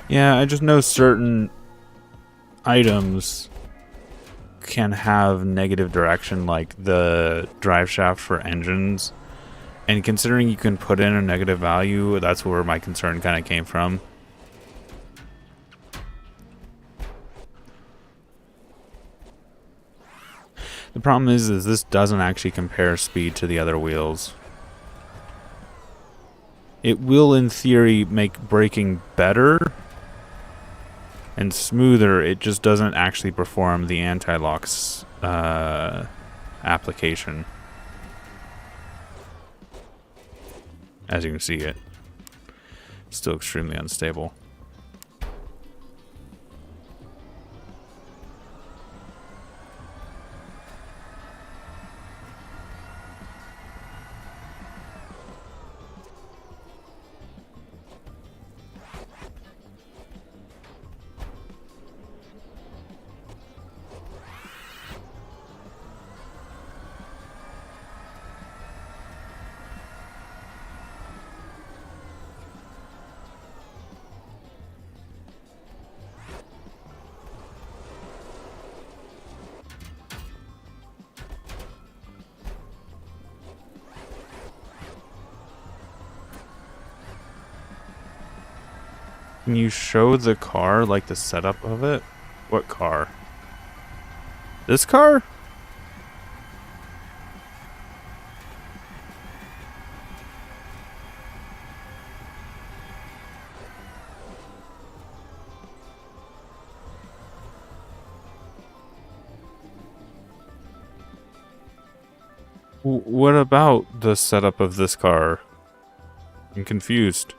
A: Yeah, I just know certain items can have negative direction, like the drive shaft for engines, and considering you can put in a negative value, that's where my concern kind of came from. The problem is this doesn't actually compare speed to the other wheels. It will in theory make braking better and smoother, it just doesn't actually perform the anti-lock's application. As you can see, it's still extremely unstable. Can you show the car, like the setup of it? What car? This car? What about the setup of this car? I'm confused.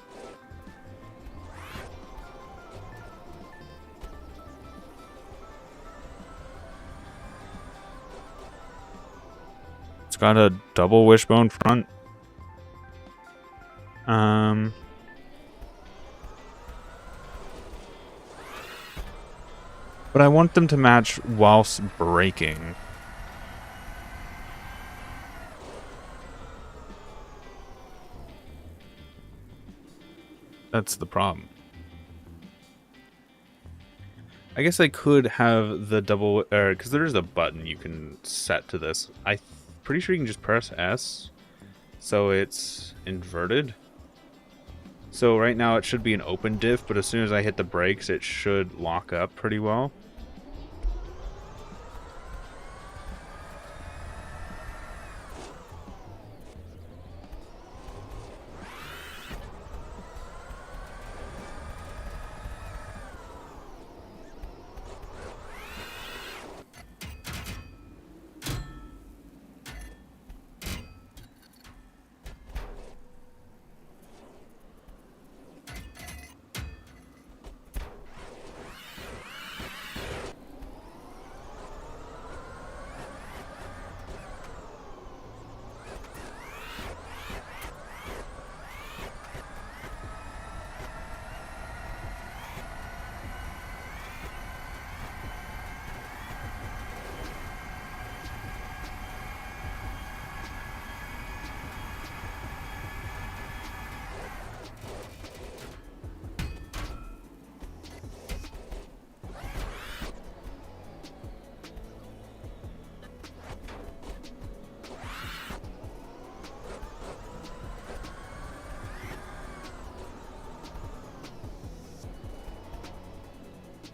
A: It's got a double wishbone front. But I want them to match whilst braking. That's the problem. I guess I could have the double, because there's a button you can set to this. I'm pretty sure you can just press S, so it's inverted. So right now it should be an open diff, but as soon as I hit the brakes, it should lock up pretty well.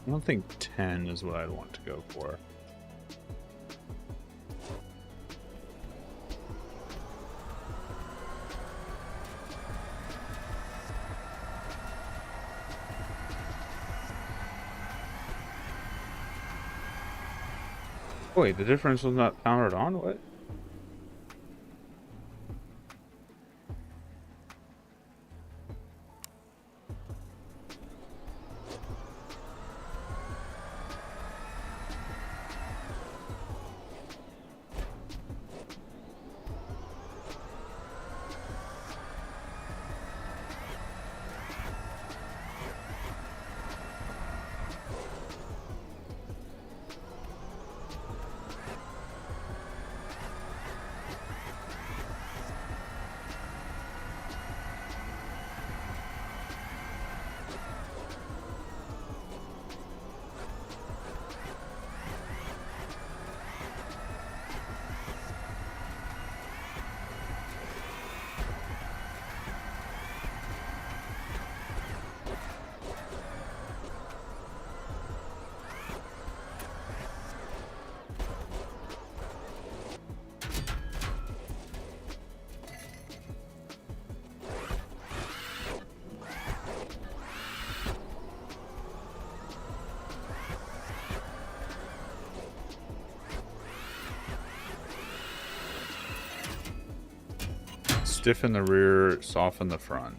A: I don't think 10 is what I'd want to go for. Wait, the difference was not powered on? What? Stiffen the rear, soften the front.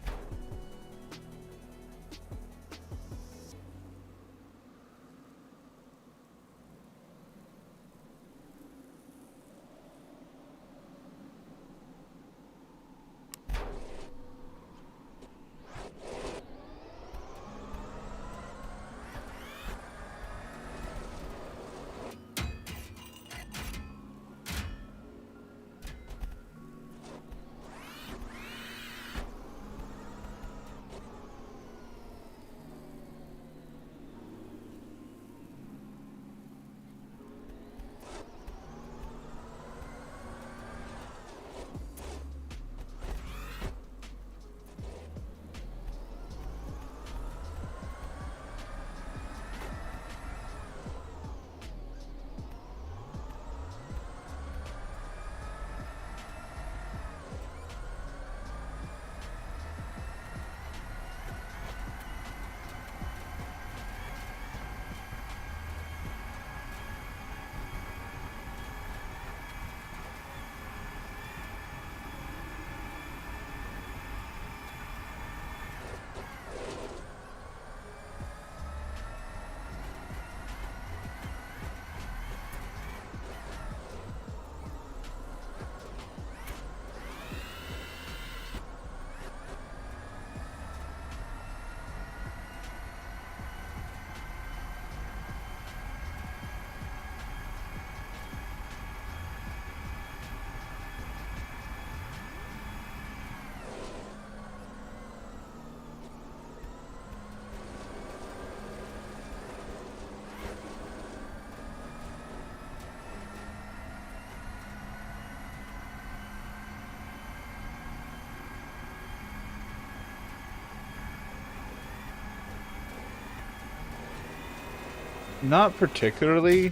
A: Not particularly.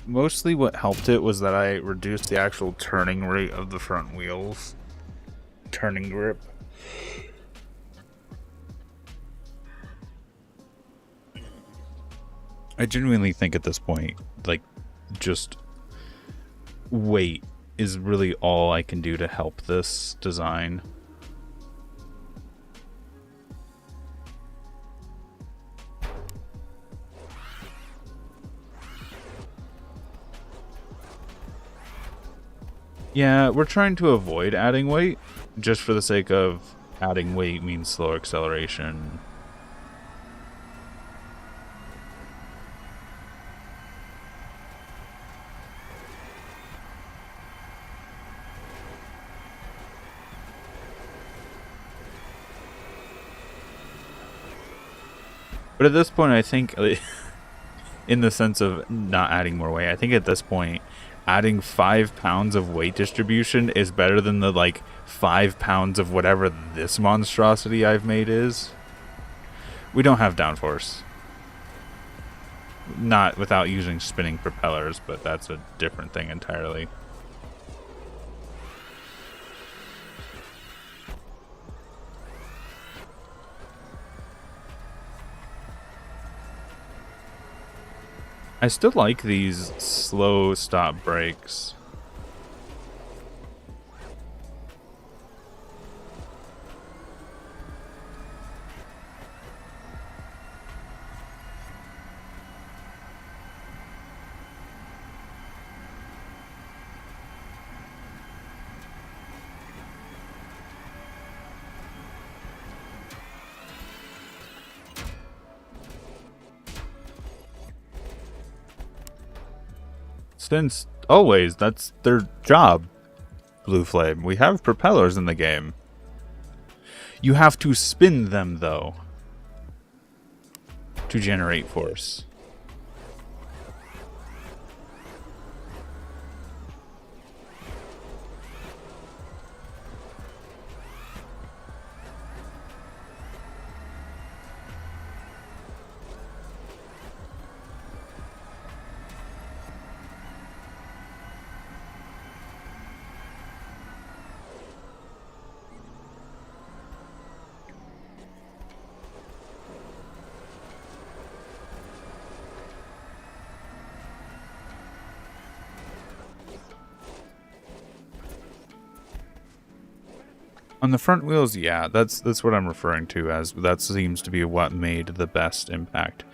A: Mostly what helped it was that I reduced the actual turning rate of the front wheels. Turning grip. I genuinely think at this point, like, just weight is really all I can do to help this design. Yeah, we're trying to avoid adding weight, just for the sake of adding weight means slower acceleration. But at this point, I think, in the sense of not adding more weight, I think at this point, adding 5 pounds of weight distribution is better than the, like, 5 pounds of whatever this monstrosity I've made is. We don't have downforce. Not without using spinning propellers, but that's a different thing entirely. I still like these slow stop brakes. Since always, that's their job, Blue Flame. We have propellers in the game. You have to spin them, though, to generate force. On the front wheels, yeah, that's what I'm referring to as. That seems to be what made the best impact.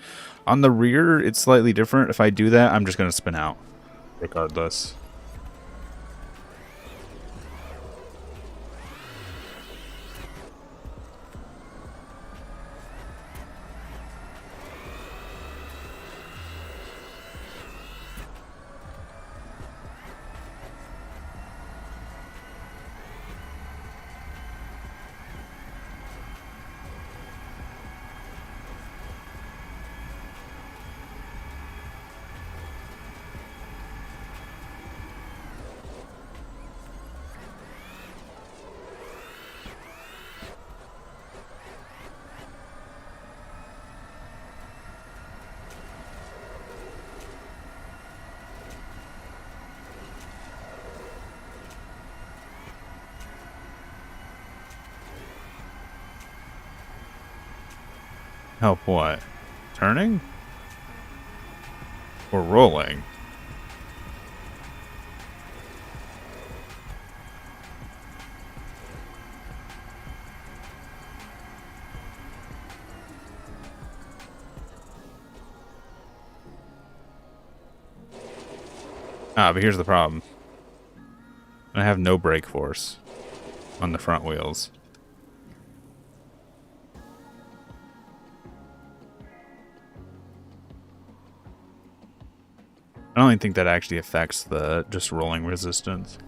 A: On the rear, it's slightly different. If I do that, I'm just going to spin out, regardless. Help what? Turning? Or rolling? Ah, but here's the problem. I have no brake force on the front wheels. I don't even think that actually affects the just rolling resistance.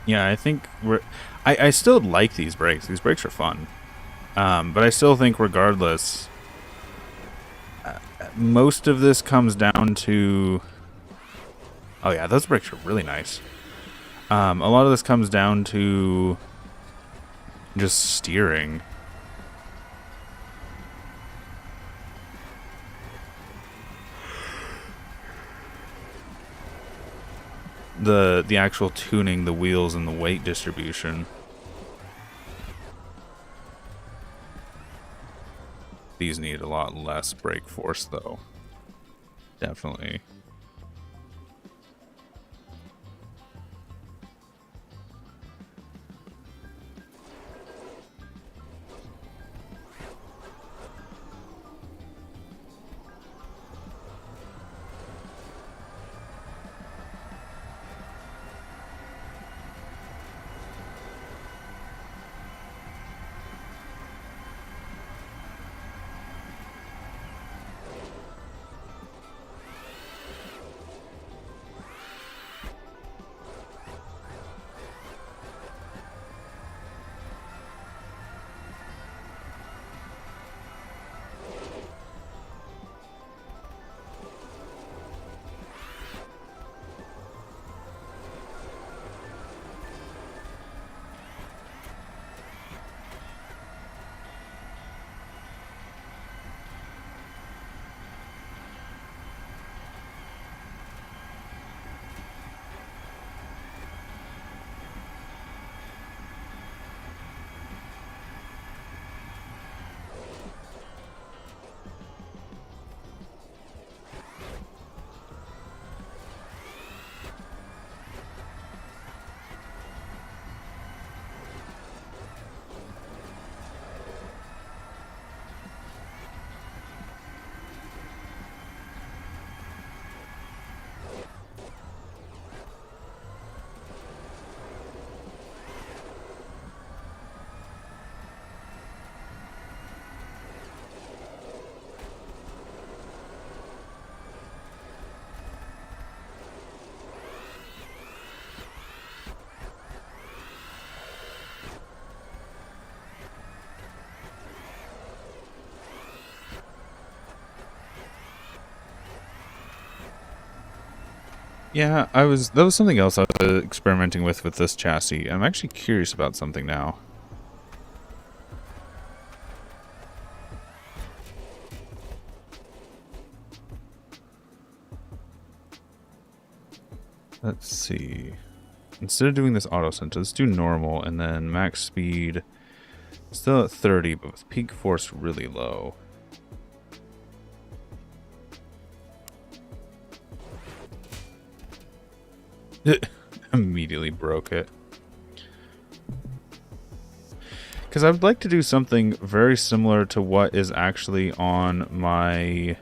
A: Yeah, I think I still like these brakes. These brakes are fun. But I still think regardless, most of this comes down to... Oh yeah, those brakes are really nice. A lot of this comes down to just steering. The actual tuning, the wheels, and the weight distribution. These need a lot less brake force, though. Definitely. Yeah, that was something else I was experimenting with this chassis. I'm actually curious about something now. Let's see. Instead of doing this auto sense, let's do normal and then max speed still at 30, but with peak force really low. Immediately broke it. Because I would like to do something very similar to what is actually on my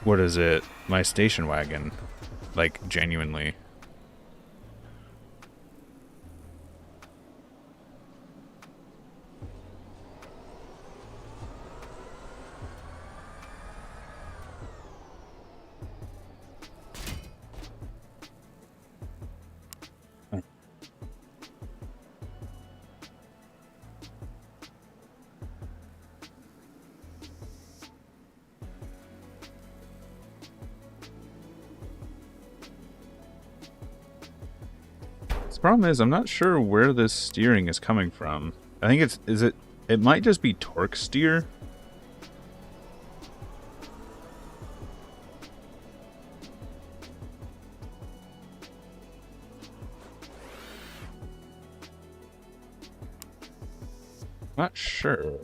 A: what is it? My station wagon. Like, genuinely. The problem is I'm not sure where this steering is coming from. I think it might just be torque steer. Not sure.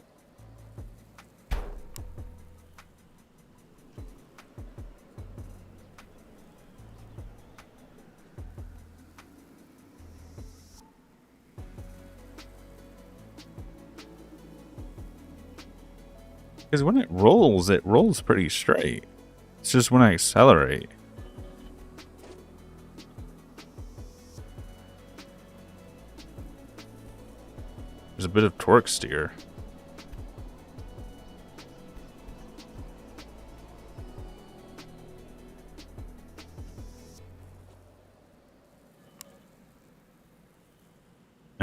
A: Because when it rolls pretty straight. It's just when I accelerate. There's a bit of torque steer.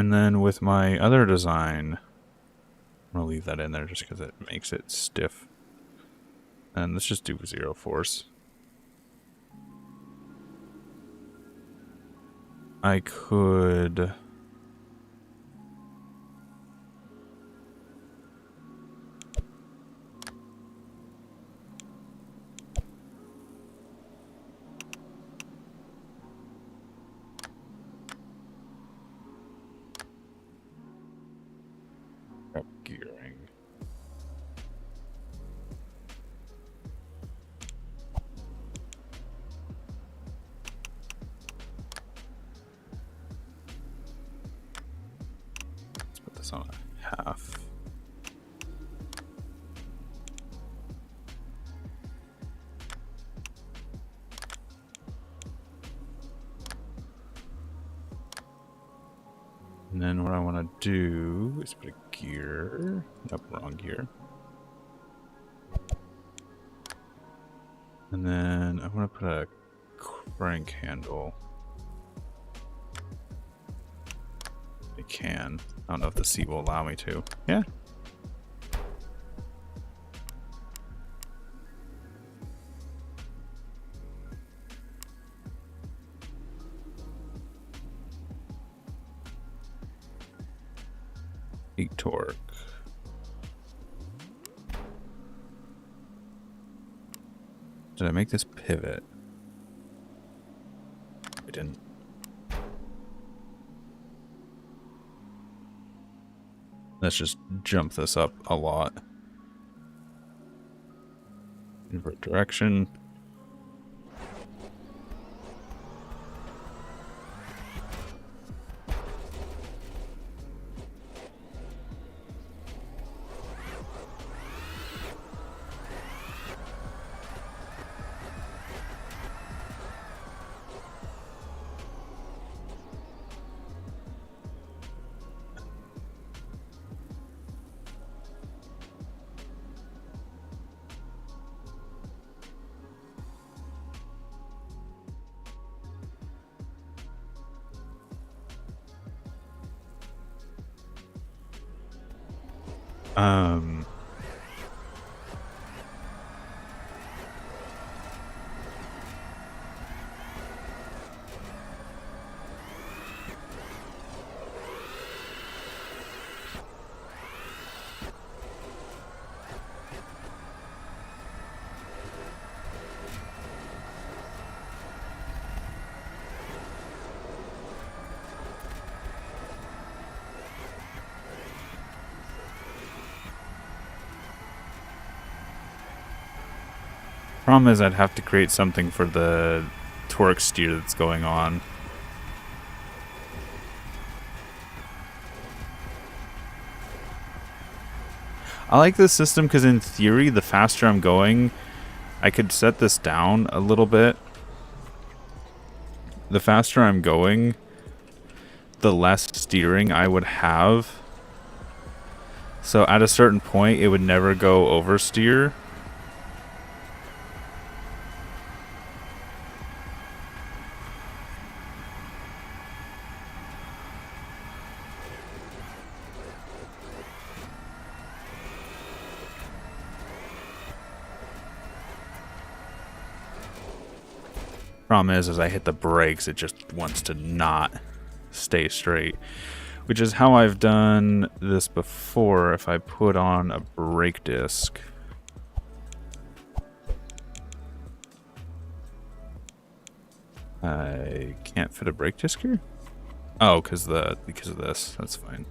A: And then with my other design, I'm going to leave that in there just because it makes it stiff. And let's just do 0 force. I could... gearing. Let's put this on a half. And then what I want to do is put a gear. Nope, wrong gear. And then I want to put a crank handle. I can. I don't know if the seat will allow me to. Yeah. Peak torque. Did I make this pivot? I didn't. Let's just jump this up a lot. Invert direction. Problem is I'd have to create something for the torque steer that's going on. I like this system because in theory, the faster I'm going, I could set this down a little bit. The faster I'm going, the less steering I would have. So at a certain point, it would never go oversteer. Problem is, as I hit the brakes, it just wants to not stay straight, which is how I've done this before. If I put on a brake disc, I can't fit a brake disc here. Oh, because of this. That's fine.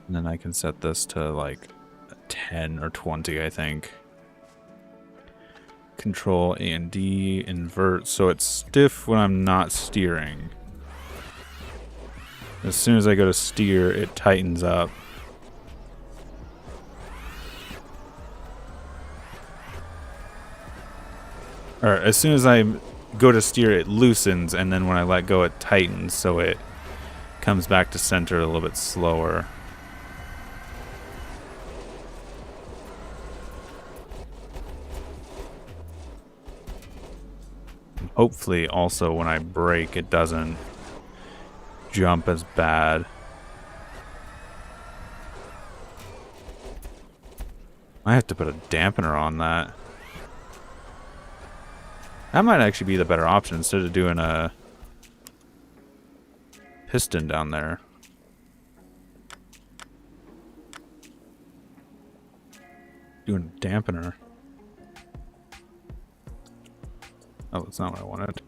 A: And then I can set this to like 10 or 20, I think. Control A and D, invert, so it's stiff when I'm not steering. As soon as I go to steer, it tightens up. Or as soon as I go to steer, it loosens, and then when I let go, it tightens, so it comes back to center a little bit slower. And hopefully, also, when I brake, it doesn't jump as bad. I have to put a dampener on that. That might actually be the better option instead of doing a piston down there. Doing a dampener. Oh, that's not what I wanted.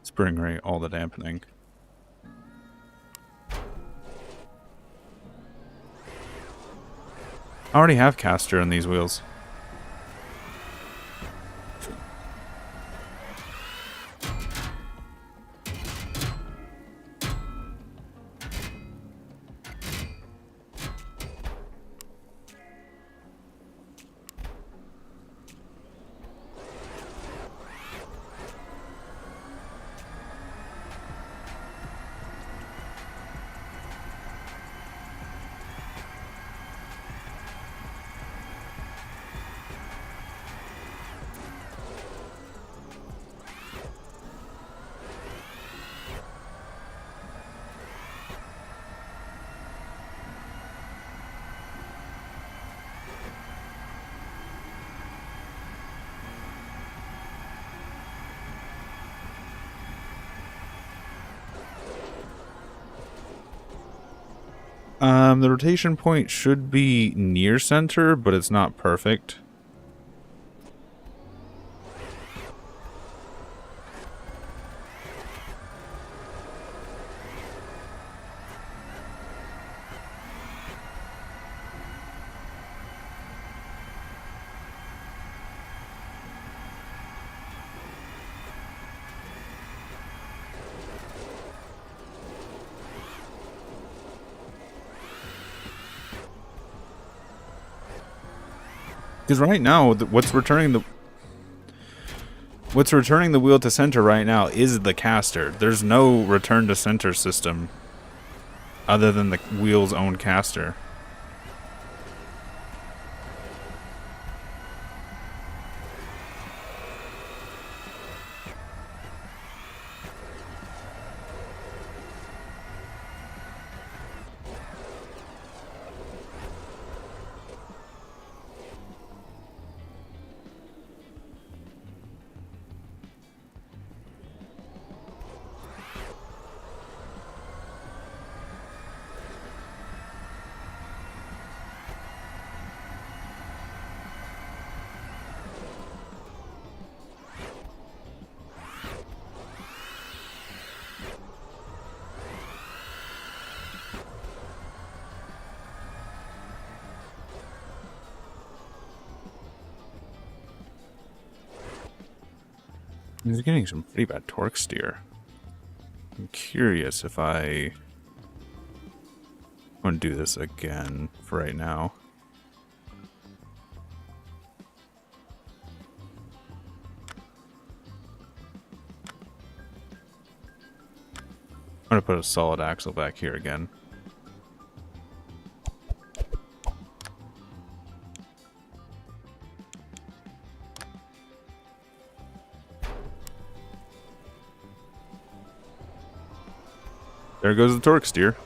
A: Spring rate, all the dampening. I already have caster in these wheels. The rotation point should be near center, but it's not perfect. Because right now, what's returning the wheel to center right now is the caster. There's no return to center system other than the wheel's own caster. He's getting some pretty bad torque steer. I'm curious if I want to do this again for right now. I'm going to put a solid axle back here again. There goes the torque steer.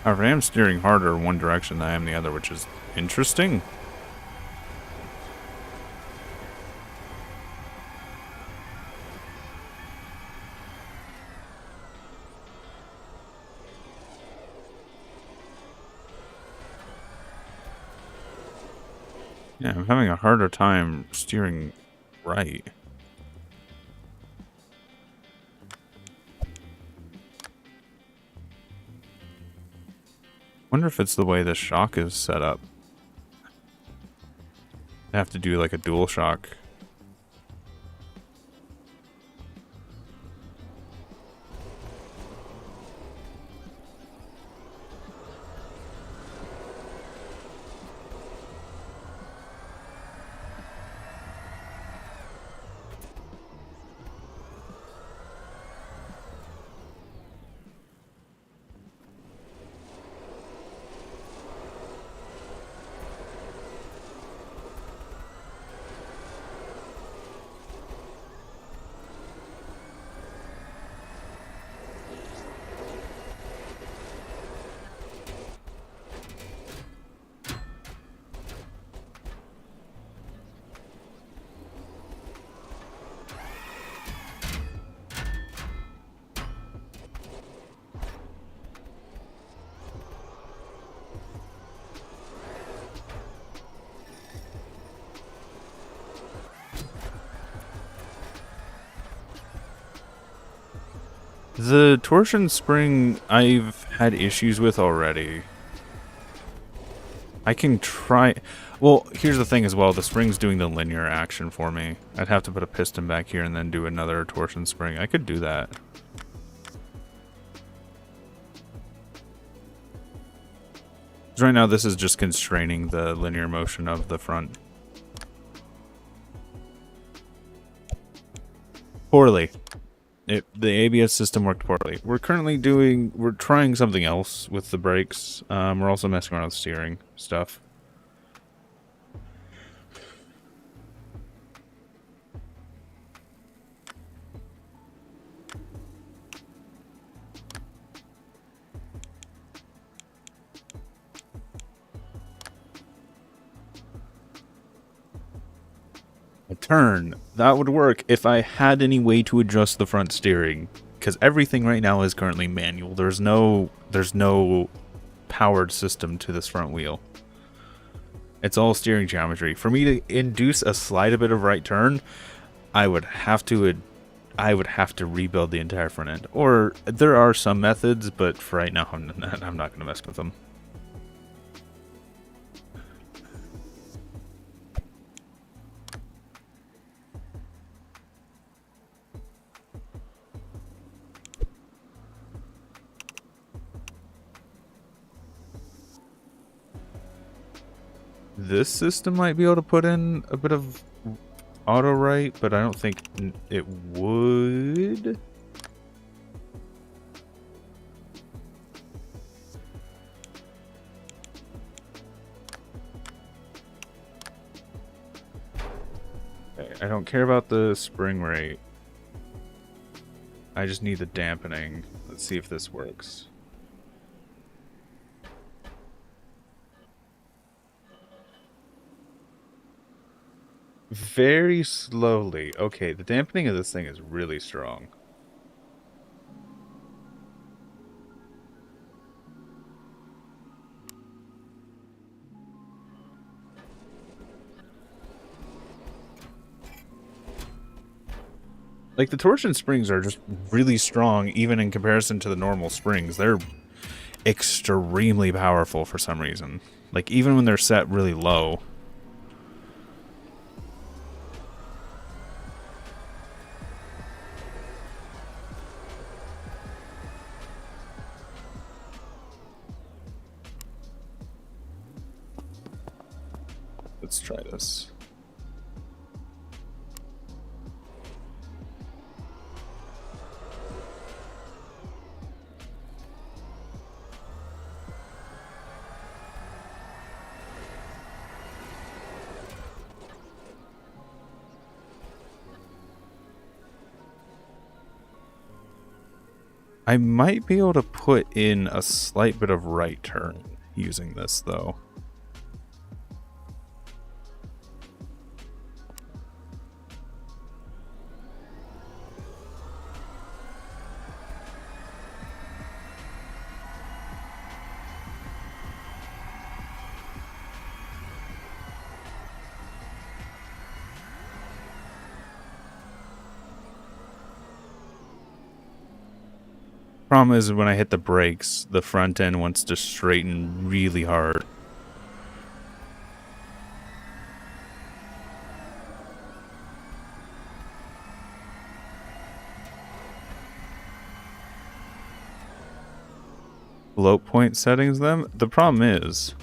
A: However, I am steering harder in one direction than I am the other, which is interesting. Yeah, I'm having a harder time steering right. Wonder if it's the way the shock is set up. I have to do like a dual shock. The torsion spring I've had issues with already. I can try... Well, here's the thing as well. The spring's doing the linear action for me. I'd have to put a piston back here and then do another torsion spring. I could do that. Right now, this is just constraining the linear motion of the front. Poorly. The ABS system worked poorly. We're trying something else with the brakes. We're also messing around with steering stuff. A turn. That would work if I had any way to adjust the front steering. Because everything right now is currently manual. There's no powered system to this front wheel. It's all steering geometry. For me to induce a slight bit of right turn, I would have to rebuild the entire front end. Or there are some methods, but for right now, I'm not going to mess with them. This system might be able to put in a bit of auto right, but I don't think it would. Okay, I don't care about the spring rate. I just need the dampening. Let's see if this works. Very slowly. Okay, the dampening of this thing is really strong. Like, the torsion springs are just really strong, even in comparison to the normal springs. They're extremely powerful for some reason. Like, even when they're set really low. Let's try this. I might be able to put in a slight bit of right turn using this, though. problem is when I hit the brakes, the front end wants to straighten really hard. Float point settings them. The problem is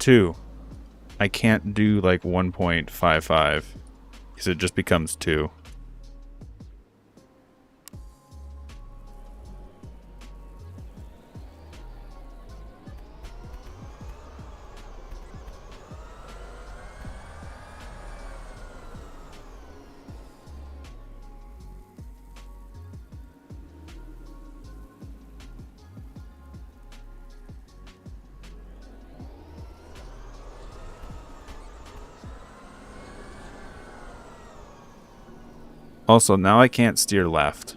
A: 2. I can't do like 1.55 because it just becomes 2. Also, now I can't steer left.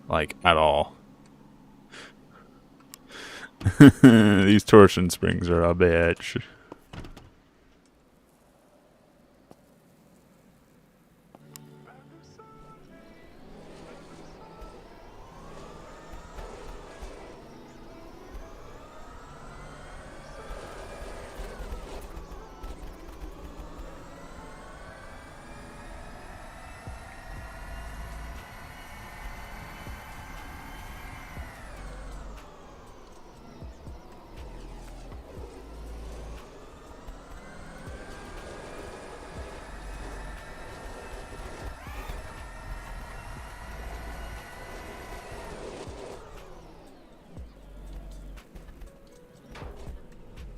A: Like, at all. These torsion springs are a bitch.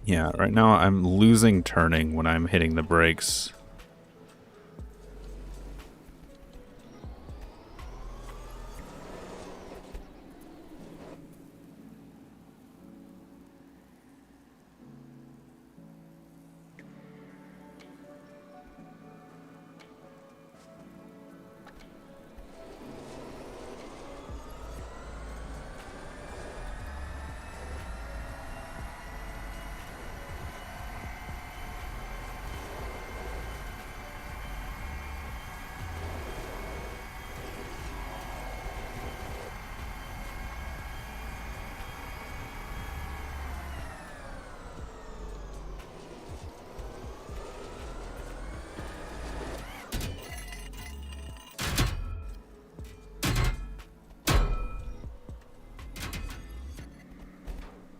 A: Yeah, right now I'm losing turning when I'm hitting the brakes.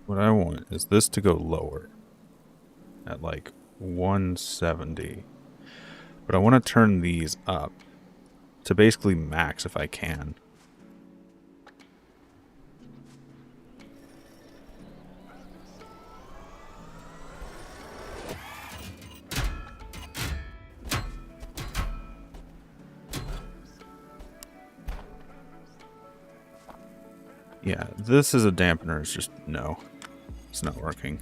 A: What I want is this to go lower at like 170. But I want to turn these up to basically max if I can. Yeah, this is a dampener. It's just, no. It's not working.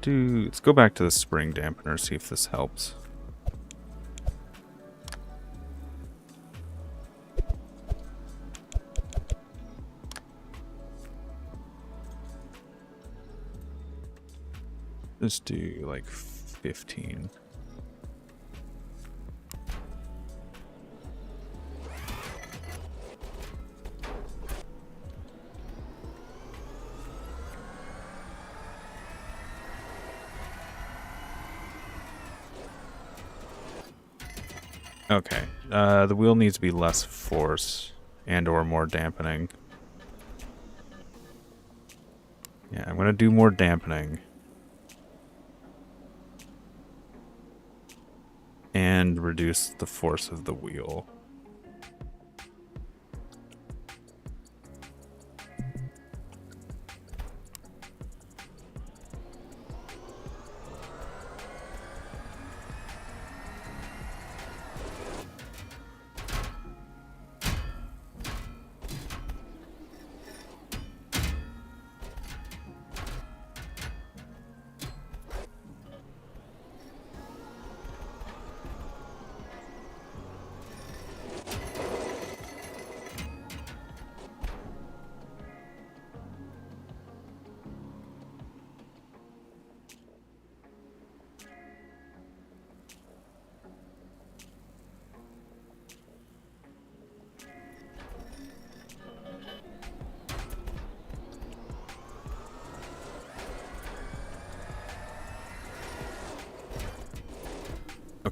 A: Let's go back to the spring dampener, see if this helps. Let's do like 15. Okay, the wheel needs to be less force and or more dampening. Yeah, I'm gonna do more dampening. And reduce the force of the wheel.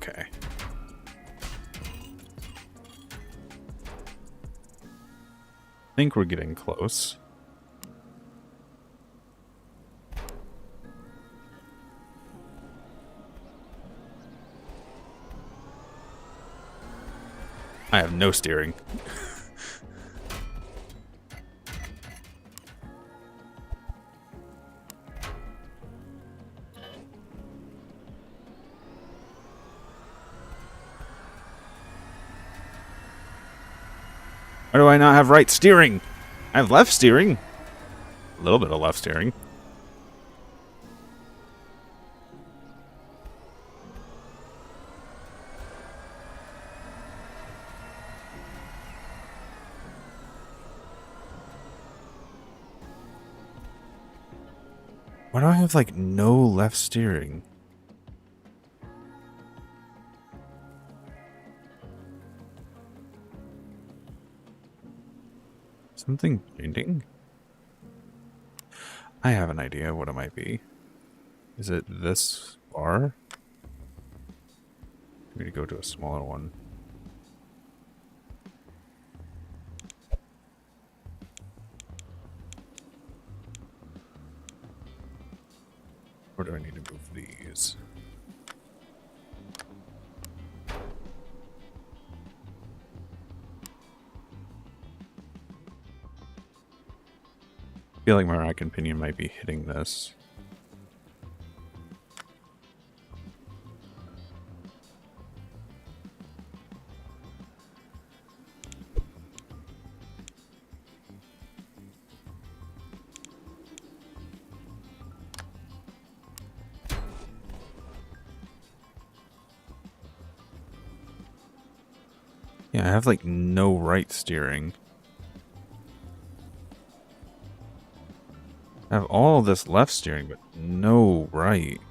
A: Okay. I think we're getting close. I have no steering. Why do I not have right steering? I have left steering. A little bit of left steering. Why do I have, like, no left steering? Something changing? I have an idea what it might be. Is it this bar? I'm going to go to a smaller one. Or do I need to move these? I feel like my rack and pinion might be hitting this. Yeah, I have like no right steering. I have all this left steering, but no right.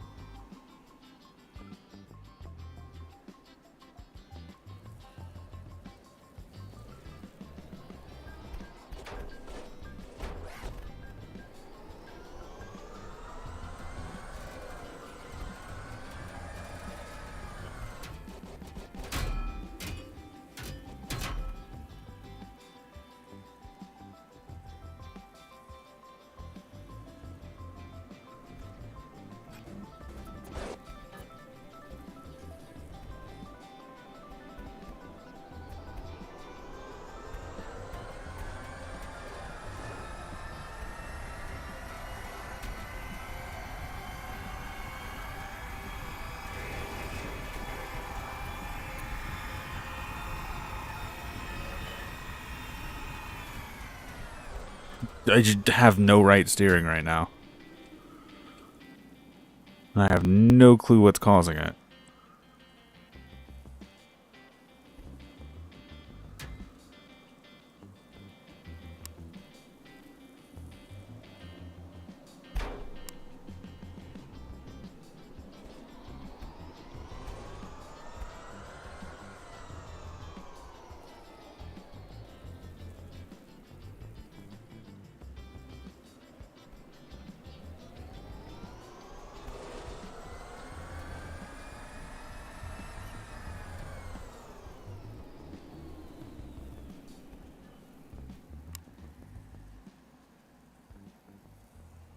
A: I just have no right steering right now. I have no clue what's causing it.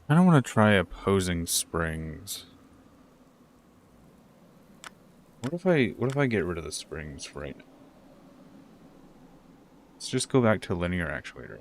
A: I don't want to try opposing springs. What if I get rid of the springs right now? Let's just go back to linear actuator.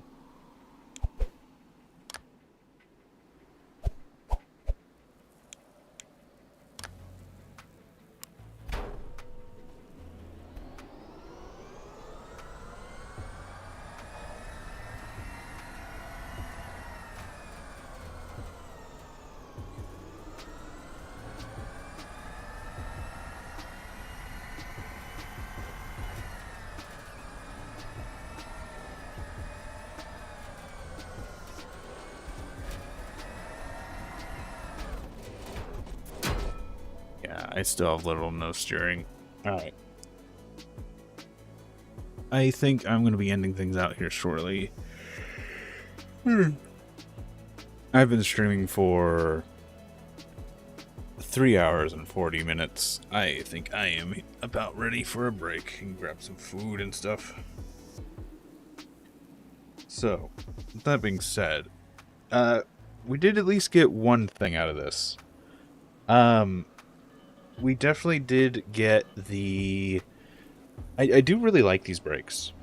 A: I still have little to no steering. Alright. I think I'm going to be ending things out here shortly. I've been streaming for 3 hours and 40 minutes. I think I am about ready for a break and grab some food and stuff. So, with that being said, we did at least get one thing out of this. We definitely did get the... I do really like these brakes.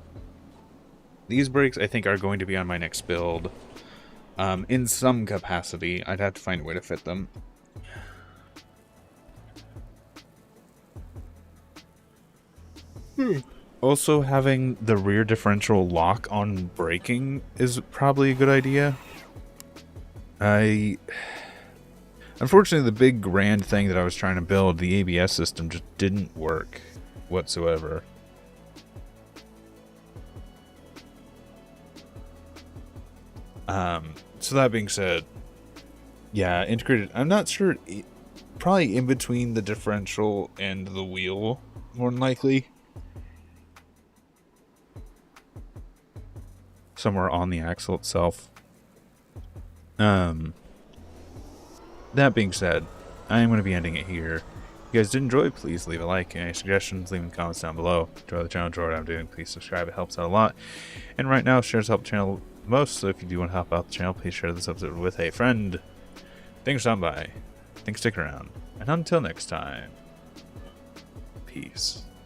A: These brakes, I think, are going to be on my next build. In some capacity. I'd have to find a way to fit them. Also, having the rear differential lock on braking is probably a good idea. Unfortunately, the big grand thing that I was trying to build, the ABS system, just didn't work whatsoever. So that being said, yeah, integrated. I'm not sure. Probably in between the differential and the wheel, more than likely. Somewhere on the axle itself. That being said, I am going to be ending it here. If you guys did enjoy, please leave a like. Any suggestions, leave in the comments down below. Enjoy the channel, enjoy what I'm doing, please subscribe. It helps out a lot. And right now, shares help the channel most, so if you do want to help out the channel, please share this episode with a friend. Thanks for stopping by. Thanks for sticking around. And until next time, peace.